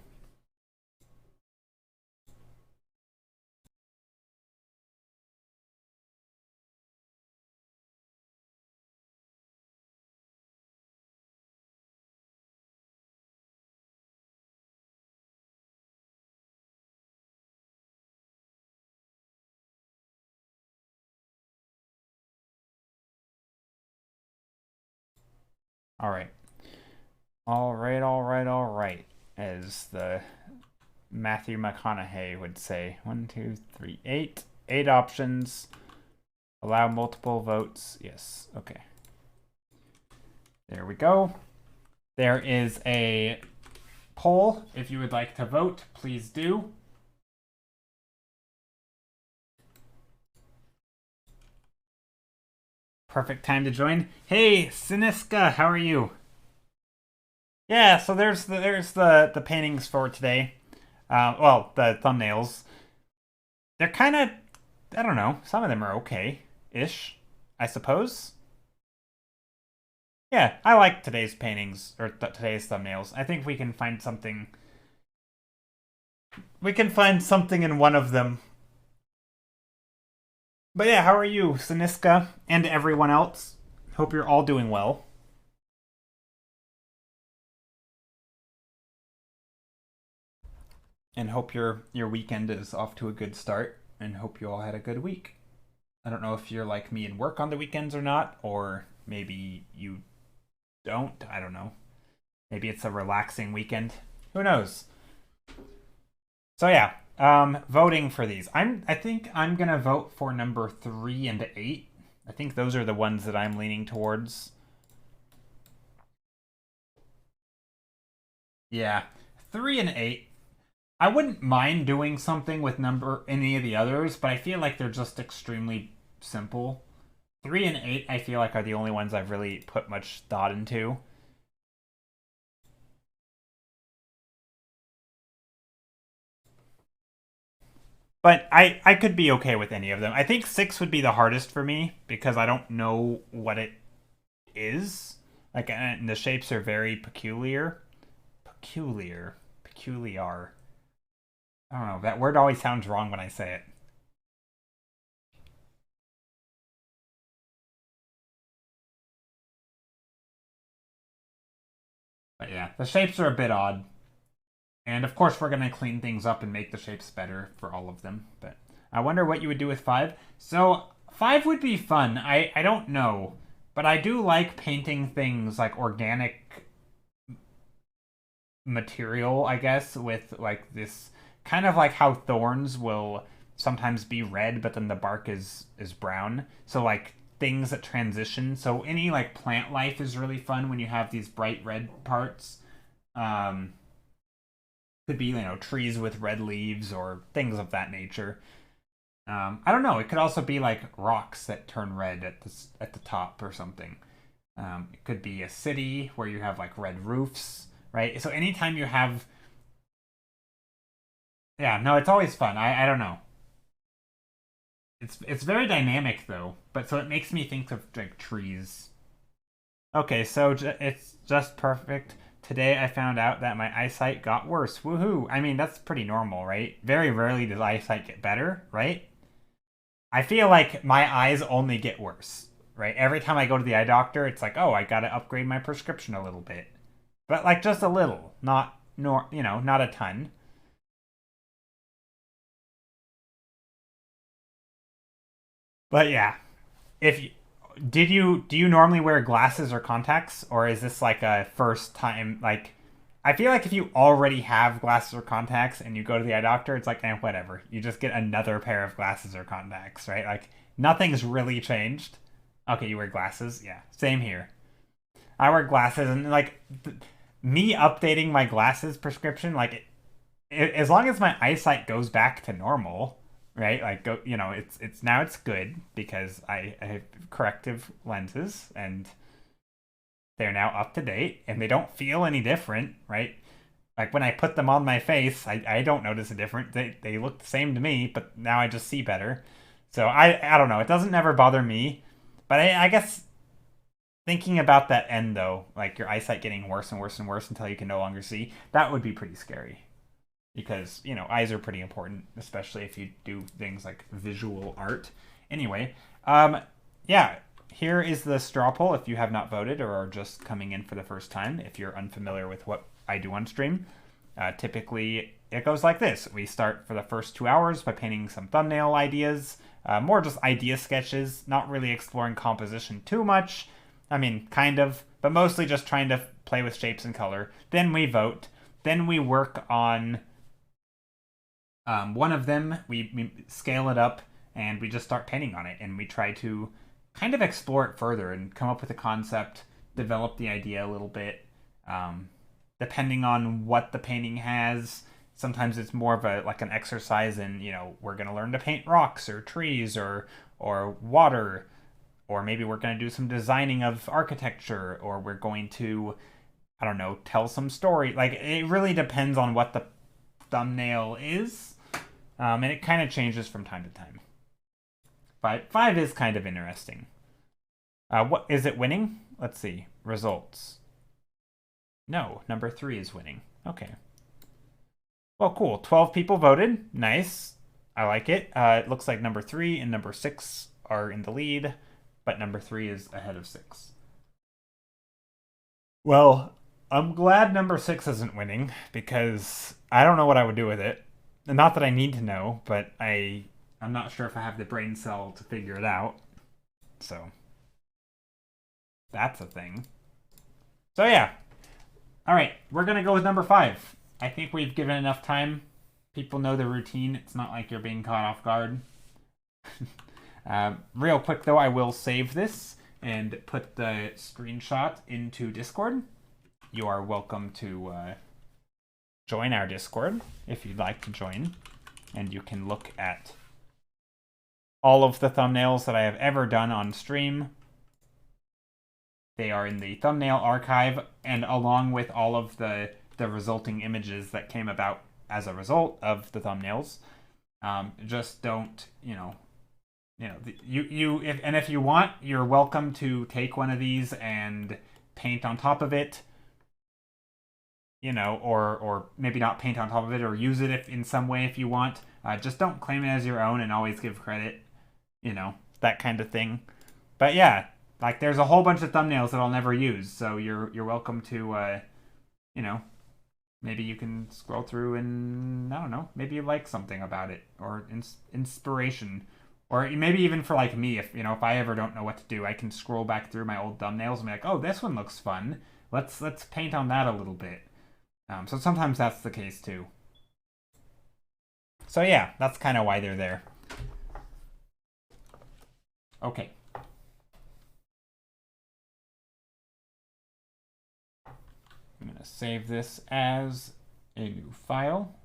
All right. All right. As the Matthew McConaughey would say. 1, 2, 3, 8. 8 options. Allow multiple votes. Yes. Okay. There we go. There is a poll. If you would like to vote, please do. Perfect time to join. Hey, Siniska, how are you? Yeah, so there's the paintings for today. Well, the thumbnails. They're kind of, I don't know. Some of them are okay-ish, I suppose. Yeah, I like today's paintings or today's thumbnails. I think we can find something. We can find something in one of them. But yeah, how are you, Siniska, and everyone else? Hope you're all doing well. And hope your weekend is off to a good start, and hope you all had a good week. I don't know if you're like me and work on the weekends or not, or maybe you don't. I don't know. Maybe it's a relaxing weekend. Who knows? So yeah, voting for these. I think I'm gonna vote for number 3 and 8. I think those are the ones that I'm leaning towards. Yeah, 3 and 8. I wouldn't mind doing something with number any of the others, but I feel like they're just extremely simple. 3 and 8, I feel like, are the only ones I've really put much thought into. But I could be okay with any of them. I think 6 would be the hardest for me because I don't know what it is. Like, and the shapes are very peculiar. Peculiar. I don't know. That word always sounds wrong when I say it. But yeah, the shapes are a bit odd. And of course, we're going to clean things up and make the shapes better for all of them. But I wonder what you would do with 5. So 5 would be fun. I don't know. But I do like painting things like organic material, I guess, with like this kind of like how thorns will sometimes be red, but then the bark is brown. So like things that transition. So any like plant life is really fun when you have these bright red parts. Um, could be trees with red leaves or things of that nature. I don't know. It could also be like rocks that turn red at the top or something. It could be a city where you have like red roofs, right? So anytime you have, yeah, no, it's always fun. I don't know. It's very dynamic though, but so it makes me think of like trees. Okay, so it's just perfect. Today I found out that my eyesight got worse. Woohoo! I mean, that's pretty normal, right? Very rarely does eyesight get better, right? I feel like my eyes only get worse, right? Every time I go to the eye doctor, it's like, oh, I gotta upgrade my prescription a little bit, but like just a little, not nor not a ton. But yeah, if you, do you normally wear glasses or contacts, or is this like a first time? Like, I feel like if you already have glasses or contacts and you go to the eye doctor, it's like, whatever. You just get another pair of glasses or contacts, right? Like nothing's really changed. Okay, you wear glasses, yeah, same here. I wear glasses, and like me updating my glasses prescription, like as long as my eyesight goes back to normal, right? Like go, it's now it's good because I have corrective lenses and they're now up to date and they don't feel any different, right? Like when I put them on my face, I don't notice a difference. They look the same to me, but now I just see better. So I don't know. It doesn't never bother me, but I guess thinking about that end though, like your eyesight getting worse and worse and worse until you can no longer see, that would be pretty scary. Because, you know, eyes are pretty important, especially if you do things like visual art. Anyway, yeah, here is the straw poll if you have not voted or are just coming in for the first time, if you're unfamiliar with what I do on stream. Typically, it goes like this. We start for the first 2 hours by painting some thumbnail ideas, more just idea sketches, not really exploring composition too much. I mean, kind of, but mostly just trying to play with shapes and color. Then we vote. Then we work on one of them. We scale it up and we just start painting on it. And we try to kind of explore it further and come up with a concept, develop the idea a little bit. Depending on what the painting has, sometimes it's more of a like an exercise in, you know, we're going to learn to paint rocks or trees or water, or maybe we're going to do some designing of architecture, or we're going to, I don't know, tell some story. Like, it really depends on what the thumbnail is, and it kind of changes from time to time. Five is kind of interesting. What is it winning? Let's see. Results. No, number 3 is winning. Okay. Well, cool. 12 people voted. Nice. I like it. It looks like number 3 and number 6 are in the lead, but number 3 is ahead of 6. Well, I'm glad number 6 isn't winning, because I don't know what I would do with it. Not that I need to know, but I'm not sure if I have the brain cell to figure it out. So, that's a thing. So yeah. Alright, we're going to go with number 5. I think we've given enough time. People know the routine. It's not like you're being caught off guard. Real quick, though, I will save this and put the screenshot into Discord. You are welcome to join our Discord if you'd like to join. And you can look at all of the thumbnails that I have ever done on stream. They are in the thumbnail archive, and along with all of the resulting images that came about as a result of the thumbnails. Just don't, if you want, you're welcome to take one of these and paint on top of it, or maybe not paint on top of it, or use it in some way if you want. Just don't claim it as your own and always give credit, that kind of thing. But yeah, like, there's a whole bunch of thumbnails that I'll never use, so you're welcome to, maybe you can scroll through and, I don't know, maybe you like something about it, or inspiration. Or maybe even for, like, me, if I ever don't know what to do, I can scroll back through my old thumbnails and be like, oh, this one looks fun. Let's paint on that a little bit. So sometimes that's the case, too. So yeah, that's kind of why they're there. Okay. I'm going to save this as a new file.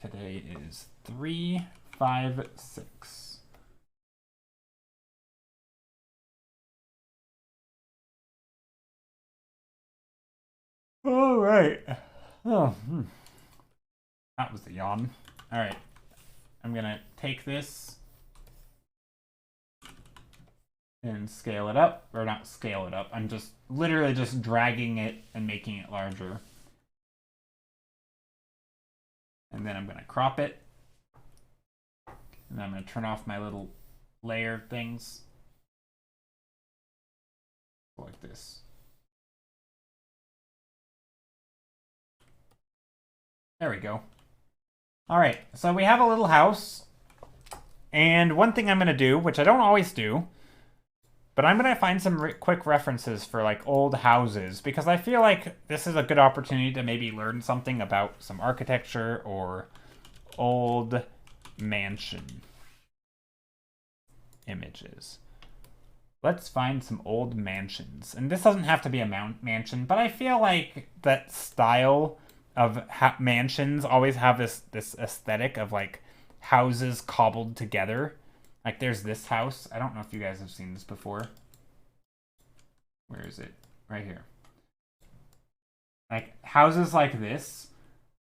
Today is 3/5/6. All right. Oh, that was the yawn. All right. I'm going to take this and scale it up. Or not scale it up. I'm just literally just dragging it and making it larger. And then I'm going to crop it. And I'm going to turn off my little layer things. Like this. There we go. All right, so we have a little house. And one thing I'm going to do, which I don't always do, but I'm going to find some quick references for, like, old houses, because I feel like this is a good opportunity to maybe learn something about some architecture or old mansion images. Let's find some old mansions. And this doesn't have to be a mansion, but I feel like that style of mansions always have this aesthetic of, like, houses cobbled together. Like, there's this house. I don't know if you guys have seen this before. Where is it? Right here. Like, houses like this,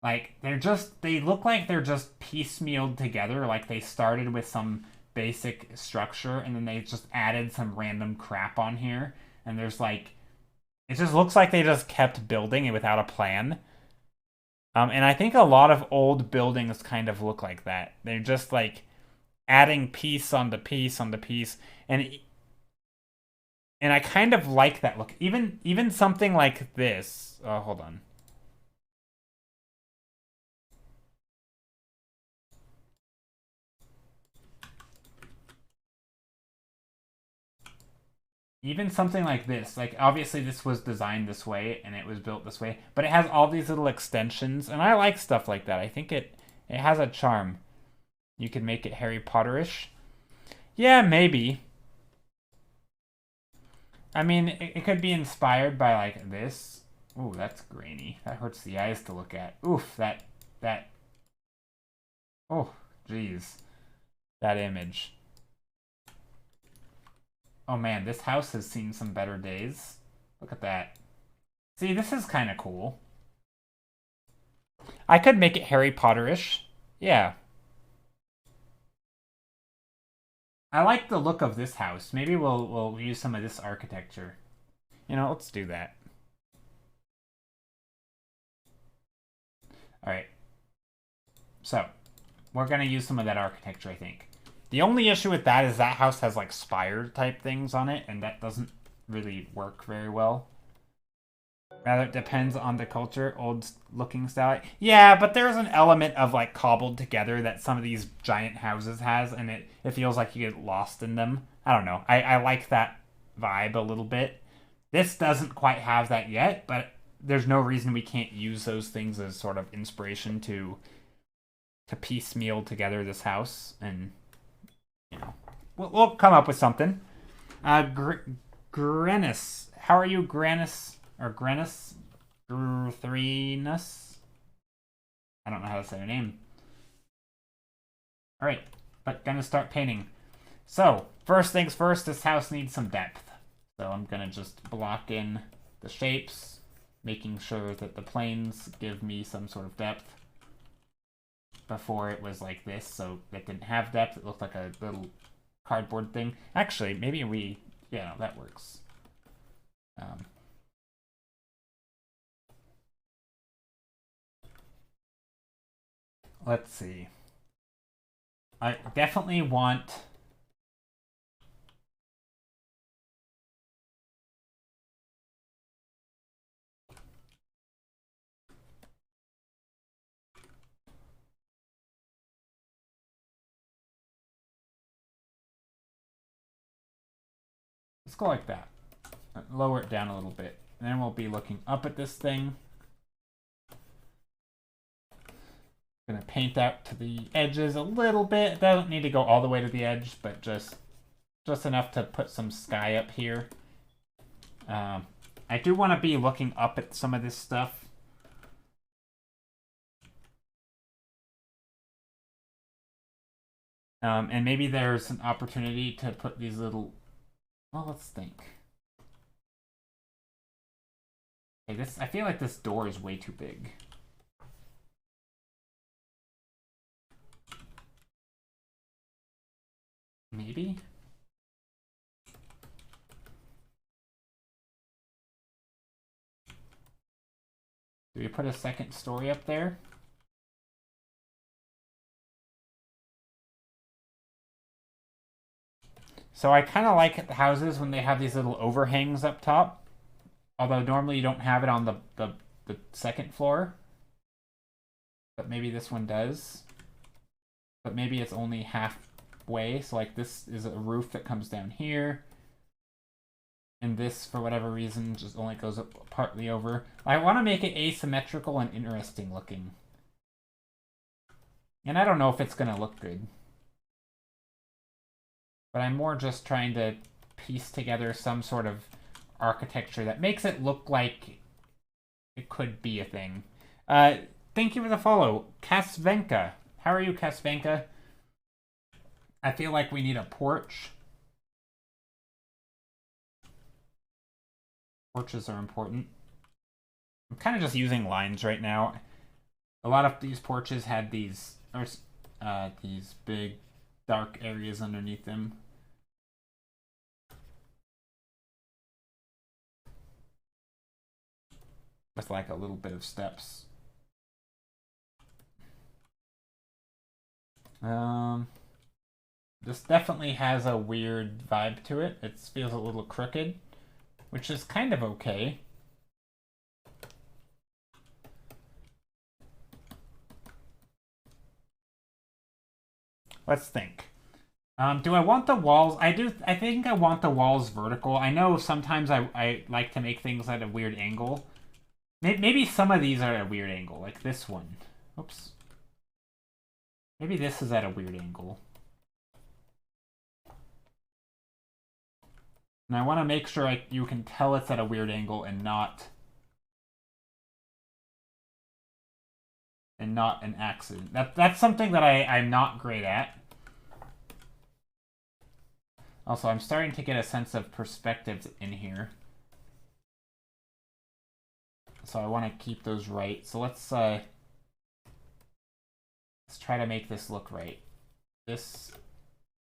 Like, they look like they're just piecemealed together. Like, they started with some basic structure and then they just added some random crap on here. And there's like, it just looks like they just kept building it without a plan. And I think a lot of old buildings kind of look like that. They're just like adding piece onto piece onto piece. And I kind of like that look. Even something like this. Oh, hold on. Even something like this, like obviously this was designed this way and it was built this way, but it has all these little extensions, and I like stuff like that. I think it has a charm. You could make it Harry Potterish. Yeah, maybe. I mean, it could be inspired by like this. Ooh, that's grainy. That hurts the eyes to look at. Oof, that. Oh, jeez, that image. Oh man, this house has seen some better days. Look at that. See, this is kind of cool. I could make it Harry Potterish. Yeah. I like the look of this house. Maybe we'll use some of this architecture. You know, let's do that. All right. So, we're going to use some of that architecture, I think. The only issue with that is that house has like spire type things on it, and that doesn't really work very well. Rather, it depends on the culture, old looking style. Yeah, but there's an element of like cobbled together that some of these giant houses has, and it feels like you get lost in them. I don't know. I like that vibe a little bit. This doesn't quite have that yet, but there's no reason we can't use those things as sort of inspiration to piecemeal together this house, and you know, we'll come up with something. Grenis, how are you, Grenis? Or Grenis? Threenus? I don't know how to say her name. Alright, but gonna start painting. So, first things first, this house needs some depth. So I'm gonna just block in the shapes, making sure that the planes give me some sort of depth. Before it was like this, so it didn't have depth. It looked like a little cardboard thing. Actually, maybe yeah, no, that works. Let's see. I definitely want... Let's go like that. Lower it down a little bit. And then we'll be looking up at this thing. Gonna paint out to the edges a little bit. It doesn't need to go all the way to the edge, but just enough to put some sky up here. I do want to be looking up at some of this stuff. And maybe there's an opportunity to put these little... Well, let's think. Okay, I feel like this door is way too big. Maybe? Do we put a second story up there? So I kind of like the houses when they have these little overhangs up top. Although normally you don't have it on the second floor. But maybe this one does. But maybe it's only halfway. So like this is a roof that comes down here. And this, for whatever reason, just only goes up partly over. I want to make it asymmetrical and interesting looking. And I don't know if it's going to look good. But I'm more just trying to piece together some sort of architecture that makes it look like it could be a thing. Thank you for the follow. Kasvenka. How are you, Kasvenka? I feel like we need a porch. Porches are important. I'm kind of just using lines right now. A lot of these porches had these big dark areas underneath them. With like a little bit of steps. This definitely has a weird vibe to it. It feels a little crooked, which is kind of okay. Let's think. Do I want the walls? I think I want the walls vertical. I know sometimes I like to make things at a weird angle. Maybe some of these are at a weird angle, like this one. Oops. Maybe this is at a weird angle. And I want to make sure you can tell it's at a weird angle and not an accident. That's something that I'm not great at. Also, I'm starting to get a sense of perspective in here. So I want to keep those right. So let's try to make this look right. This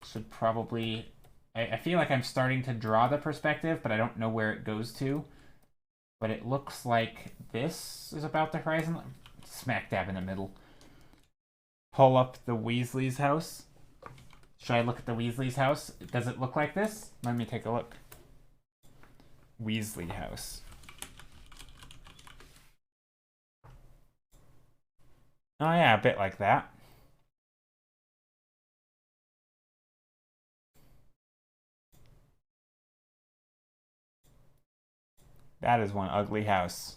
should probably... I feel like I'm starting to draw the perspective, but I don't know where it goes to. But it looks like this is about the horizon line. Smack dab in the middle. Pull up the Weasley's house. Should I look at the Weasley's house? Does it look like this? Let me take a look. Weasley house. Oh yeah, a bit like that. That is one ugly house.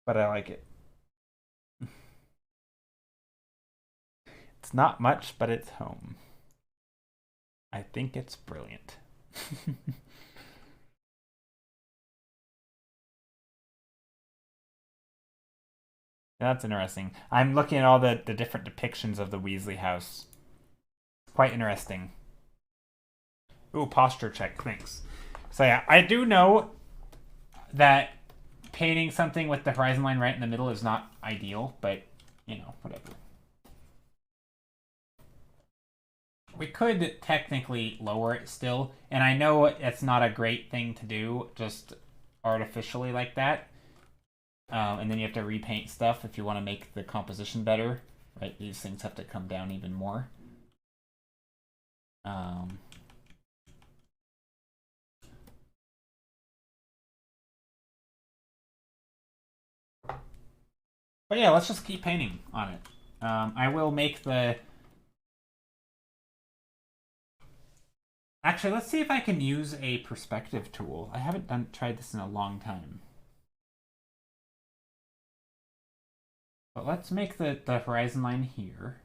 But I like it. It's not much, but it's home. I think it's brilliant. That's interesting. I'm looking at all the different depictions of the Weasley house. Quite interesting. Ooh, posture check, thanks. So yeah, I do know that painting something with the horizon line right in the middle is not ideal, but, you know, whatever. We could technically lower it still, and I know it's not a great thing to do, just artificially like that. And then you have to repaint stuff if you want to make the composition better, right? These things have to come down even more. But yeah, let's just keep painting on it. I will make the... Actually, let's see if I can use a perspective tool. I haven't tried this in a long time. But let's make the horizon line here.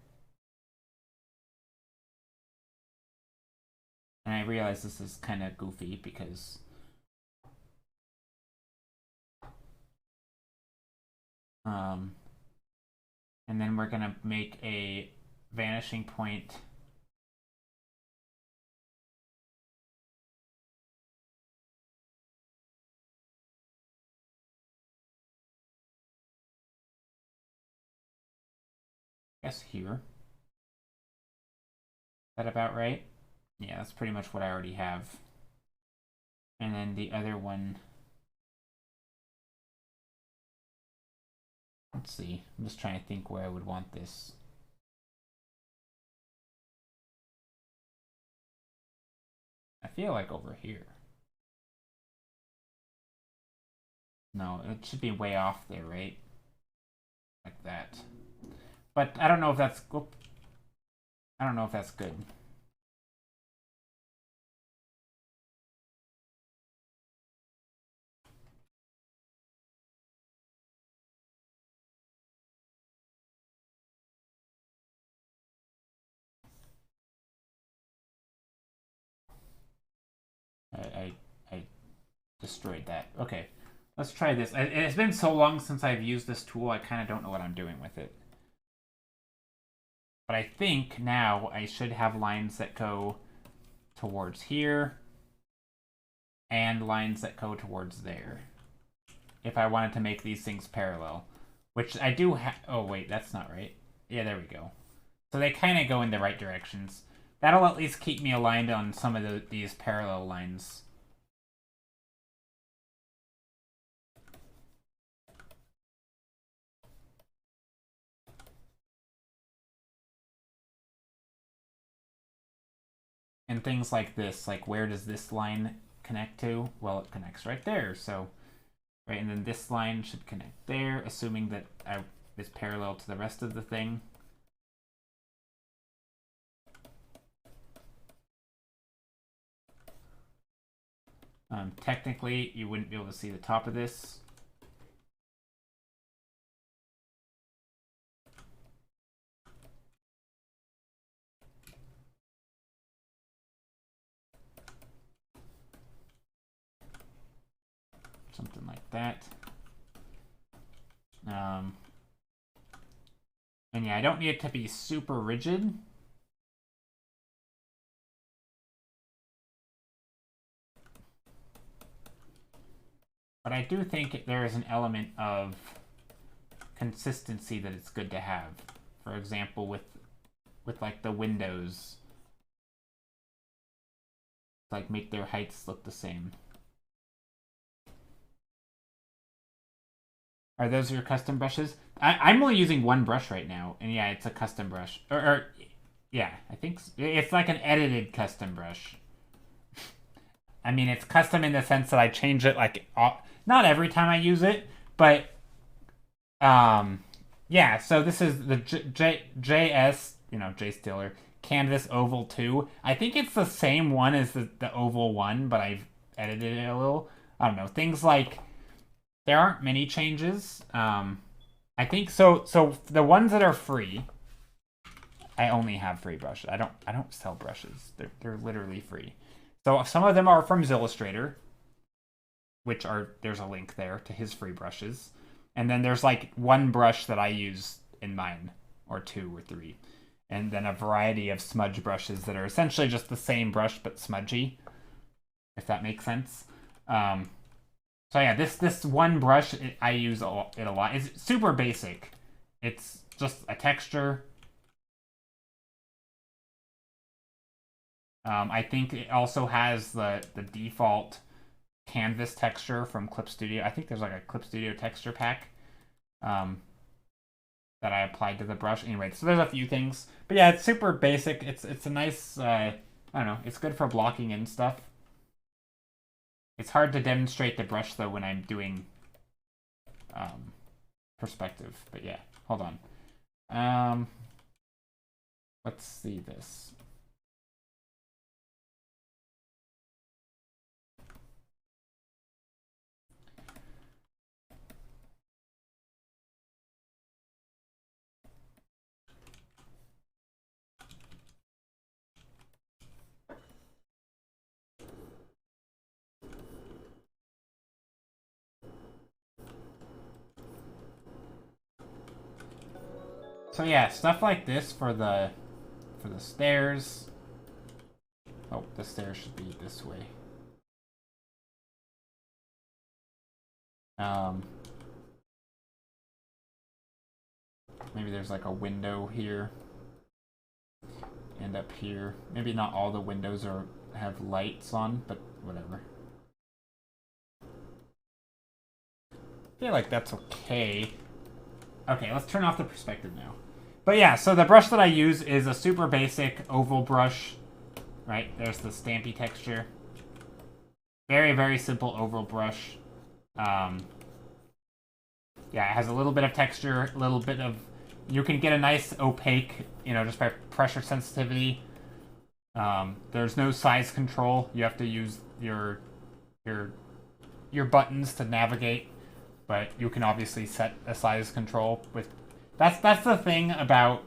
And I realize this is kind of goofy because... and then we're going to make a vanishing point. I guess here. Is that about right? Yeah, that's pretty much what I already have. And then the other one... Let's see. I'm just trying to think where I would want this. I feel like over here. No, it should be way off there, right? Like that. But I don't know if that's... I don't know if that's good. I destroyed that. Okay, let's try this. It's been so long since I've used this tool, I kind of don't know what I'm doing with it. But I think now I should have lines that go towards here and lines that go towards there if I wanted to make these things parallel. which I do have. Oh, wait, that's not right. Yeah, there we go. So they kind of go in the right directions. That'll at least keep me aligned on some of these parallel lines. And things like this, like where does this line connect to? Well, it connects right there. So, right, and then this line should connect there, assuming that it's parallel to the rest of the thing. Technically, you wouldn't be able to see the top of this. Something like that. And yeah, I don't need it to be super rigid. But I do think there is an element of consistency that it's good to have. For example, with like the windows, like make their heights look the same. Are those your custom brushes? I'm only using one brush right now, and yeah, it's a custom brush. Or yeah, I think it's like an edited custom brush. I mean, it's custom in the sense that I change it like not every time I use it, but yeah. So this is the JS, J Stiller Canvas Oval 2. I think it's the same one as the Oval 1, but I've edited it a little. I don't know, things like there aren't many changes. I think so. So the ones that are free, I only have free brushes. I don't sell brushes. They're literally free. So some of them are from Illustrator, which there's a link there to his free brushes, and then there's like one brush that I use in mine, or two or three, and then a variety of smudge brushes that are essentially just the same brush but smudgy, if that makes sense. So yeah, this one brush, I use it a lot. It's super basic. It's just a texture. I think it also has the default canvas texture from Clip Studio. I think there's like a Clip Studio texture pack that I applied to the brush. Anyway, so there's a few things. But yeah, it's super basic. It's a nice, I don't know, it's good for blocking and stuff. It's hard to demonstrate the brush, though, when I'm doing perspective. But yeah, hold on. Let's see this. So yeah, stuff like this for the stairs. Oh, the stairs should be this way. Maybe there's like a window here and up here. Maybe not all the windows have lights on, but whatever. I feel like that's okay. Okay, let's turn off the perspective now. But yeah, so the brush that I use is a super basic oval brush. Right, there's the stampy texture. Very, very simple oval brush. Yeah, it has a little bit of texture, a little bit of... You can get a nice opaque, just by pressure sensitivity. There's no size control. You have to use your buttons to navigate, but you can obviously set a size control with... That's the thing about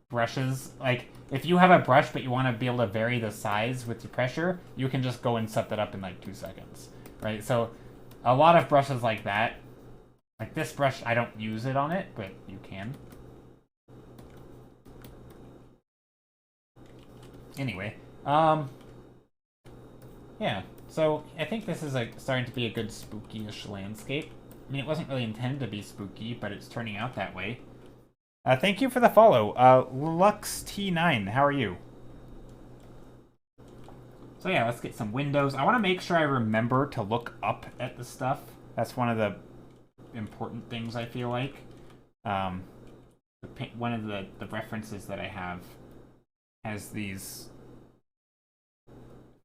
brushes. Like, if you have a brush but you want to be able to vary the size with your pressure, you can just go and set that up in like 2 seconds, right? So a lot of brushes like that, like this brush, I don't use it on it, but you can. Anyway, yeah. So I think this is like starting to be a good spooky-ish landscape. I mean, it wasn't really intended to be spooky, but it's turning out that way. Thank you for the follow. LuxT9, how are you? So yeah, let's get some windows. I want to make sure I remember to look up at the stuff. That's one of the important things, I feel like. One of the references that I have has these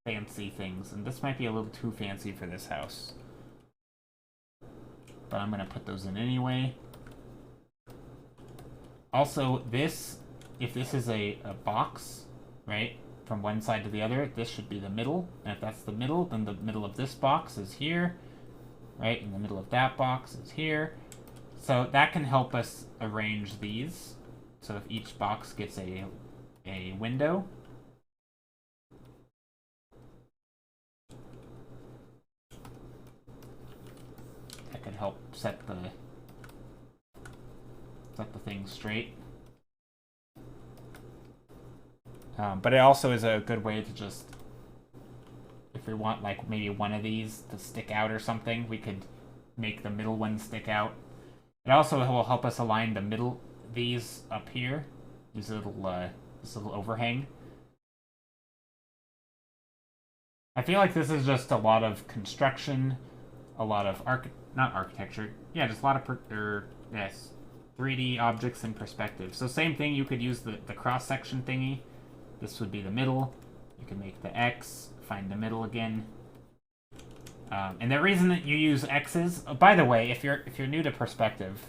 fancy things, and this might be a little too fancy for this house. But I'm going to put those in anyway. Also, if this is a box, right, from one side to the other, this should be the middle. And if that's the middle, then the middle of this box is here, right? And the middle of that box is here. So that can help us arrange these. So if each box gets a window. That could help set the things straight. But it also is a good way to just, if we want like maybe one of these to stick out or something, we could make the middle one stick out. It also will help us align the middle, these up here, this little overhang. I feel like this is just a lot of construction, a lot of not architecture, yeah, just a lot of 3D objects in perspective. So same thing, you could use the cross-section thingy. This would be the middle. You can make the X, find the middle again. And the reason that you use X's, by the way, if you're new to perspective,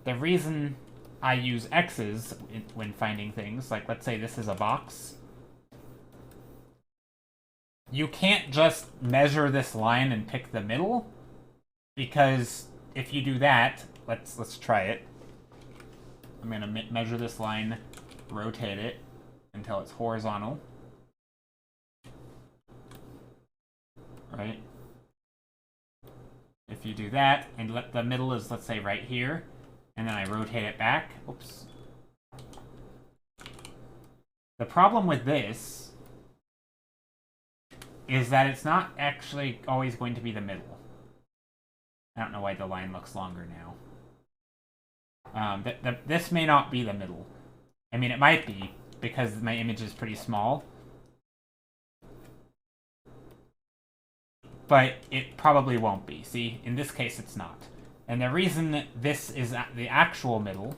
the reason I use X's when finding things, like let's say this is a box, you can't just measure this line and pick the middle, because if you do that, let's try it. I'm gonna measure this line, rotate it until it's horizontal, right? If you do that, and let the middle is, let's say, right here, and then I rotate it back, oops. The problem with this is that it's not actually always going to be the middle. I don't know why the line looks longer now. This may not be the middle. I mean, it might be, because my image is pretty small. But it probably won't be. See, in this case, it's not. And the reason that this is the actual middle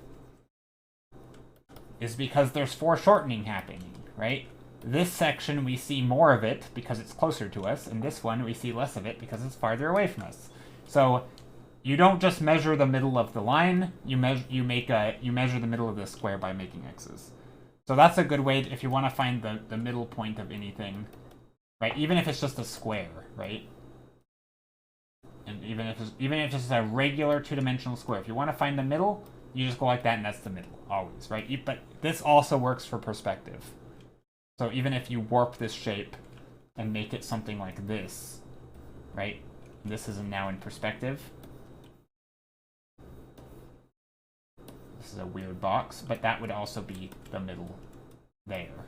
is because there's foreshortening happening, right? This section, we see more of it because it's closer to us, and this one, we see less of it because it's farther away from us. So you don't just measure the middle of the line, you measure the middle of the square by making X's. So that's a good way if you want to find the middle point of anything, right? Even if it's just a square, right? And even if it's just a regular two-dimensional square, if you want to find the middle, you just go like that, and that's the middle, always, right? But this also works for perspective. So even if you warp this shape and make it something like this, right? This is now in perspective. This is a weird box, but that would also be the middle there.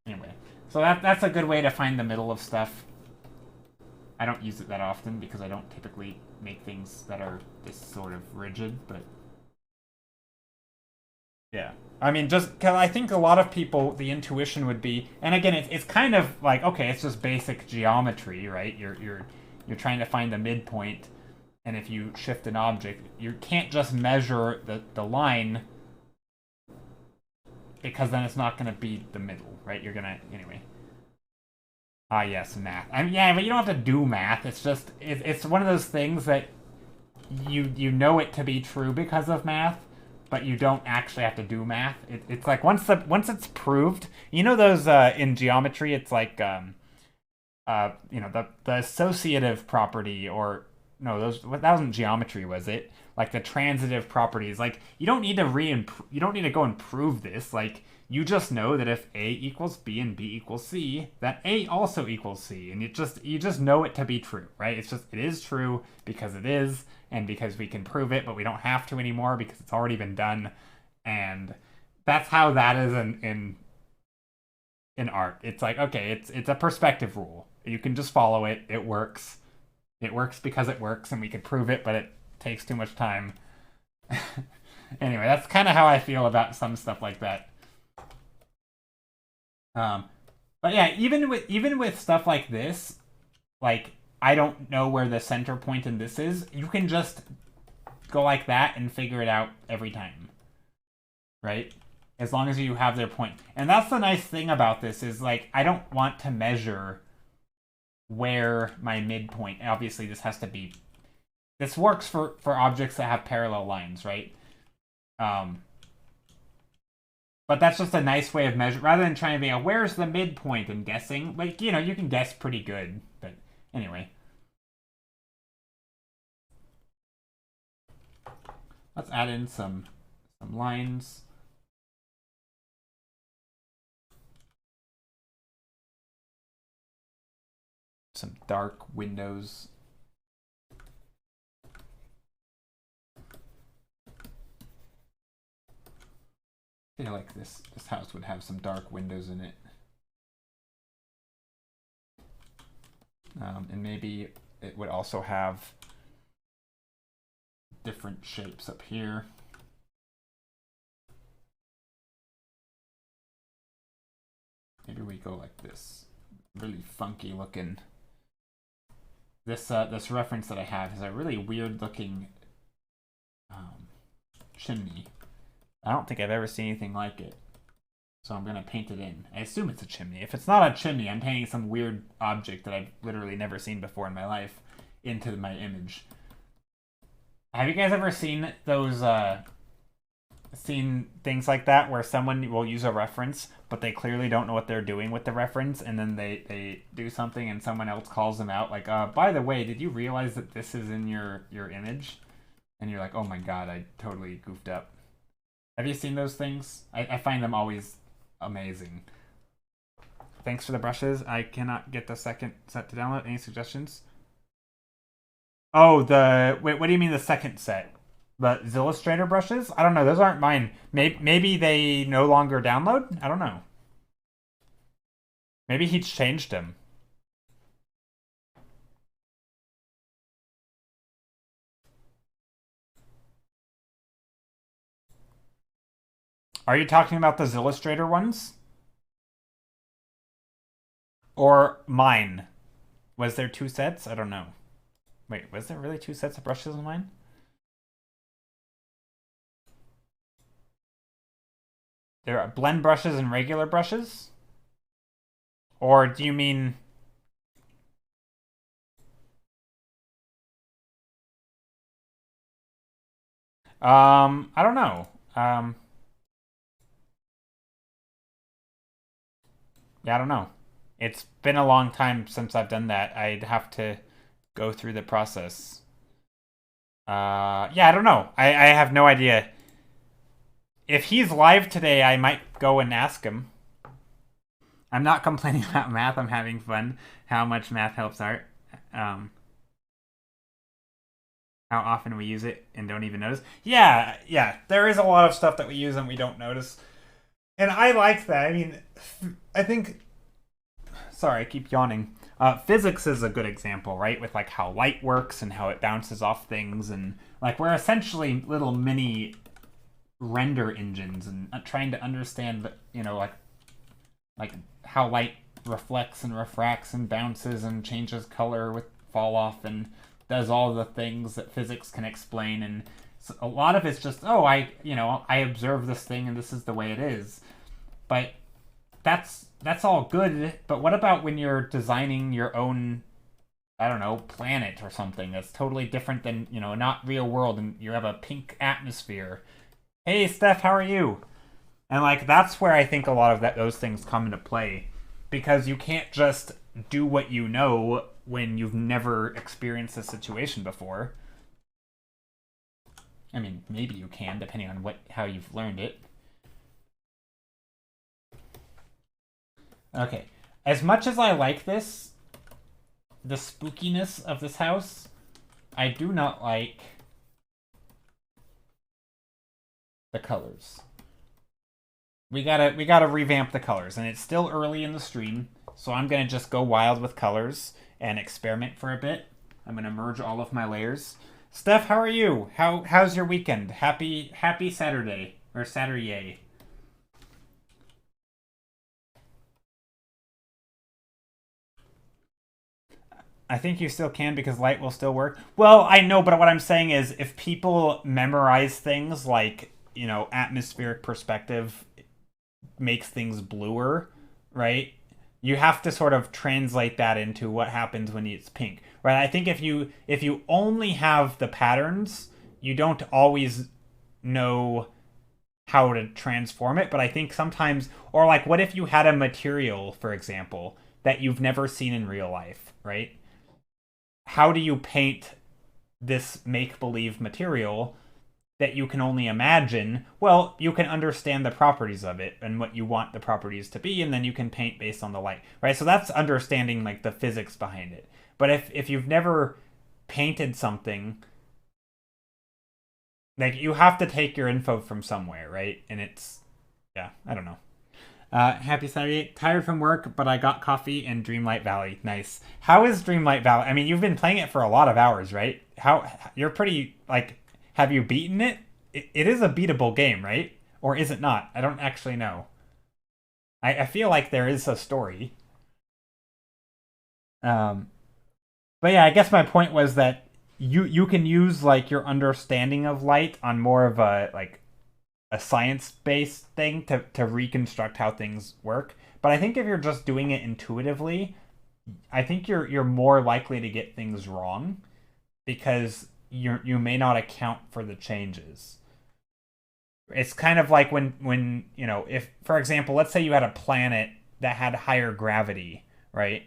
Anyway, so that's a good way to find the middle of stuff. I don't use it that often because I don't typically make things that are this sort of rigid, but yeah. I mean, just because I think a lot of people, the intuition would be, and again, it's kind of like, okay, it's just basic geometry, right? You're trying to find the midpoint, and if you shift an object, you can't just measure the line, because then it's not going to be the middle, right? You're gonna anyway. Ah, yes, math. I mean, yeah, but you don't have to do math. It's just it's one of those things that you know it to be true because of math, but you don't actually have to do math. It's like once it's proved, you know those in geometry, it's like you know, the associative property, or no, that wasn't geometry, was it? Like the transitive properties. Like you don't need to go and prove this. Like you just know that if A equals B and B equals C, that A also equals C, and you just know it to be true, right? It is true because it is, and because we can prove it, but we don't have to anymore because it's already been done, and that's how that is in art. It's like, okay, it's a perspective rule. You can just follow it. It works. It works because it works, and we can prove it, but takes too much time. Anyway, that's kind of how I feel about some stuff like that. But yeah, even with stuff like this, like I don't know where the center point in this is. You can just go like that and figure it out every time, right? As long as you have their point. And that's the nice thing about this is like I don't want to measure where my midpoint. Obviously, this has to be. This works for objects that have parallel lines, right? But that's just a nice way of measuring, rather than trying to be like, where's the midpoint and guessing. Like, you know, you can guess pretty good. But anyway. Let's add in some lines. Some dark windows. I feel like this house would have some dark windows in it. And maybe it would also have different shapes up here. Maybe we go like this. Really funky looking. This reference that I have is a really weird looking chimney. I don't think I've ever seen anything like it. So I'm going to paint it in. I assume it's a chimney. If it's not a chimney, I'm painting some weird object that I've literally never seen before in my life into my image. Have you guys ever seen those, seen things like that where someone will use a reference, but they clearly don't know what they're doing with the reference, and then they do something and someone else calls them out, like, by the way, did you realize that this is in your image? And you're like, oh my god, I totally goofed up. Have you seen those things? I find them always amazing. Thanks for the brushes. I cannot get the second set to download. Any suggestions? Oh, wait, what do you mean the second set? The Illustrator brushes? I don't know. Those aren't mine. Maybe they no longer download? I don't know. Maybe he's changed them. Are you talking about the Illustrator ones? Or mine? Was there two sets? I don't know. Wait, was there really two sets of brushes in mine? There are blend brushes and regular brushes? Or do you mean... I don't know. Yeah, I don't know. It's been a long time since I've done that. I'd have to go through the process. Yeah, I don't know. I have no idea. If he's live today, I might go and ask him. I'm not complaining about math. I'm having fun. How much math helps art. How often we use it and don't even notice. Yeah. There is a lot of stuff that we use and we don't notice. And I like that. I mean, I think... Sorry, I keep yawning. Physics is a good example, right? With like how light works and how it bounces off things, and like we're essentially little mini render engines, and trying to understand, you know, like how light reflects and refracts and bounces and changes color with fall off and does all the things that physics can explain. And so a lot of it's just, oh, I observe this thing and this is the way it is. But that's all good, but what about when you're designing your own, I don't know, planet or something that's totally different than, you know, not real world, and you have a pink atmosphere? Hey, Steph, how are you? And, like, that's where I think a lot of those things come into play, because you can't just do what you know when you've never experienced a situation before. I mean, maybe you can, depending on how you've learned it. Okay, as much as I like the spookiness of this house, I do not like the colors. We gotta revamp the colors, and it's still early in the stream, so I'm gonna just go wild with colors and experiment for a bit. I'm gonna merge all of my layers. Steph, how are you? How's your weekend? Happy Saturday or Saturday. I think you still can because light will still work. Well, I know, but what I'm saying is if people memorize things like, atmospheric perspective makes things bluer, right? You have to sort of translate that into what happens when it's pink, right? I think if you only have the patterns, you don't always know how to transform it. But I think sometimes, or like, what if you had a material, for example, that you've never seen in real life, right? How do you paint this make believe material that you can only imagine? Well, you can understand the properties of it and what you want the properties to be, and then you can paint based on the light, right? So that's understanding like the physics behind it. But if you've never painted something, like you have to take your info from somewhere, right? And it's yeah, I don't know. Happy Saturday. Tired from work, but I got coffee in Dreamlight Valley. Nice. How is Dreamlight Valley? I mean, you've been playing it for a lot of hours, right? How you're pretty like. Have you beaten it? It is a beatable game, right? Or is it not? I don't actually know. I feel like there is a story. Um, but yeah, I guess my point was that you can use like your understanding of light on more of a like a science based thing to reconstruct how things work. But I think if you're just doing it intuitively, I think you're more likely to get things wrong because you may not account for the changes. It's kind of like when if for example, let's say you had a planet that had higher gravity, right?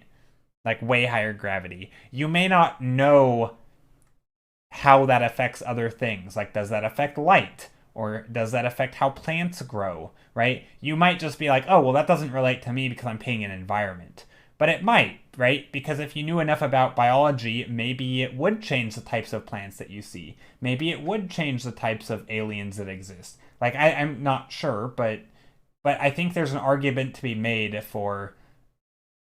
Like way higher gravity. You may not know how that affects other things. Like, does that affect light? Or does that affect how plants grow, right? You might just be like, oh, well, that doesn't relate to me because I'm paying an environment. But it might, right? Because if you knew enough about biology, maybe it would change the types of plants that you see. Maybe it would change the types of aliens that exist. Like, I'm not sure, but I think there's an argument to be made for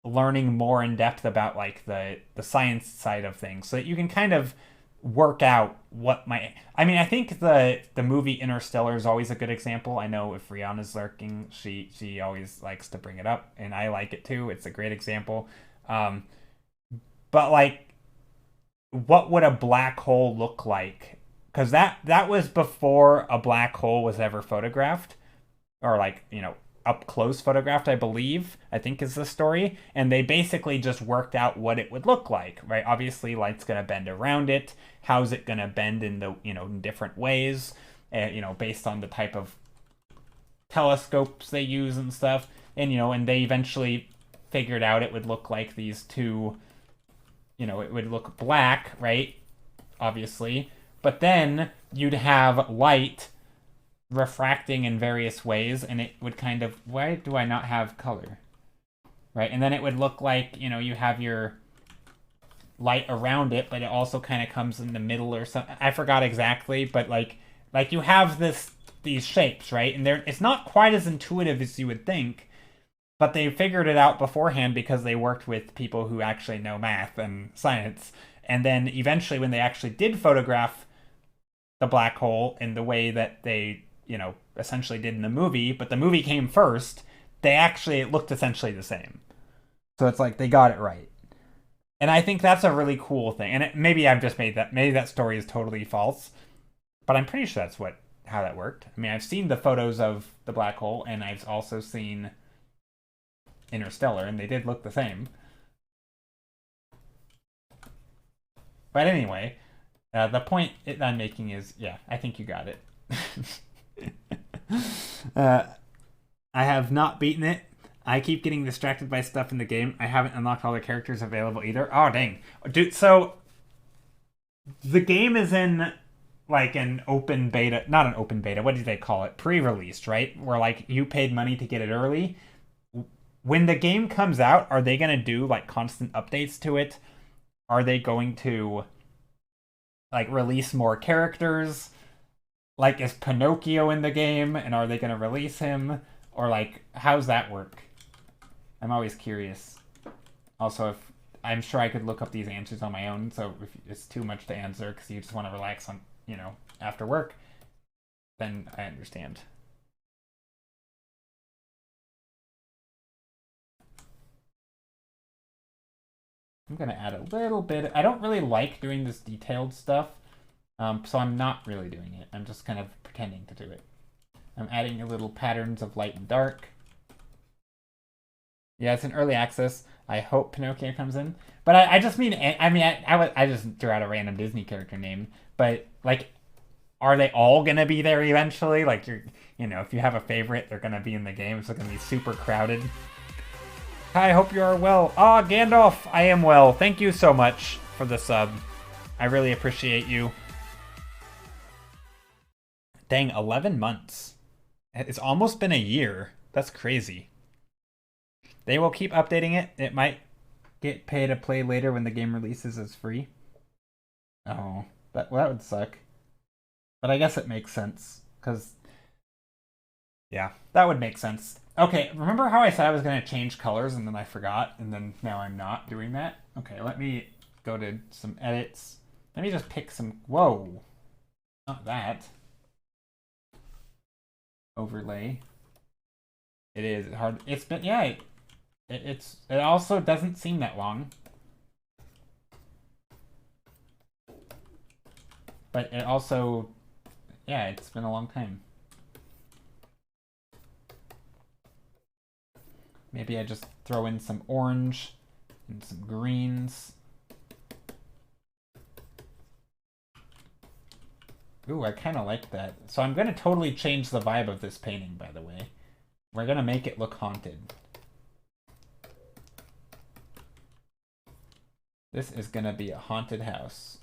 learning more in depth about like the science side of things so that you can kind of work out what might. I mean, I think the movie Interstellar is always a good example. I know if Rihanna's lurking, she always likes to bring it up, and I like it too. It's a great example. Um, but like, what would a black hole look like? Because that was before a black hole was ever photographed, or like up close photographed, I believe, I think is the story. And they basically just worked out what it would look like, right? Obviously, light's going to bend around it. How's it going to bend in the, in different ways, based on the type of telescopes they use and stuff. And they eventually figured out it would look like these two, it would look black, right? Obviously. But then you'd have light refracting in various ways, and it would kind of, why do I not have color, right? And then it would look like you have your light around it, but it also kind of comes in the middle or something. I forgot exactly, but like you have these shapes, right? And it's not quite as intuitive as you would think, but they figured it out beforehand because they worked with people who actually know math and science. And then eventually, when they actually did photograph the black hole in the way that they essentially did in the movie, but the movie came first, it looked essentially the same. So it's like they got it right. And I think that's a really cool thing. And maybe I've just maybe that story is totally false, but I'm pretty sure that's how that worked. I mean, I've seen the photos of the black hole, and I've also seen Interstellar, and they did look the same. But anyway, the point that I'm making is, yeah, I think you got it. I have not beaten it. I keep getting distracted by stuff in the game. I haven't unlocked all the characters available either. Oh, dang. Dude, so the game is in like an open beta, not an open beta, what do they call it? Pre-released, right? Where like you paid money to get it early. When the game comes out, are they going to do like constant updates to it? Are they going to like release more characters? Like, is Pinocchio in the game, and are they going to release him? Or, like, how's that work? I'm always curious. Also, I'm sure I could look up these answers on my own. So if it's too much to answer because you just want to relax on, after work, then I understand. I'm gonna add a little bit. I don't really like doing this detailed stuff, so I'm not really doing it. I'm just kind of pretending to do it. I'm adding a little patterns of light and dark. Yeah, it's an early access. I hope Pinocchio comes in, but I just mean I just threw out a random Disney character name, but like, are they all gonna be there eventually? Like if you have a favorite, they're gonna be in the game. It's gonna be super crowded. Hi, hope you are well. Ah, Gandalf, I am well. Thank you so much for the sub. I really appreciate you. Dang, 11 months. It's almost been a year. That's crazy. They will keep updating it. It might get pay to play later when the game releases as free. Oh, that would suck. But I guess it makes sense, because, yeah, that would make sense. Okay, remember how I said I was going to change colors and then I forgot, and then now I'm not doing that? Okay, let me go to some edits. Let me just pick some... Whoa. Not that. Overlay. It is hard. It's been... Yeah, it also doesn't seem that long. But it also... Yeah, it's been a long time. Maybe I just throw in some orange and some greens. Ooh, I kind of like that. So I'm going to totally change the vibe of this painting, by the way. We're going to make it look haunted. This is going to be a haunted house.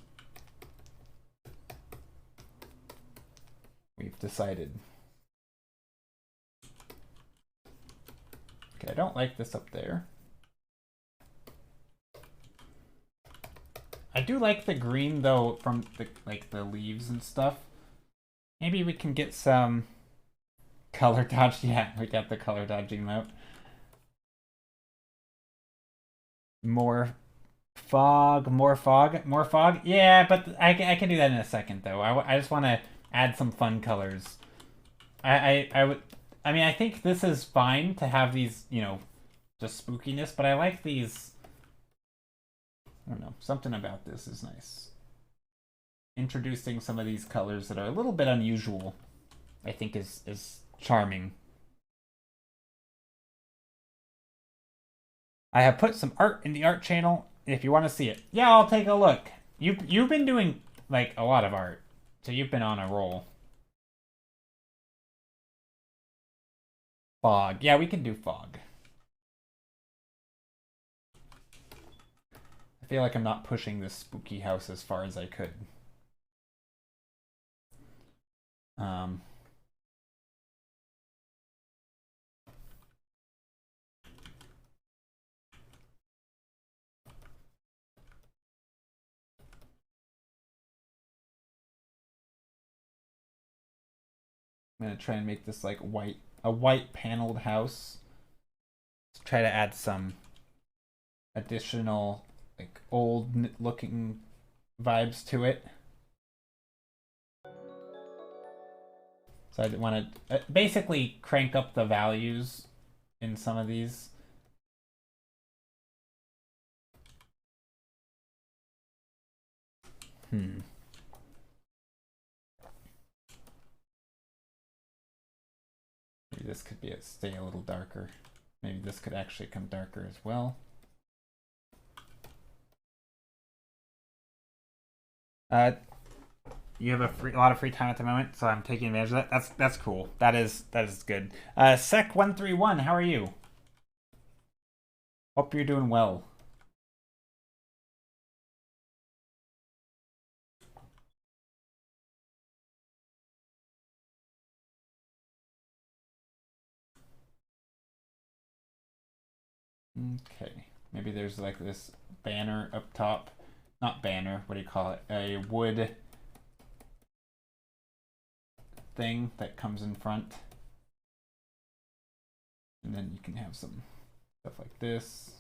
We've decided. Okay, I don't like this up there. I do like the green, though, from the leaves and stuff. Maybe we can get some color dodge. Yeah, we got the color dodging mode. More fog, more fog, more fog. Yeah, but I can do that in a second, though. I just want to add some fun colors. I mean, I think this is fine to have these, just spookiness, but I like these. I don't know, something about this is nice. Introducing some of these colors that are a little bit unusual, I think is charming. I have put some art in the art channel if you want to see it. Yeah, I'll take a look. You've been doing like a lot of art, so you've been on a roll. Fog. Yeah, we can do fog. I feel like I'm not pushing this spooky house as far as I could. I'm gonna try and make this like a white paneled house. Let's try to add some additional like old looking vibes to it. So I want to basically crank up the values in some of these. Maybe this could stay a little darker. Maybe this could actually come darker as well. You have a lot of free time at the moment, so I'm taking advantage of that. That's cool. That is good. Sec131, how are you? Hope you're doing well. Okay, maybe there's like this banner up top. Not banner, what do you call it? A wood thing that comes in front. And then you can have some stuff like this.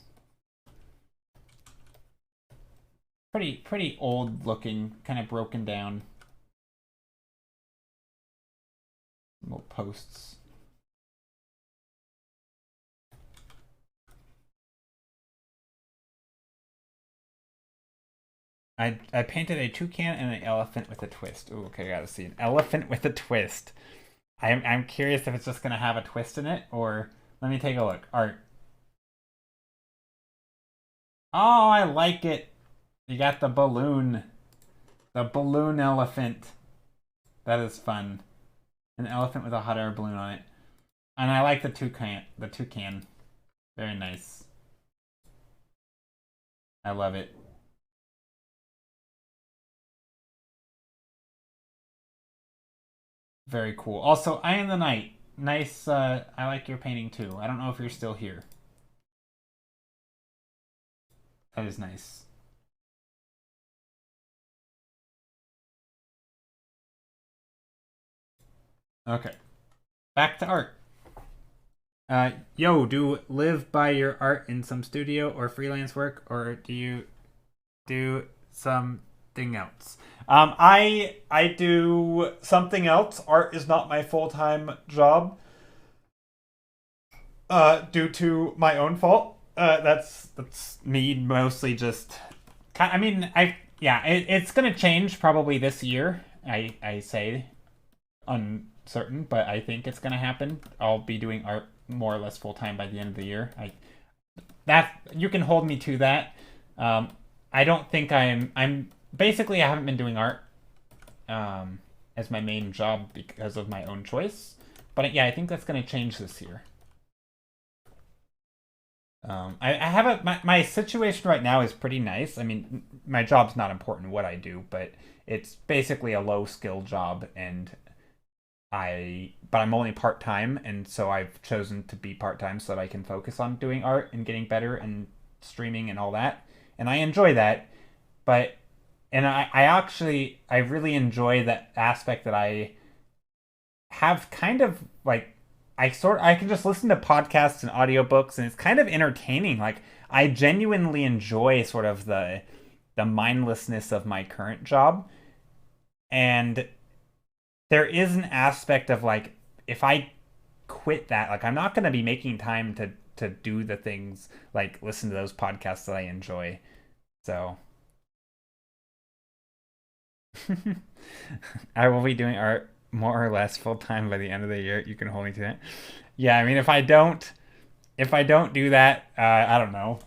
pretty old looking, kind of broken down. Little posts. I painted a toucan and an elephant with a twist. Ooh, okay, I gotta see an elephant with a twist. I'm curious if it's just gonna have a twist in it, or let me take a look. Art. Oh, I like it. You got the balloon. The balloon elephant. That is fun. An elephant with a hot air balloon on it. And I like the toucan. The toucan. Very nice. I love it. Very cool. Also, Eye in the Night. Nice. I like your painting too. I don't know if you're still here. That is nice. Okay. Back to art. Yo, do live by your art in some studio or freelance work, or do you do something else? I do something else. Art is not my full-time job. Due to my own fault. That's me mostly just. I mean, yeah, it's gonna change probably this year. I say uncertain, but I think it's gonna happen. I'll be doing art more or less full time by the end of the year. That you can hold me to that. I don't think I'm basically I haven't been doing art as my main job because of my own choice. But yeah, I think that's gonna change this year. I have my situation right now is pretty nice. I mean, my job's not important what I do, but it's basically a low skill job, and but I'm only part time, and so I've chosen to be part time so that I can focus on doing art and getting better and streaming and all that, and I enjoy that. But and I really enjoy that aspect that I have kind of like I can just listen to podcasts and audiobooks and it's kind of entertaining. Like I genuinely enjoy sort of the mindlessness of my current job. And there is an aspect of like if I quit that, like I'm not going to be making time to do the things like listen to those podcasts that I enjoy. So I will be doing art more or less full time by the end of the year. You can hold me to that. Yeah, I mean, if I don't do that, I don't know.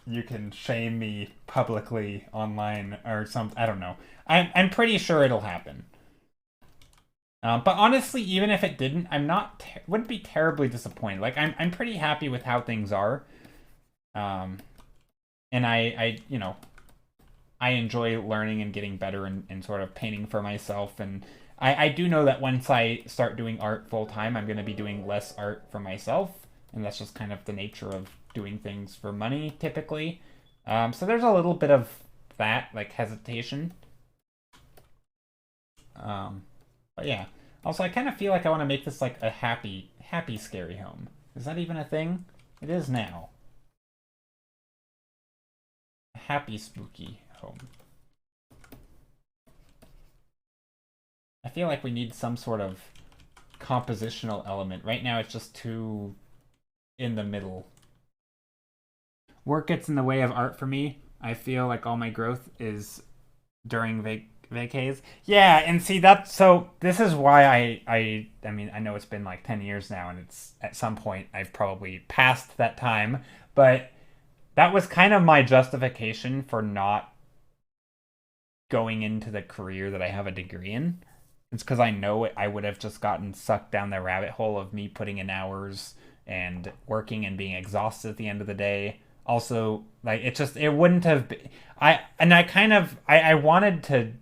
You can shame me publicly online or something. I don't know. I'm pretty sure it'll happen. But honestly, even if it didn't, I'm not wouldn't be terribly disappointed. Like I'm pretty happy with how things are. Um, and I you know I enjoy learning and getting better and sort of painting for myself. And I do know that once I start doing art full time, I'm going to be doing less art for myself. And that's just kind of the nature of doing things for money typically. So there's a little bit of that, like hesitation. Um, but yeah. Also, I kind of feel like I want to make this like a happy scary home. Is that even a thing? It is now. A happy spooky home. I feel like we need some sort of compositional element. Right now it's just too in the middle. Work gets in the way of art for me. I feel like all my growth is during vacays. Yeah, and see that's so this is why I mean I know it's been like 10 years now and it's at some point I've probably passed that time, but that was kind of my justification for not going into the career that I have a degree in. It's because I know I would have just gotten sucked down the rabbit hole of me putting in hours and working and being exhausted at the end of the day. Also, like it wouldn't have been, I kind of I wanted to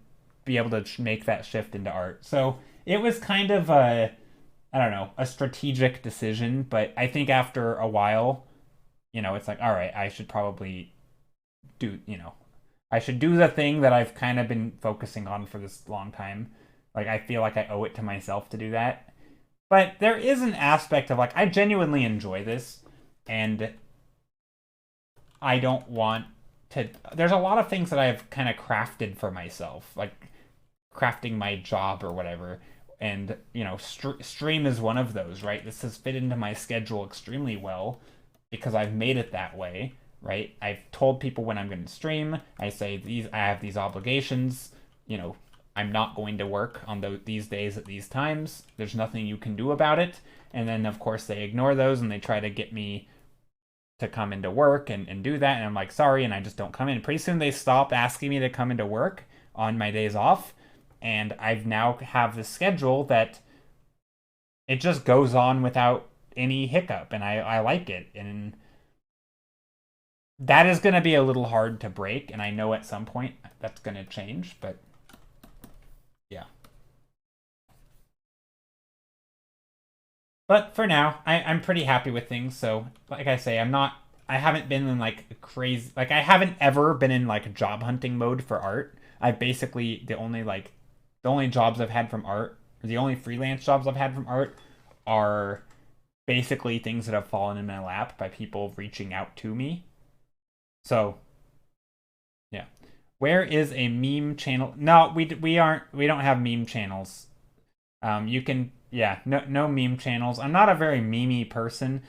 be able to make that shift into art. So it was kind of a I don't know, a strategic decision, but I think after a while, it's like, all right, I should probably I should do the thing that I've kind of been focusing on for this long time. Like I feel like I owe it to myself to do that. But there is an aspect of like I genuinely enjoy this and I don't want to. There's a lot of things that I've kind of crafted for myself, like crafting my job or whatever. And, you know, stream is one of those, right? This has fit into my schedule extremely well because I've made it that way, right? I've told people when I'm going to stream. I say I have these obligations, you know, I'm not going to work on these days at these times. There's nothing you can do about it. And then, of course, they ignore those and they try to get me to come into work and do that. And I'm like, sorry, and I just don't come in. Pretty soon they stop asking me to come into work on my days off. And I've now have this schedule that it just goes on without any hiccup. And I like it. And that is going to be a little hard to break. And I know at some point that's going to change. But yeah. But for now, I'm pretty happy with things. So, like I say, I haven't been in like crazy, like I haven't ever been in like job hunting mode for art. I've basically, the only jobs I've had from art, or the only freelance jobs I've had from art are basically things that have fallen in my lap by people reaching out to me. So, yeah. Where is a meme channel? No, we don't have meme channels. You can, yeah, no meme channels. I'm not a very memey person.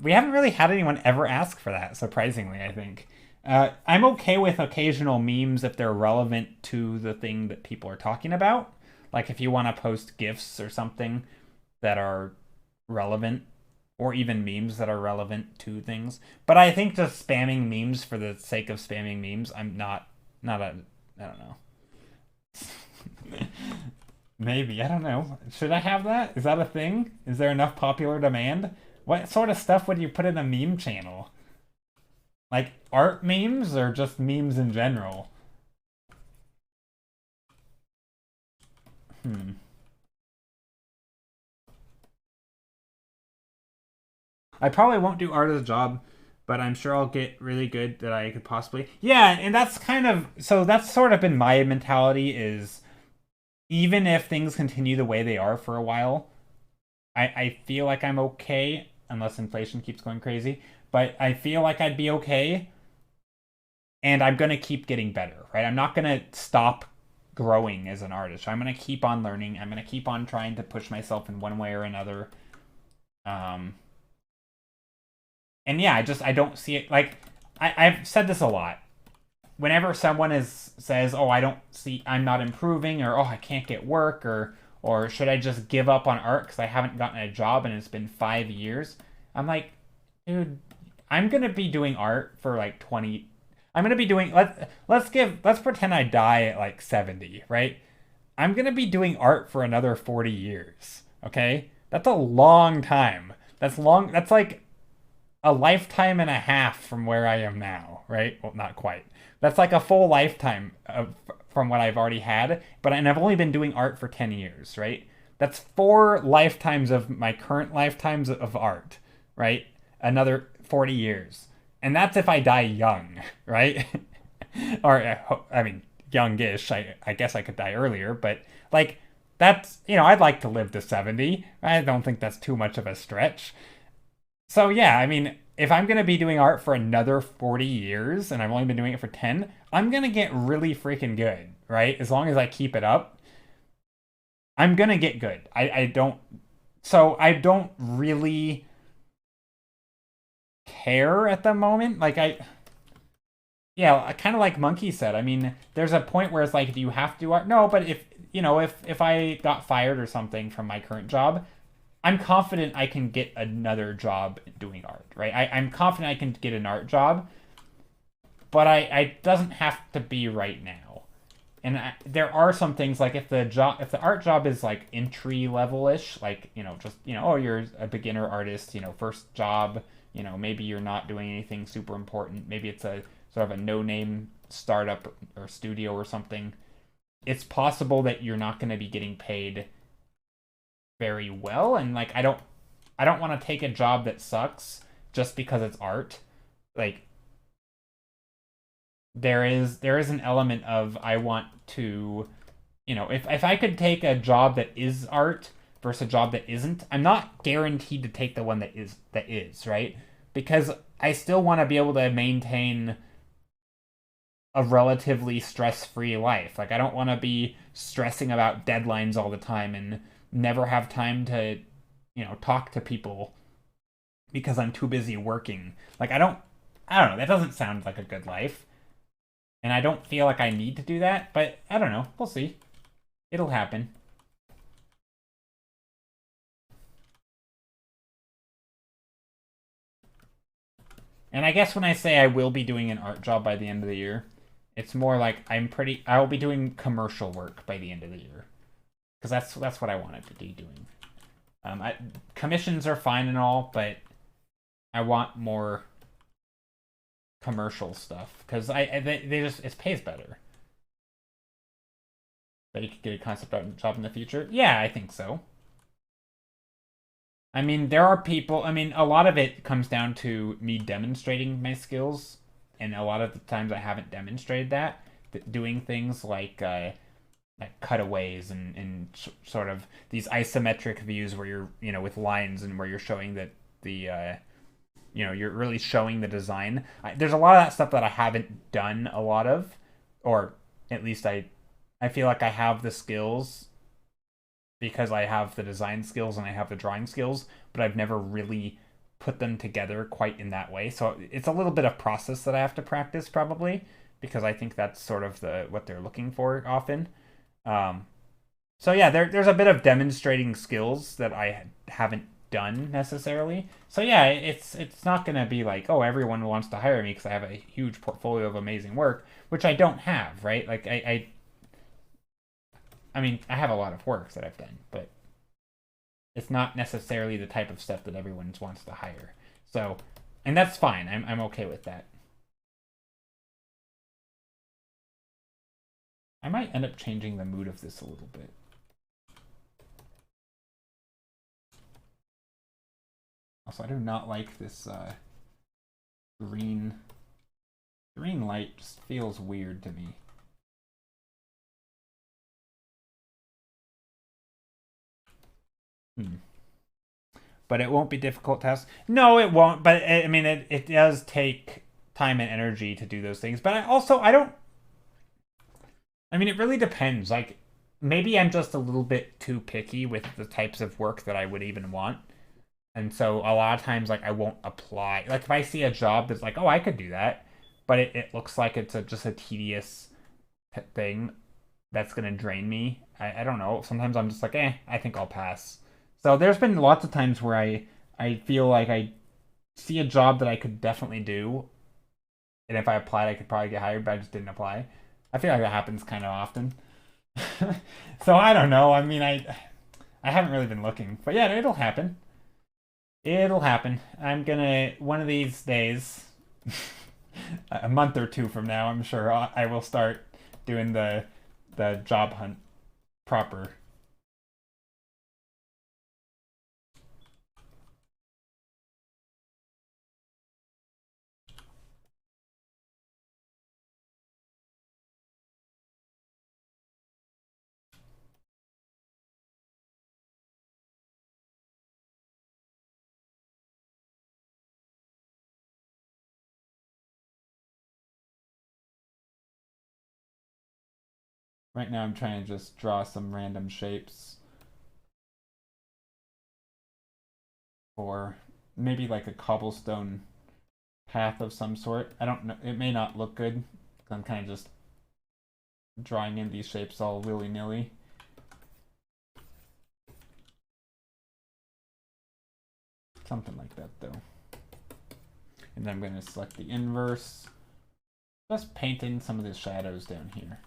We haven't really had anyone ever ask for that, surprisingly, I think. I'm okay with occasional memes if they're relevant to the thing that people are talking about. Like if you want to post GIFs or something that are relevant, or even memes that are relevant to things. But I think just spamming memes for the sake of spamming memes, I'm not I don't know. Maybe, I don't know. Should I have that? Is that a thing? Is there enough popular demand? What sort of stuff would you put in a meme channel? Like art memes or just memes in general? I probably won't do art as a job, but I'm sure I'll get really good that I could possibly. Yeah, and that's kind of so that's sort of been my mentality is even if things continue the way they are for a while, I feel like I'm okay unless inflation keeps going crazy. But I feel like I'd be okay, and I'm gonna keep getting better, right? I'm not gonna stop growing as an artist. I'm gonna keep on learning. I'm gonna keep on trying to push myself in one way or another. Um, and yeah, I don't see it like I've said this a lot. Whenever someone says, "Oh, I'm not improving," or "Oh, I can't get work," or should I just give up on art because I haven't gotten a job and it's been 5 years? I'm like, dude, I'm gonna be doing art for like 20. I'm gonna be doing let's pretend I die at like 70, right? I'm gonna be doing art for another 40 years. Okay, that's a long time. That's long. That's like a lifetime and a half from where I am now, right? Well, not quite. That's like a full lifetime from what I've already had, and I've only been doing art for 10 years, right? That's 4 lifetimes of my current lifetimes of art, right? Another 40 years. And that's if I die young, right? Or, I mean, youngish. I guess I could die earlier, but like, that's, I'd like to live to 70. I don't think that's too much of a stretch. So yeah, I mean, if I'm gonna be doing art for another 40 years and I've only been doing it for 10, I'm gonna get really freaking good, right? As long as I keep it up, I'm gonna get good. I don't really care at the moment. Yeah, kind of like Monkey said. I mean, there's a point where it's like, do you have to do art? No, but if I got fired or something from my current job, I'm confident I can get another job doing art, right? I'm confident I can get an art job, but I doesn't have to be right now. And there are some things like if the art job is like entry level-ish, like, just, oh, you're a beginner artist, first job, maybe you're not doing anything super important. Maybe it's a sort of a no-name startup or studio or something. It's possible that you're not going to be getting paid very well, and like I don't want to take a job that sucks just because it's art. Like there is an element of I want to, if I could take a job that is art versus a job that isn't, I'm not guaranteed to take the one that is, right? Because I still want to be able to maintain a relatively stress-free life. Like I don't want to be stressing about deadlines all the time and never have time to, talk to people because I'm too busy working. Like I don't know, that doesn't sound like a good life. And I don't feel like I need to do that, but I don't know. We'll see. It'll happen. And I guess when I say I will be doing an art job by the end of the year, it's more like I will be doing commercial work by the end of the year. Because that's what I wanted to be doing. Commissions are fine and all, but I want more commercial stuff because they just it pays better. That you could get a concept art job in the future. Yeah, I think so. I mean, there are people. I mean, a lot of it comes down to me demonstrating my skills, and a lot of the times I haven't demonstrated that. Doing things like cutaways and sort of these isometric views where you're with lines and where you're showing that the you're really showing the design. There's a lot of that stuff that I haven't done a lot of, or at least I feel like I have the skills because I have the design skills and I have the drawing skills, but I've never really put them together quite in that way. So it's a little bit of process that I have to practice probably because I think that's sort of what they're looking for often. Um, so yeah, there's a bit of demonstrating skills that I haven't done necessarily. So yeah, it's not gonna be like, oh, everyone wants to hire me because I have a huge portfolio of amazing work, which I don't have, right? Like I mean, I have a lot of work that I've done, but it's not necessarily the type of stuff that everyone wants to hire. So, and that's fine. I'm okay with that. I might end up changing the mood of this a little bit. Also, I do not like this green light. Just feels weird to me. But it won't be difficult tasks. No, it won't. But I mean, it does take time and energy to do those things. But I don't. I mean, it really depends. Like, maybe I'm just a little bit too picky with the types of work that I would even want. And so a lot of times, like, I won't apply. Like, if I see a job that's like, oh, I could do that, but it looks like it's just a tedious thing that's going to drain me. I don't know. Sometimes I'm just like, I think I'll pass. So there's been lots of times where I feel like I see a job that I could definitely do, and if I applied, I could probably get hired, but I just didn't apply. I feel like that happens kind of often. So I don't know. I mean, I haven't really been looking, but yeah, it'll happen. It'll happen. I'm gonna one of these days, a month or two from now, I'm sure I will start doing the job hunt proper. Right now, I'm trying to just draw some random shapes for maybe like a cobblestone path of some sort. I don't know. It may not look good. I'm kind of just drawing in these shapes all willy-nilly. Something like that, though. And then I'm going to select the inverse. Just paint in some of the shadows down here.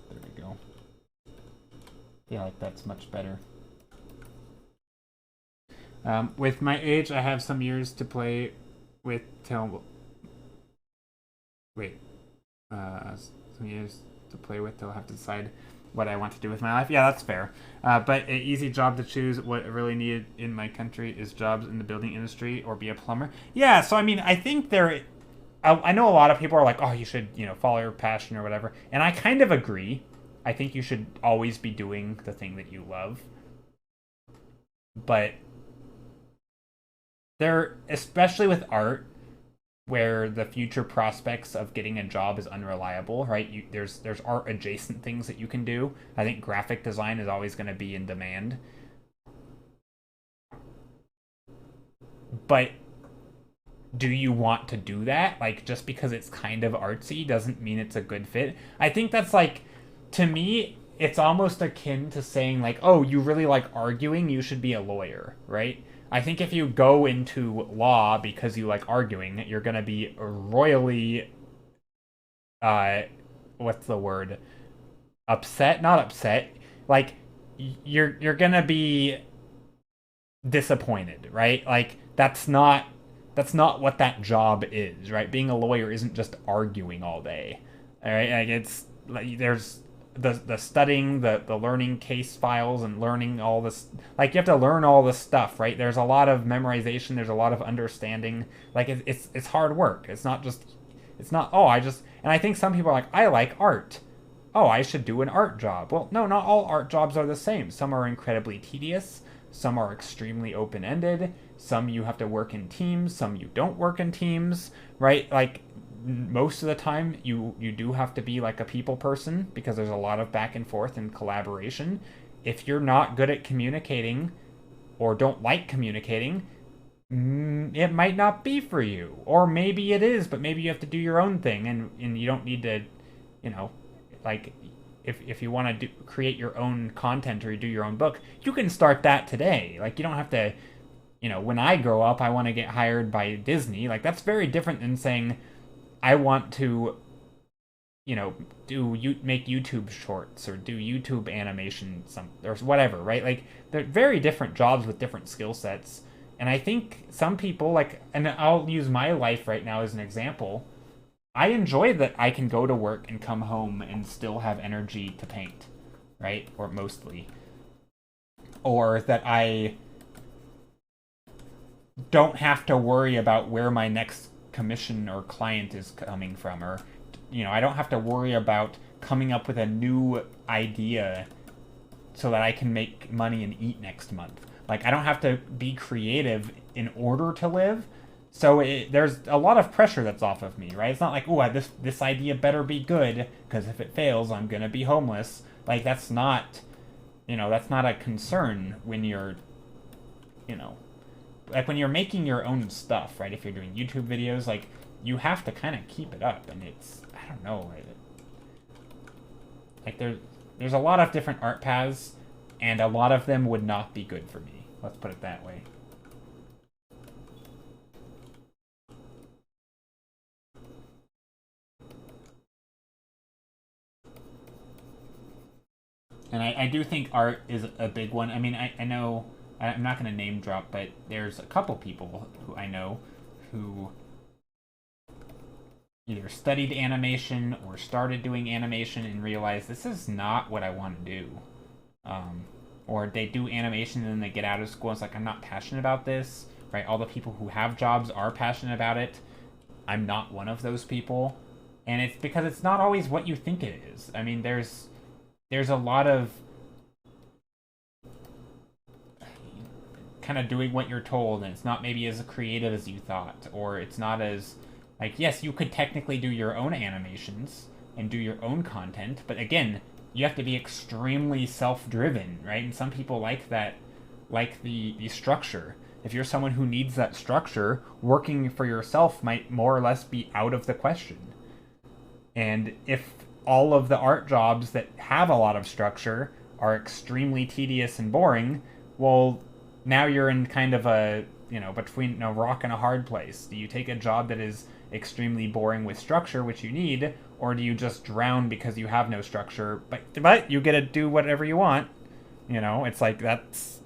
There we go. I feel like that's much better. With my age, I have some years to play with till. Wait. Some years to play with till I have to decide what I want to do with my life. Yeah, that's fair. But an easy job to choose. What I really needed in my country is jobs in the building industry or be a plumber. Yeah, so I mean, I think there. I know a lot of people are like, oh, you should, follow your passion or whatever. And I kind of agree. I think you should always be doing the thing that you love. But there, especially with art, where the future prospects of getting a job is unreliable, right? There's art adjacent things that you can do. I think graphic design is always going to be in demand. But do you want to do that? Like, just because it's kind of artsy doesn't mean it's a good fit. I think that's like, to me, it's almost akin to saying, like, oh, you really like arguing, you should be a lawyer, right? I think if you go into law because you like arguing, you're going to be royally, uh, what's the word? Upset? Not upset. Like, you're going to be disappointed, right? Like that's not what that job is, right? Being a lawyer isn't just arguing all day. All right? Like it's like there's the studying, the learning case files and learning all this, like you have to learn all this stuff, right? There's a lot of memorization, there's a lot of understanding. Like it's hard work. It's not oh, I just and I think some people are like, I like art. Oh, I should do an art job. Well, no, not all art jobs are the same. Some are incredibly tedious, some are extremely open ended, some you have to work in teams, some you don't work in teams, right? Like most of the time you do have to be like a people person because there's a lot of back and forth and collaboration. If you're not good at communicating or don't like communicating, it might not be for you. Or maybe it is, but maybe you have to do your own thing and you don't need to, you know, like if you want to create your own content or do your own book, you can start that today. Like you don't have to, when I grow up, I want to get hired by Disney. Like that's very different than saying I want to, make YouTube shorts or do YouTube animation or whatever, right? Like they're very different jobs with different skill sets. And I think some people like, and I'll use my life right now as an example. I enjoy that I can go to work and come home and still have energy to paint, right? Or mostly. Or that I don't have to worry about where my next commission or client is coming from. Or, I don't have to worry about coming up with a new idea so that I can make money and eat next month. Like, I don't have to be creative in order to live. So there's a lot of pressure that's off of me, right? It's not like, oh, this idea better be good, because if it fails, I'm going to be homeless. Like, that's not a concern when you're, like when you're making your own stuff, right? If you're doing YouTube videos, like, you have to kind of keep it up. And it's, I don't know, like there's a lot of different art paths, and a lot of them would not be good for me. Let's put it that way. And I do think art is a big one. I mean, I know, I'm not going to name drop, but there's a couple people who I know who either studied animation or started doing animation and realized this is not what I want to do. Or they do animation and then they get out of school and it's like, I'm not passionate about this, right? All the people who have jobs are passionate about it. I'm not one of those people. And it's because it's not always what you think it is. I mean, there's a lot of kind of doing what you're told, and it's not maybe as creative as you thought, or it's not as, like, yes, you could technically do your own animations and do your own content, but again, you have to be extremely self-driven, right? And some people like that, like the structure. If you're someone who needs that structure, working for yourself might more or less be out of the question. And if all of the art jobs that have a lot of structure are extremely tedious and boring, well, now you're in kind of a, between a rock and a hard place. Do you take a job that is extremely boring with structure, which you need, or do you just drown because you have no structure, but you get to do whatever you want? It's like that's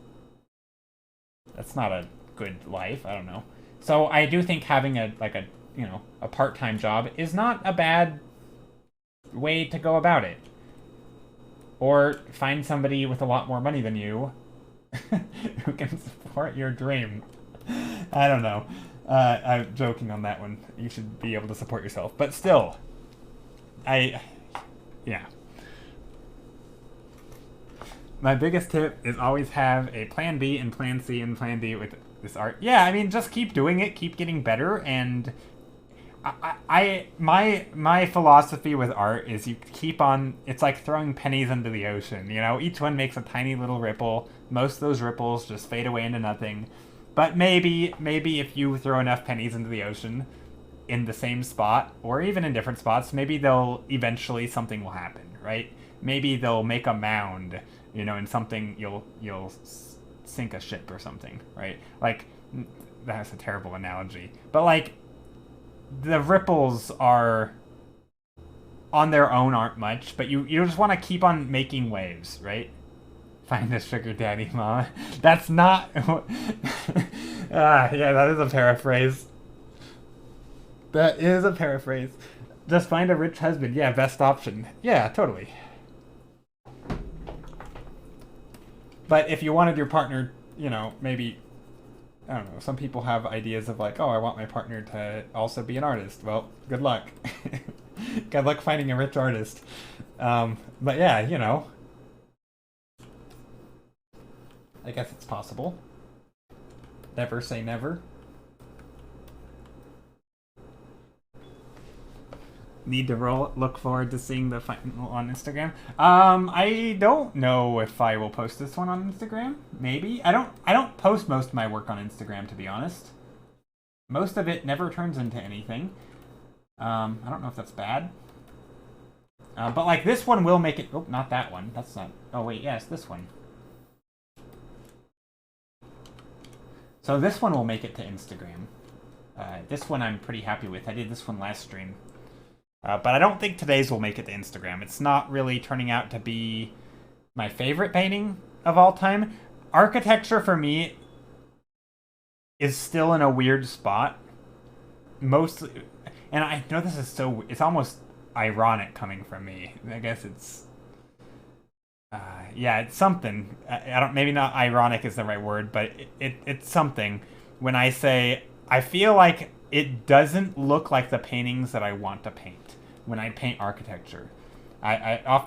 not a good life. I don't know. So I do think having a part-time job is not a bad way to go about it. Or find somebody with a lot more money than you who can support your dream. I don't know. I'm joking on that one. You should be able to support yourself. But still, yeah. My biggest tip is always have a plan B and plan C and plan D with this art. Yeah, I mean, just keep doing it, keep getting better, and my philosophy with art is you keep on. It's like throwing pennies into the ocean. You know, each one makes a tiny little ripple. Most of those ripples just fade away into nothing. But maybe if you throw enough pennies into the ocean, in the same spot or even in different spots, maybe they'll eventually something will happen, right? Maybe they'll make a mound, you know, and something you'll sink a ship or something, right? Like that's a terrible analogy, but like the ripples are on their own aren't much, but you just want to keep on making waves, right? Find a sugar daddy, mama. That's not. Yeah, that is a paraphrase. That is a paraphrase. Just find a rich husband. Yeah, best option. Yeah, totally. But if you wanted your partner, you know, maybe, I don't know, some people have ideas of like, oh, I want my partner to also be an artist. Well, good luck. Good luck finding a rich artist. But yeah, you know, I guess it's possible. Never say never. Need to look forward to seeing the final on Instagram. I don't know if I will post this one on Instagram. Maybe. I don't post most of my work on Instagram, to be honest. Most of it never turns into anything. I don't know if that's bad. But like this one will make it. Oh, not that one. That's not. Oh wait, yes, this one. So this one will make it to Instagram. This one I'm pretty happy with. I did this one last stream. But I don't think today's will make it to Instagram. It's not really turning out to be my favorite painting of all time. Architecture for me is still in a weird spot. Mostly, and I know this is so, it's almost ironic coming from me. I guess it's, yeah, it's something. I don't, maybe not ironic is the right word, but it's something when I say, I feel like it doesn't look like the paintings that I want to paint when I paint architecture.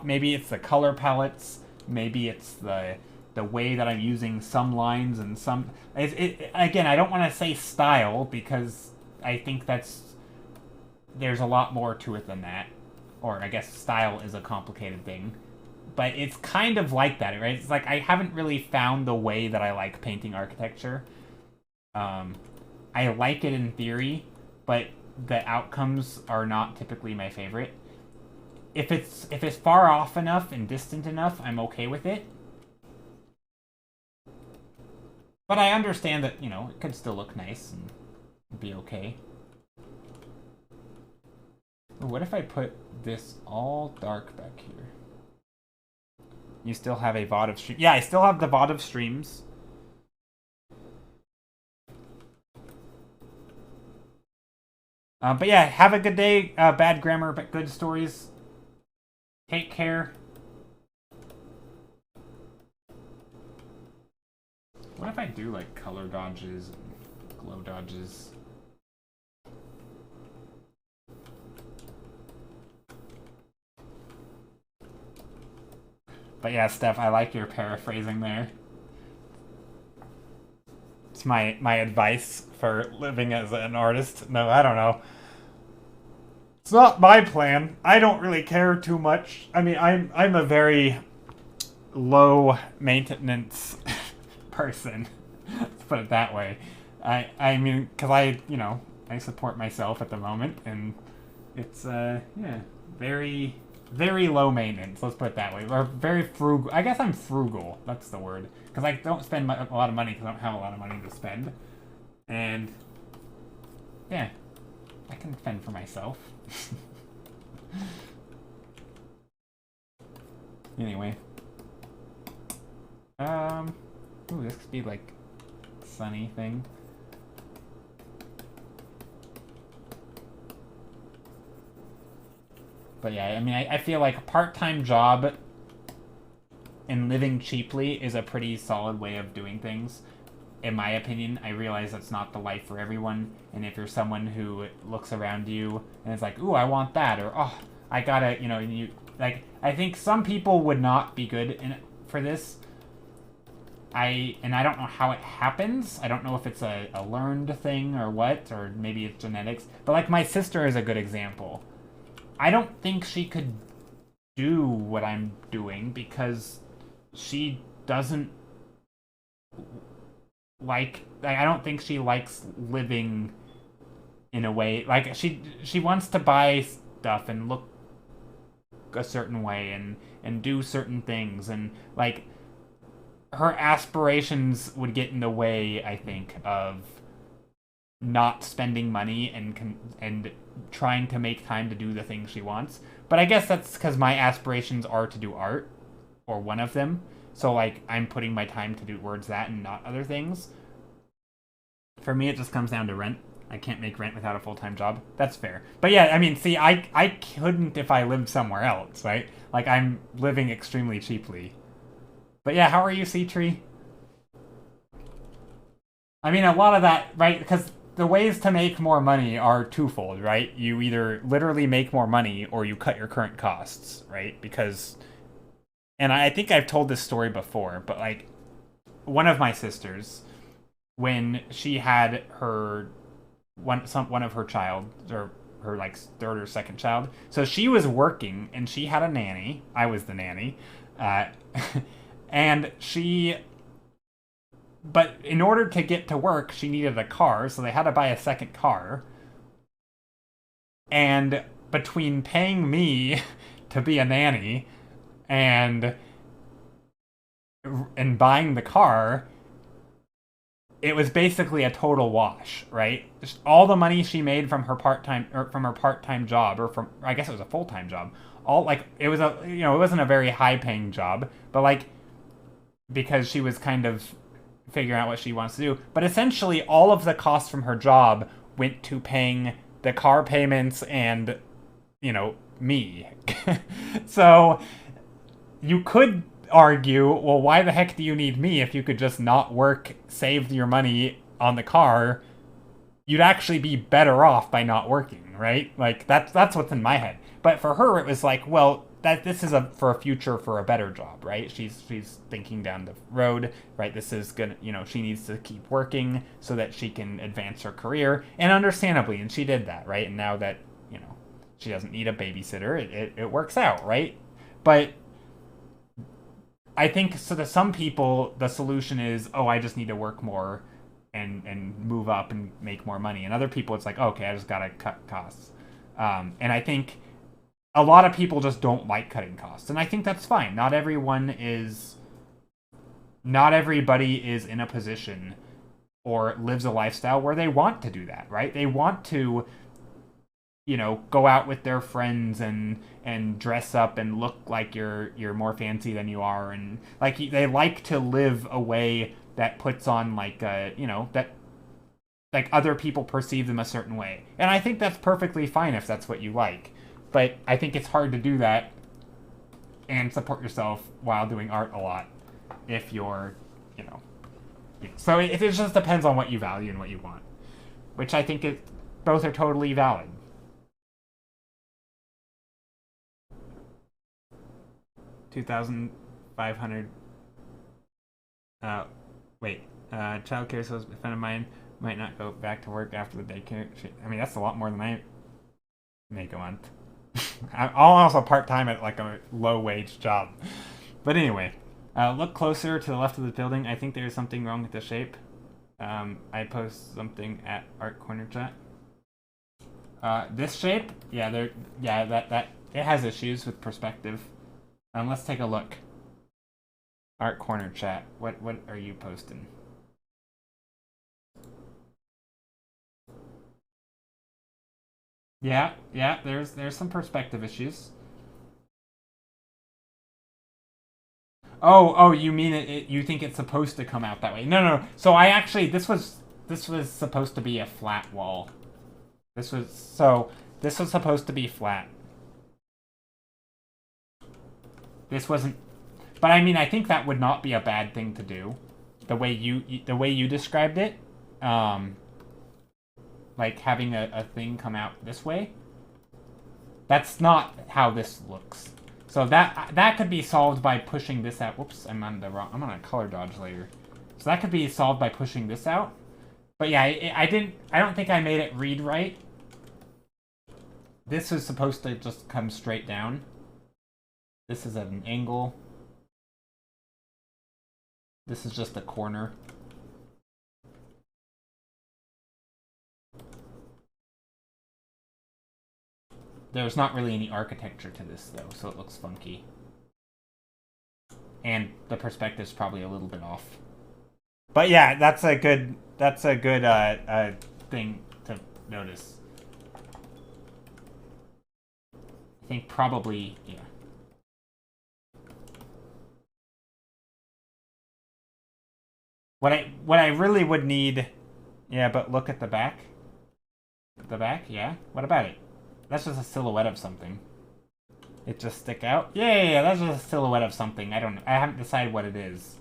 Maybe it's the color palettes, maybe it's the way that I'm using some lines and some. Again, I don't want to say style because I think there's a lot more to it than that, or I guess style is a complicated thing, but it's kind of like that, right? It's like I haven't really found the way that I like painting architecture. I like it in theory, but the outcomes are not typically my favorite. If it's far off enough and distant enough, I'm okay with it. But I understand that, you know, it could still look nice and be okay. What if I put this all dark back here? You still have a VOD of streams? Yeah, I still have the VOD of streams. But yeah, have a good day. Bad grammar, but good stories. Take care. What if I do like color dodges and glow dodges? But yeah, Steph, I like your paraphrasing there. It's my advice for living as an artist. No, I don't know. It's not my plan. I don't really care too much. I mean, I'm a very low maintenance person. Let's put it that way. I mean, because I support myself at the moment, and it's yeah, very very low maintenance. Let's put it that way. Or very frugal. I guess I'm frugal. That's the word. Because I don't spend a lot of money because I don't have a lot of money to spend. And yeah, I can fend for myself. Anyway. Ooh, this could be like sunny thing. But yeah, I mean, I feel like a part-time job and living cheaply is a pretty solid way of doing things. In my opinion, I realize that's not the life for everyone. And if you're someone who looks around you and is like, ooh, I want that, or oh, I gotta, you know, and you like, I think some people would not be good for this. And I don't know how it happens. I don't know if it's a learned thing or what, or maybe it's genetics. But like my sister is a good example. I don't think she could do what I'm doing because she doesn't I don't think she likes living in a way like she wants to buy stuff and look a certain way and do certain things, and like her aspirations would get in the way, I think, of not spending money and trying to make time to do the things she wants. But I guess that's because my aspirations are to do art, or one of them. So like I'm putting my time to do towards that and not other things. For me, it just comes down to rent. I can't make rent without a full-time job. That's fair. But yeah, I mean, see, I couldn't if I lived somewhere else, right? Like I'm living extremely cheaply. But yeah, how are you, C-Tree? I mean, a lot of that, right? Because the ways to make more money are twofold, right? You either literally make more money or you cut your current costs, right? Because, and I think I've told this story before, but like one of my sisters, when she had her one of her child, or her like third or second child, so she was working and she had a nanny. I was the nanny, and but in order to get to work, she needed a car, so they had to buy a second car. And between paying me to be a nanny and buying the car, it was basically a total wash, right? Just all the money she made from her part-time job, or from, I guess it was a full-time job. All like it was a, it wasn't a very high-paying job, but like because she was kind of figuring out what she wants to do. But essentially, all of the costs from her job went to paying the car payments and, me. So you could argue, well, why the heck do you need me if you could just not work, save your money on the car? You'd actually be better off by not working, right? Like that's what's in my head. But for her, it was like, well, this is for a future, for a better job, right? She's thinking down the road, right? This is gonna, she needs to keep working so that she can advance her career, and understandably, and she did that, right? And now that she doesn't need a babysitter, it works out, right? But I think so to some people the solution is, oh, I just need to work more and move up and make more money, and other people it's like, okay, I just gotta cut costs, and I think a lot of people just don't like cutting costs, and I think that's fine. Not everybody is in a position or lives a lifestyle where they want to do that, right? They want to, go out with their friends and dress up and look like you're more fancy than you are, and like they like to live a way that puts on like that like other people perceive them a certain way. And I think that's perfectly fine if that's what you like. But I think it's hard to do that and support yourself while doing art a lot if you're, So it just depends on what you value and what you want, which I think both are totally valid. $2,500. Wait. Childcare, so a friend of mine might not go back to work after the daycare. I mean, that's a lot more than I make a month. I'm also part-time at like a low-wage job. But anyway, look closer to the left of the building. I think there's something wrong with the shape. I post something at Art Corner Chat. This shape? Yeah, that it has issues with perspective. Let's take a look. Art Corner Chat. What are you posting? Yeah, there's some perspective issues. Oh, you mean you think it's supposed to come out that way? No. So I actually this was supposed to be a flat wall. This was supposed to be flat. This wasn't. But I mean, I think that would not be a bad thing to do. The way you described it, like having a thing come out this way. That's not how this looks. So that could be solved by pushing this out. Whoops, I'm on a color dodge layer. So that could be solved by pushing this out. But yeah, I don't think I made it read right. This is supposed to just come straight down. This is at an angle. This is just a corner. There's not really any architecture to this, though, so it looks funky. And the perspective's probably a little bit off. But yeah, that's a good thing to notice. I think probably, yeah. What I really would need, yeah, but look at the back. The back, yeah. What about it? That's just a silhouette of something. It just stick out? Yeah, that's just a silhouette of something. I haven't decided what it is.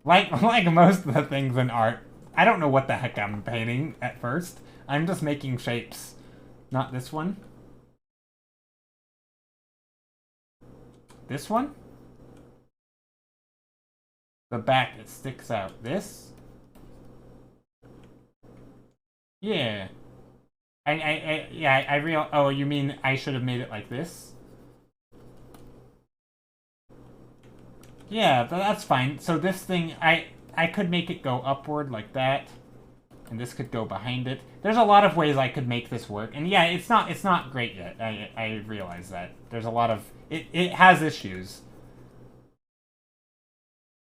Like most of the things in art, I don't know what the heck I'm painting at first. I'm just making shapes. Not this one. This one? The back, it sticks out. This? Yeah. Oh, you mean I should have made it like this? Yeah, that's fine. So this thing, I could make it go upward like that. And this could go behind it. There's a lot of ways I could make this work. And yeah, it's not great yet. I realize that. There's a lot of... It has issues.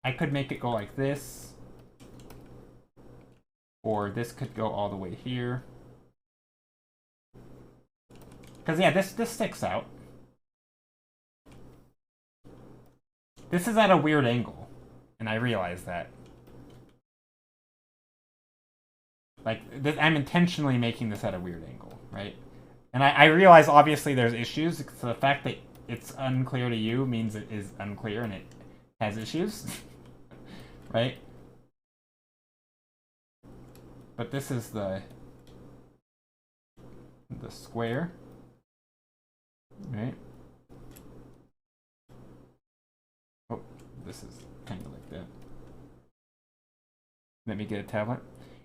I could make it go like this. Or this could go all the way here. Because, yeah, this sticks out. This is at a weird angle. And I realize that. Like, I'm intentionally making this at a weird angle, right? And I realize, obviously, there's issues. So the fact that it's unclear to you means it is unclear and it has issues. Right? But this is the square. Right? Oh, this is kind of like that. Let me get a tablet.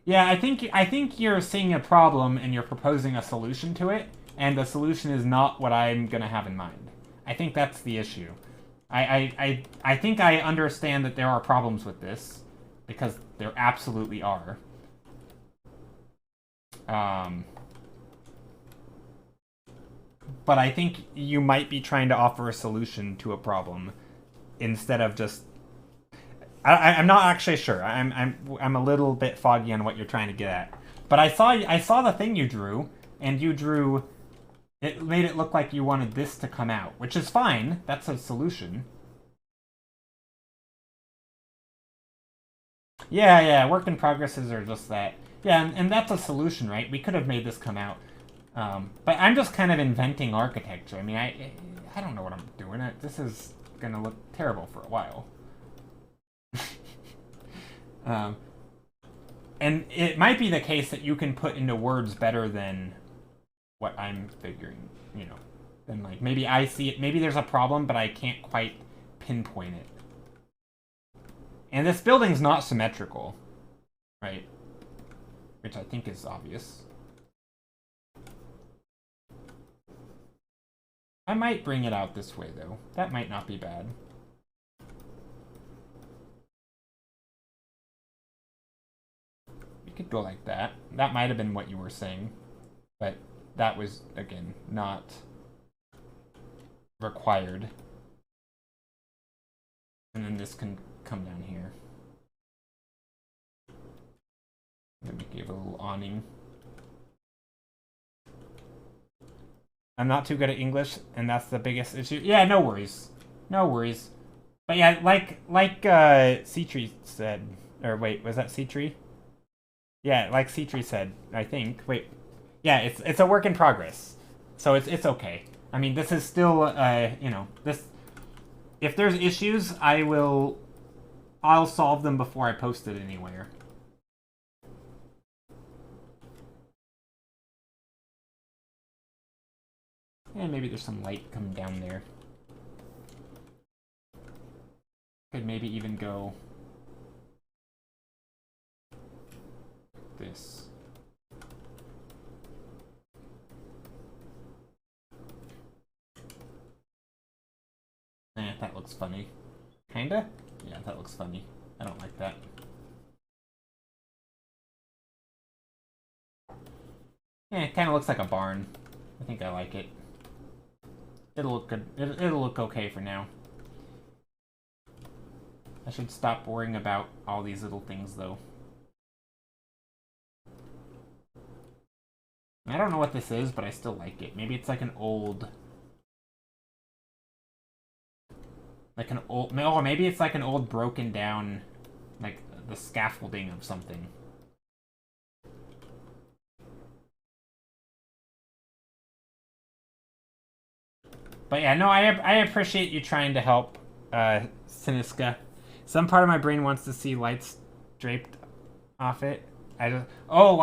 Yeah, I think you're seeing a problem and you're proposing a solution to it, and the solution is not what I'm gonna have in mind. I think that's the issue. I think I understand that there are problems with this, because there absolutely are. But I think you might be trying to offer a solution to a problem instead of just... I'm not actually sure. I'm a little bit foggy on what you're trying to get at. But I saw the thing you drew, and you drew... It made it look like you wanted this to come out, which is fine. That's a solution. Yeah, work in progresses are just that. Yeah, and that's a solution, right? We could have made this come out. But I'm just kind of inventing architecture. I mean, I don't know what I'm doing. This is gonna look terrible for a while. And it might be the case that you can put into words better than what I'm figuring, you know. Then, like, maybe I see it, maybe there's a problem, but I can't quite pinpoint it. And this building's not symmetrical, right? Which I think is obvious. I might bring it out this way, though. That might not be bad. You could go like that. That might have been what you were saying. But that was, again, not required. And then this can come down here. Let me give a little awning. I'm not too good at English, and that's the biggest issue. Yeah, no worries. No worries. But yeah, like C-Tree said, or wait, was that C-Tree? Yeah, like C-Tree said, I think. Wait. Yeah, it's a work in progress. So it's okay. I mean, this is still you know, this, if there's issues, I'll solve them before I post it anywhere. And maybe there's some light coming down there. Could maybe even go this. That looks funny. Kinda? Yeah, that looks funny. I don't like that. It kind of looks like a barn. I think I like it. It'll look good. It'll look okay for now. I should stop worrying about all these little things, though. I don't know what this is, but I still like it. Maybe it's like an old... or maybe it's like an old broken down, like, the scaffolding of something. But yeah, no, I appreciate you trying to help, Siniska. Some part of my brain wants to see lights draped off it. I just... Oh,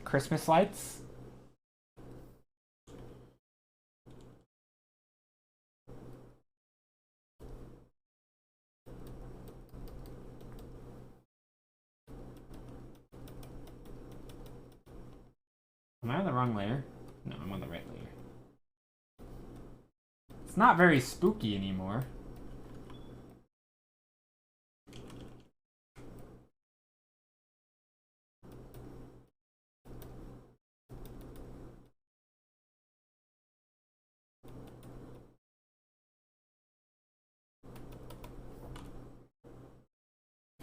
Christmas lights? Am I on the wrong layer? No, I'm on the right layer. It's not very spooky anymore.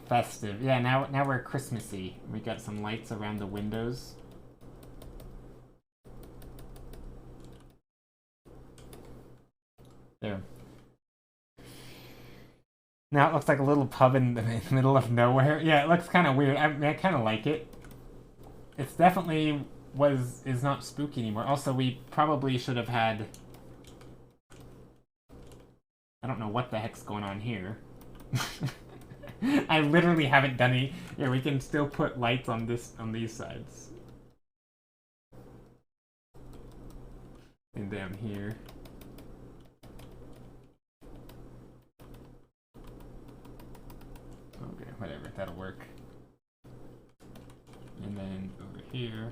Festive. Yeah, now we're Christmassy. We got some lights around the windows. There. Now it looks like a little pub in the middle of nowhere. Yeah, it looks kind of weird. I mean, I kind of like it. It's definitely is not spooky anymore. Also, we probably should have had... I don't know what the heck's going on here. I literally haven't done any... Yeah, we can still put lights on these sides. And down here. Okay, whatever, that'll work. And then over here.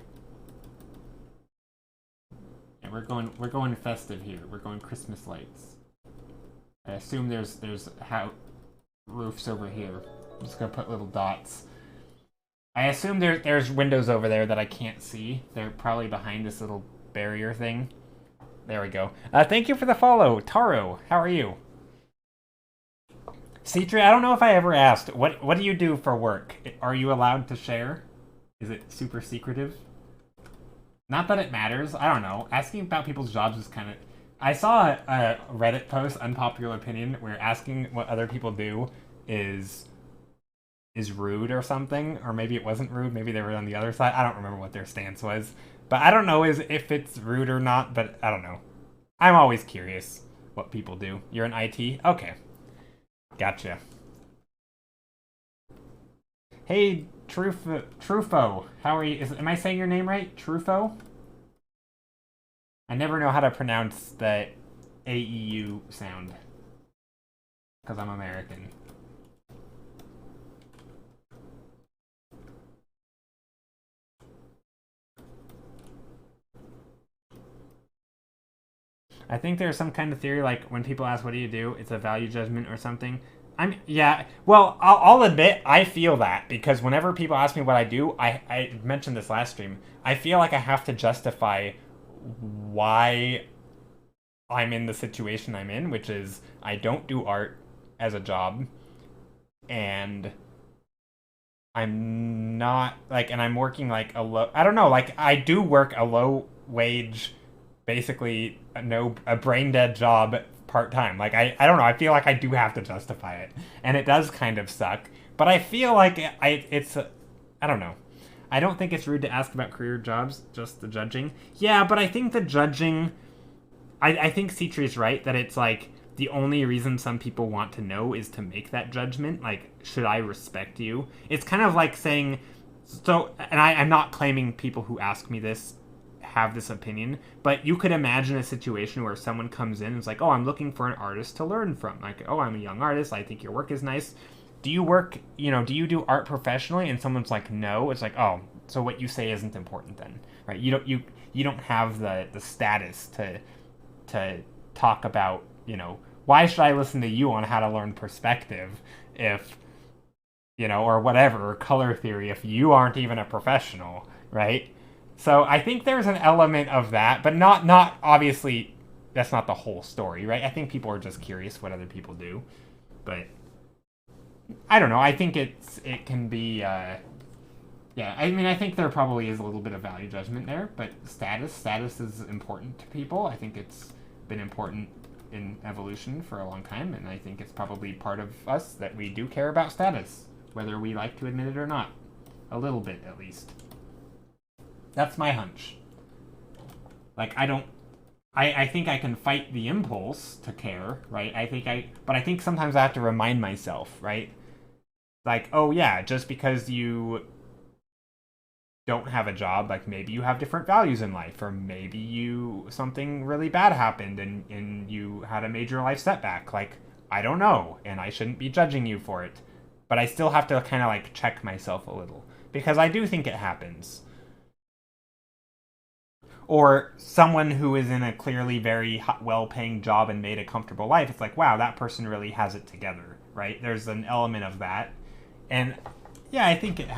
Yeah, we're going festive here. We're going Christmas lights. I assume there's roofs over here. I'm just gonna put little dots. I assume there's windows over there that I can't see. They're probably behind this little barrier thing. There we go. Thank you for the follow, Taro. How are you? Citri, I don't know if I ever asked. What do you do for work? Are you allowed to share? Is it super secretive? Not that it matters. I don't know. Asking about people's jobs is kind of... I saw a Reddit post, unpopular opinion, where asking what other people do is rude or something. Or maybe it wasn't rude. Maybe they were on the other side. I don't remember what their stance was. But I don't know if it's rude or not, but I don't know. I'm always curious what people do. You're in IT? Okay. Gotcha. Hey, Trufo. How are you? Am I saying your name right? Trufo? I never know how to pronounce the AEU sound. Because I'm American. I think there's some kind of theory, like, when people ask, what do you do? It's a value judgment or something. Yeah, well, I'll admit, I feel that, because whenever people ask me what I do, I mentioned this last stream, I feel like I have to justify why I'm in the situation I'm in, which is I don't do art as a job, and I'm not, like, and I'm working, like, I don't know, like, I do work a low wage, basically a brain dead job part-time. Like, I don't know, I feel like I do have to justify it, and it does kind of suck, but I feel like it's I don't know. I don't think it's rude to ask about career jobs, just the judging. Yeah, but I think the judging, I think Citri's right, that it's like the only reason some people want to know is to make that judgment. Like, should I respect you? It's kind of like saying, So, and I'm not claiming people who ask me this have this opinion, but you could imagine a situation where someone comes in and is like, oh, I'm looking for an artist to learn from. Like, oh, I'm a young artist. I think your work is nice. Do you work, do you do art professionally? And someone's like, no. It's like, oh, so what you say isn't important then, right? You don't have the status to talk about, why should I listen to you on how to learn perspective if, or whatever, or color theory if you aren't even a professional, right? So I think there's an element of that, but not obviously that's not the whole story, right? I think people are just curious what other people do, but I don't know. I think it can be yeah. I mean, I think there probably is a little bit of value judgment there, but status is important to people. I think it's been important in evolution for a long time, and I think it's probably part of us that we do care about status, whether we like to admit it or not, a little bit at least. That's my hunch. Like, I think I can fight the impulse to care, right? But I think sometimes I have to remind myself, right? Like, oh yeah, just because you don't have a job, like maybe you have different values in life, or maybe something really bad happened and you had a major life setback. Like, I don't know, and I shouldn't be judging you for it. But I still have to kind of like check myself a little, because I do think it happens. Or someone who is in a clearly very well-paying job and made a comfortable life, it's like, wow, that person really has it together, right? There's an element of that, and yeah, I think it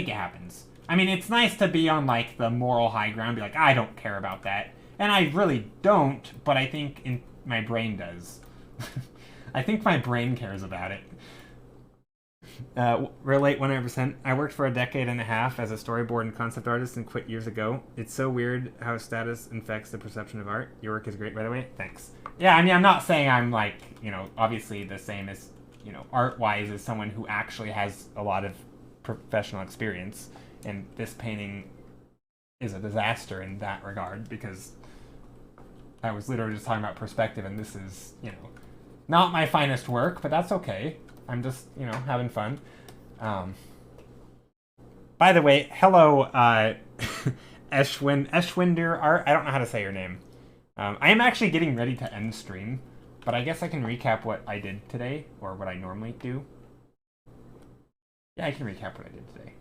happens. I mean, it's nice to be on like the moral high ground, be like, I don't care about that, and I really don't, but I think my brain does. I think my brain cares about it. Relate 100%. I worked for a decade and a half as a storyboard and concept artist and quit years ago. It's so weird how status infects the perception of art. Your work is great, by the way. Thanks. Yeah, I mean, I'm not saying I'm like, obviously the same as, art-wise as someone who actually has a lot of professional experience. And this painting is a disaster in that regard, because I was literally just talking about perspective, and this is, not my finest work, but that's okay. I'm just, having fun. By the way, hello, Eschwinder Art. I don't know how to say your name. I am actually getting ready to end stream, but I guess I can recap what I did today, or what I normally do. Yeah, I can recap what I did today.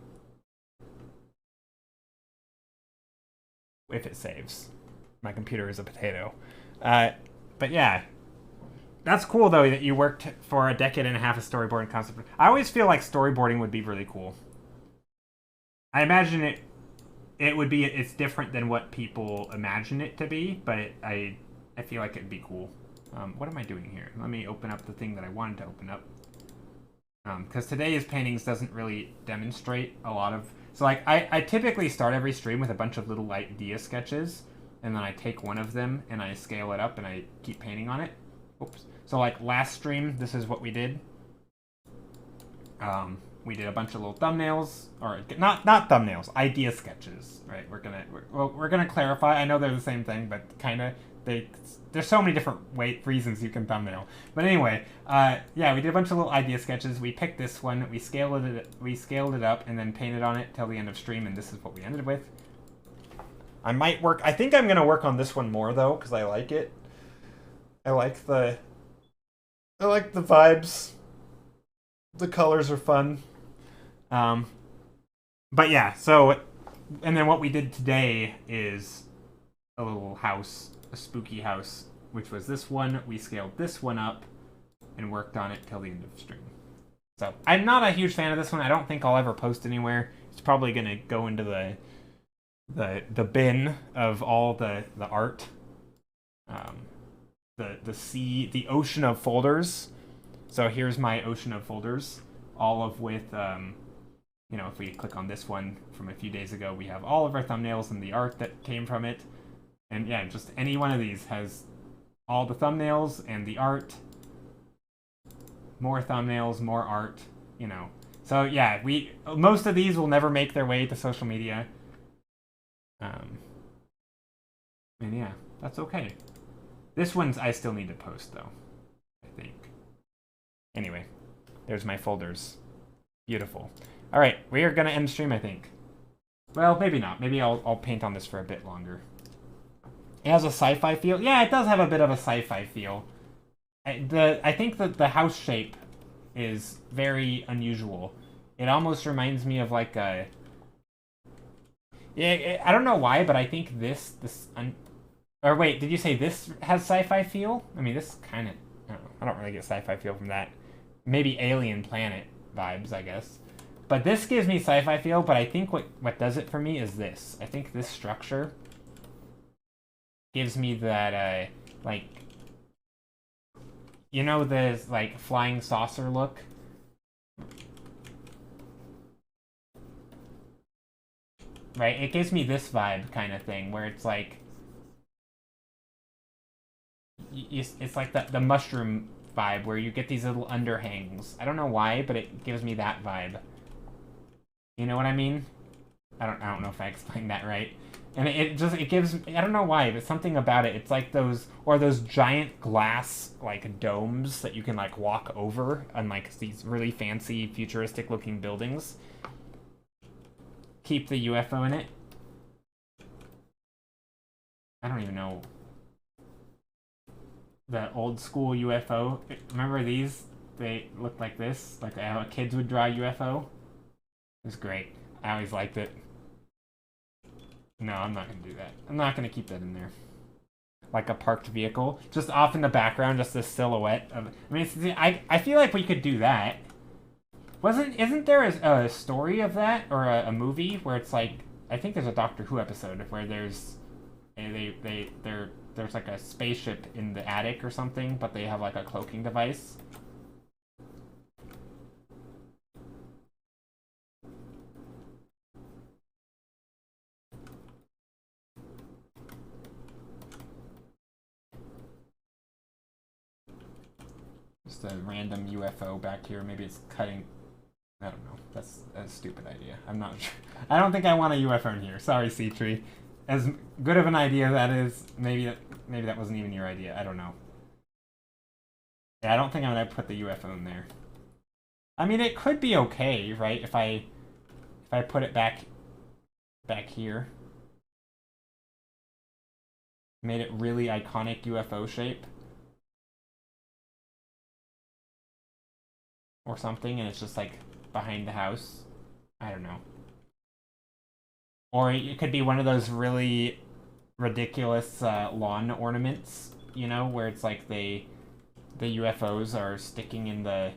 If it saves. My computer is a potato. But yeah. That's cool, though, that you worked for a decade and a half of storyboarding concept. I always feel like storyboarding would be really cool. I imagine it's different than what people imagine it to be, but I feel like it'd be cool. What am I doing here? Let me open up the thing that I wanted to open up. Because today's paintings doesn't really demonstrate a lot of... So, like, I typically start every stream with a bunch of little idea sketches, and then I take one of them, and I scale it up, and I keep painting on it. Oops. So, like, last stream, this is what we did. We did a bunch of little thumbnails, or not thumbnails, idea sketches, right? We're gonna clarify. I know they're the same thing, but kind of there's so many different reasons you can thumbnail. But anyway, yeah, we did a bunch of little idea sketches. We picked this one, we scaled it up, and then painted on it till the end of stream, and this is what we ended with. I think I'm gonna work on this one more though, because I like it. I like the vibes. The colors are fun. But yeah, so, and then what we did today is a little house, a spooky house, which was this one. We scaled this one up and worked on it till the end of the stream. So I'm not a huge fan of this one. I don't think I'll ever post anywhere. It's probably gonna go into the bin of all the art. The ocean of folders. So here's my ocean of folders, all of with, if we click on this one from a few days ago, we have all of our thumbnails and the art that came from it. And yeah, just any one of these has all the thumbnails and the art, more thumbnails, more art, So yeah, most of these will never make their way to social media. And yeah, that's okay. This one's I still need to post, though, I think. Anyway, there's my folders. Beautiful. All right, we are gonna end stream, I think. Well, maybe not. Maybe I'll paint on this for a bit longer. It has a sci-fi feel. Yeah, it does have a bit of a sci-fi feel. I think that the house shape is very unusual. It almost reminds me of like a. Yeah, I don't know why, but I think or wait, did you say this has sci-fi feel? I mean, this kind of. I don't really get sci-fi feel from that. Maybe Alien Planet vibes, I guess. But this gives me sci-fi feel, but I think what does it for me is this. I think this structure gives me that, like, you know, this, like, flying saucer look? Right? It gives me this vibe kind of thing, where it's like, it's like the mushroom vibe, where you get these little underhangs. I don't know why, but it gives me that vibe. You know what I mean? I don't know if I explained that right. And it gives, I don't know why, but something about it. It's like those giant glass like domes that you can like walk over on like these really fancy futuristic looking buildings. Keep the UFO in it. I don't even know. The old school UFO. Remember these? They looked like this, like how kids would draw UFO. It was great. I always liked it. No, I'm not going to do that. I'm not going to keep that in there. Like a parked vehicle. Just off in the background, just this silhouette of... I mean, I feel like we could do that. Isn't there a story of that? Or a movie where it's like... I think there's a Doctor Who episode where there's... There's like a spaceship in the attic or something, but they have like a cloaking device. Just a random UFO back here. Maybe it's cutting. I don't know. That's a stupid idea. I'm not sure. I don't think I want a UFO in here. Sorry, C-Tree. As good of an idea that is, maybe that wasn't even your idea. I don't know. Yeah, I don't think I'm gonna put the UFO in there. I mean, it could be okay, right? If I put it back here, made it really iconic UFO shape. Or something, and it's just like behind the house. I don't know. Or it could be one of those really ridiculous lawn ornaments, you know, where it's like the UFOs are sticking in the...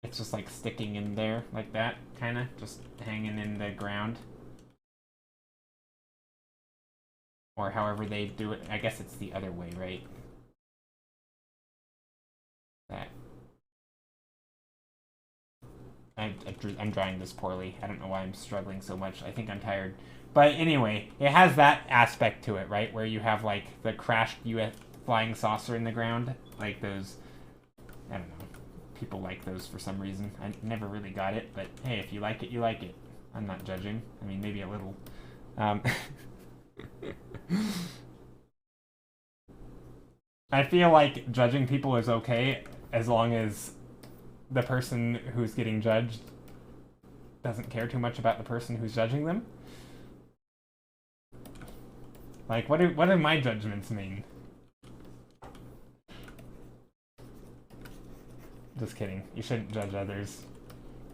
It's just like sticking in there like that, kind of, just hanging in the ground. Or however they do it. I guess it's the other way, right? That. I'm drawing this poorly. I don't know why I'm struggling so much. I think I'm tired. But anyway, it has that aspect to it, right? Where you have like the crashed UF flying saucer in the ground. Like those, I don't know. People like those for some reason. I never really got it, but hey, if you like it, you like it. I'm not judging. I mean, maybe a little. I feel like judging people is okay as long as the person who's getting judged doesn't care too much about the person who's judging them. Like, what do my judgments mean? Just kidding. You shouldn't judge others.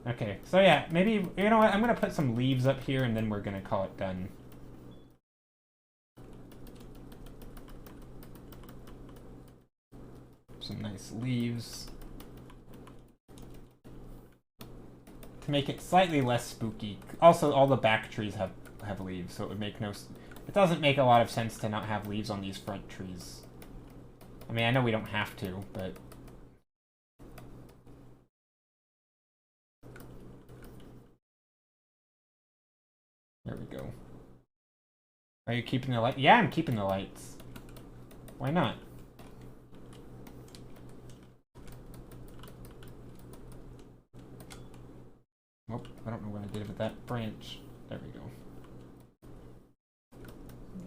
Okay, so yeah, maybe, you know what, I'm gonna put some leaves up here and then we're gonna call it done. Some nice leaves. To make it slightly less spooky. Also, all the back trees have leaves, so it would make no... It doesn't make a lot of sense to not have leaves on these front trees. I mean, I know we don't have to, but... There we go. Are you keeping the light? Yeah, I'm keeping the lights. Why not? Oh, I don't know what I did with that branch. There we go.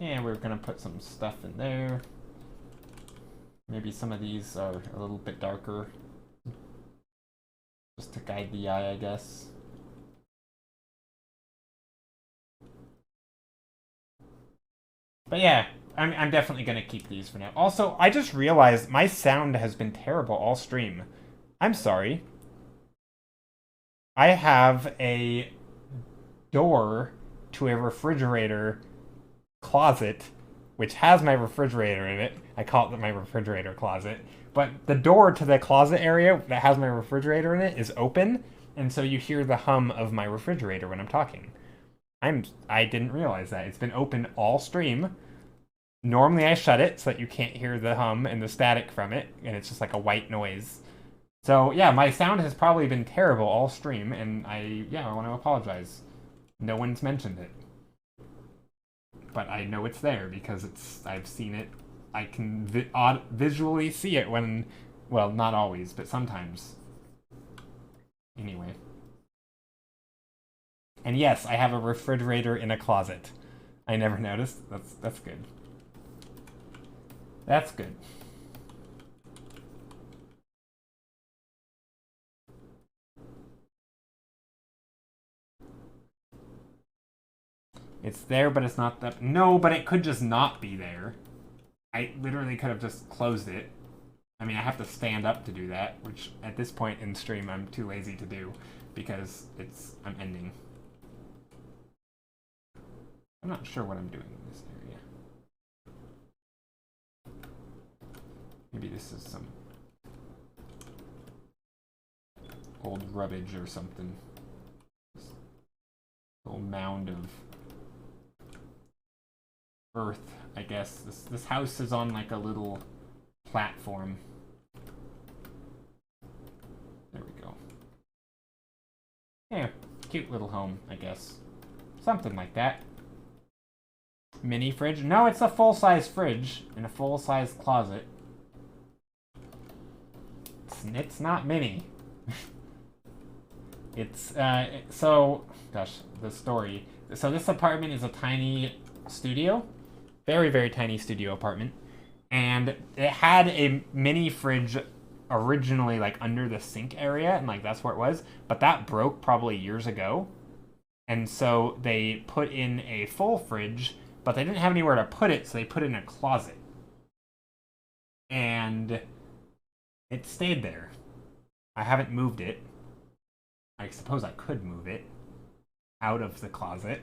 And we're gonna put some stuff in there. Maybe some of these are a little bit darker. Just to guide the eye, I guess. But yeah, I'm definitely gonna keep these for now. Also, I just realized my sound has been terrible all stream. I'm sorry. I have a door to a refrigerator closet, which has my refrigerator in it. I call it my refrigerator closet. But the door to the closet area that has my refrigerator in it is open, and so you hear the hum of my refrigerator when I'm talking. I didn't realize that. It's been open all stream. Normally I shut it so that you can't hear the hum and the static from it, and it's just like a white noise. So yeah, my sound has probably been terrible all stream, and I want to apologize. No one's mentioned it. But I know it's there because I've seen it. I can visually see it when, well, not always, but sometimes. Anyway. And yes, I have a refrigerator in a closet. I never noticed. That's good. That's good. It's there, but it's not that. No, but it could just not be there. I literally could have just closed it. I mean, I have to stand up to do that, which at this point in stream I'm too lazy to do because I'm ending. I'm not sure what I'm doing in this area. Maybe this is some old rubbish or something. This little mound of earth, I guess. This house is on like a little platform. There we go. Yeah, cute little home, I guess. Something like that. Mini fridge? No, it's a full-size fridge in a full-size closet. It's not mini. It's, so, gosh, the story. So this apartment is a tiny studio. Very, very tiny studio apartment. And it had a mini fridge originally, like, under the sink area, and, like, that's where it was. But that broke probably years ago. And so they put in a full fridge, but they didn't have anywhere to put it, so they put it in a closet. And it stayed there. I haven't moved it. I suppose I could move it out of the closet,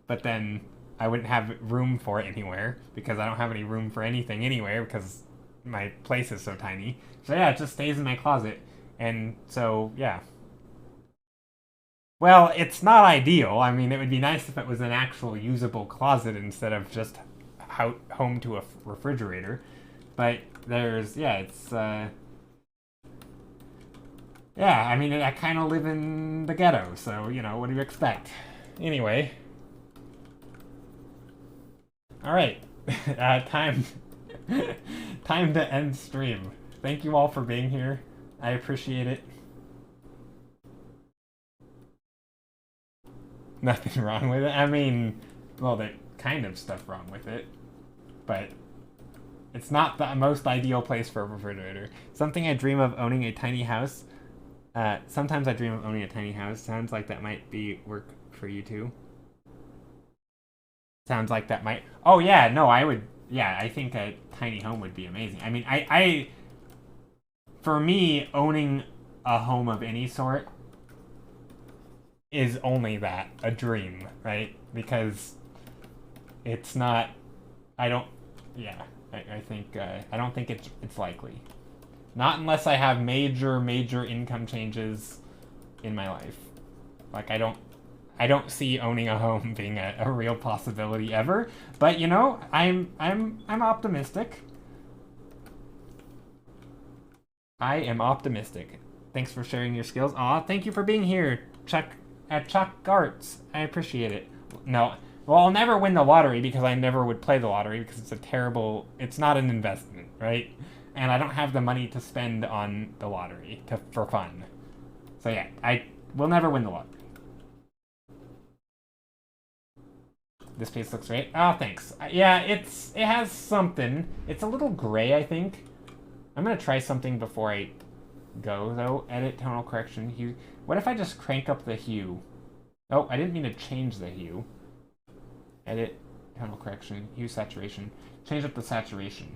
but then I wouldn't have room for it anywhere because I don't have any room for anything anywhere because my place is so tiny. So yeah, it just stays in my closet. And so, yeah. Well, it's not ideal. I mean, it would be nice if it was an actual usable closet instead of just home to a refrigerator. But there's, yeah, it's, yeah, I mean, I kind of live in the ghetto, so, you know, what do you expect? Anyway. Alright. Time to end stream. Thank you all for being here. I appreciate it. Nothing wrong with it. I mean, well, there's kind of stuff wrong with it. But it's not the most ideal place for a refrigerator. Something I dream of owning a tiny house. Sometimes I dream of owning a tiny house. Sounds like that might be work for you too. Sounds like that might... Oh, yeah, no, I would... Yeah, I think a tiny home would be amazing. I mean, for me, owning a home of any sort is only that, a dream, right? Because it's not... I don't... Yeah, I think... I don't think it's likely. Not unless I have major income changes in my life. Like, I don't see owning a home being a real possibility ever. But you know, I'm optimistic. I am optimistic. Thanks for sharing your skills. Aw, thank you for being here, Chuck Arts. I appreciate it. No, well, I'll never win the lottery because I never would play the lottery because it's not an investment, right? And I don't have the money to spend on the lottery for fun. So yeah, I will never win the lottery. This piece looks great. Oh, thanks. Yeah, it has something. It's a little gray, I think. I'm gonna try something before I go, though. Edit tonal correction hue. What if I just crank up the hue? Oh, I didn't mean to change the hue. Edit tonal correction hue saturation. Change up the saturation.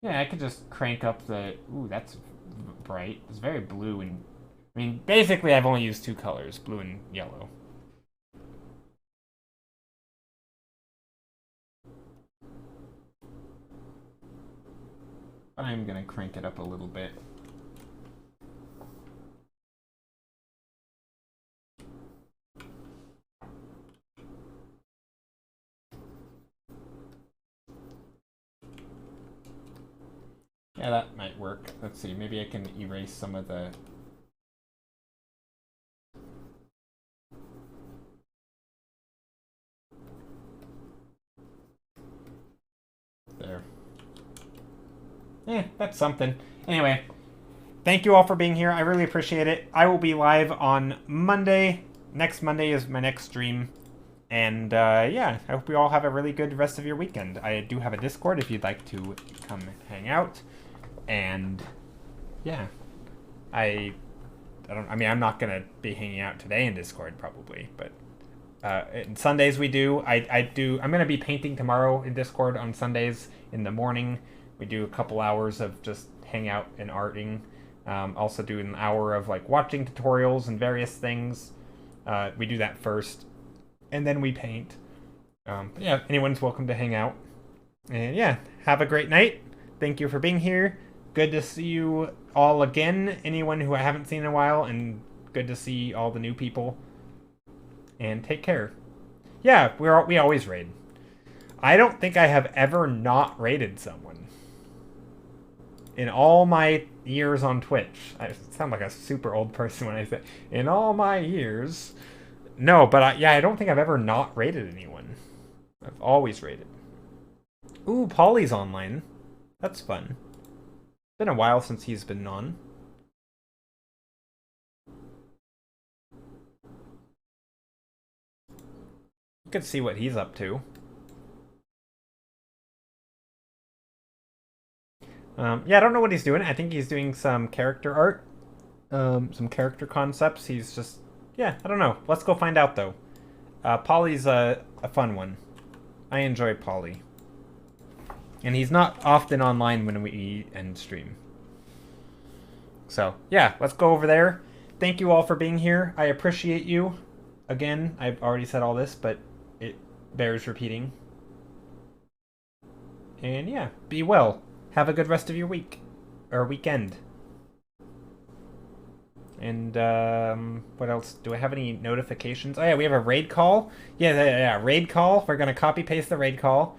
Yeah, I could just crank up the... Ooh, that's bright. It's very blue and... I mean, basically I've only used 2 colors, blue and yellow. I'm gonna crank it up a little bit. Yeah, that might work. Let's see, maybe I can erase some of the... There. That's something. Anyway, thank you all for being here. I really appreciate it. I will be live on Monday. Next Monday is my next stream. And yeah, I hope you all have a really good rest of your weekend. I do have a Discord if you'd like to come hang out. And yeah, I mean, I'm not gonna be hanging out today in Discord probably, but Sundays we do. I'm gonna be painting tomorrow in Discord on Sundays in the morning. We do a couple hours of just hang out and arting. Also do an hour of like watching tutorials and various things. We do that first, and then we paint. Yeah, anyone's welcome to hang out. And yeah, have a great night. Thank you for being here. Good to see you all again. Anyone who I haven't seen in a while, and good to see all the new people. And take care. Yeah, we always raid. I don't think I have ever not raided someone. In all my years on Twitch. I sound like a super old person when I say, in all my years. No, but yeah, I don't think I've ever not raided anyone. I've always raided. Ooh, Polly's online. That's fun. Been a while since he's been on. You could see what he's up to. Yeah, I don't know what he's doing. I think he's doing some character art. Some character concepts. He's just... Yeah, I don't know. Let's go find out, though. Polly's a fun one. I enjoy Polly. And he's not often online when we end stream. So, yeah, let's go over there. Thank you all for being here. I appreciate you. Again, I've already said all this, but it bears repeating. And yeah, be well. Have a good rest of your week. Or weekend. And, what else? Do I have any notifications? Oh yeah, we have a raid call. Yeah, raid call. We're gonna copy-paste the raid call.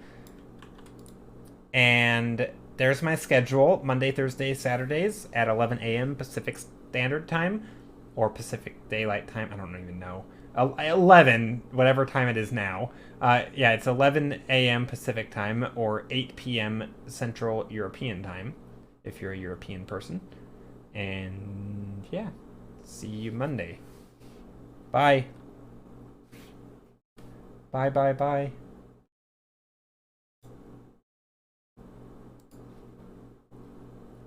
And there's my schedule. Monday, Thursday, Saturdays at 11 a.m. Pacific Standard Time. Or Pacific Daylight Time. I don't even know. 11, whatever time it is now. Yeah, it's 11 a.m. Pacific Time or 8 p.m. Central European Time, if you're a European person. And yeah, see you Monday. Bye. Bye, bye, bye.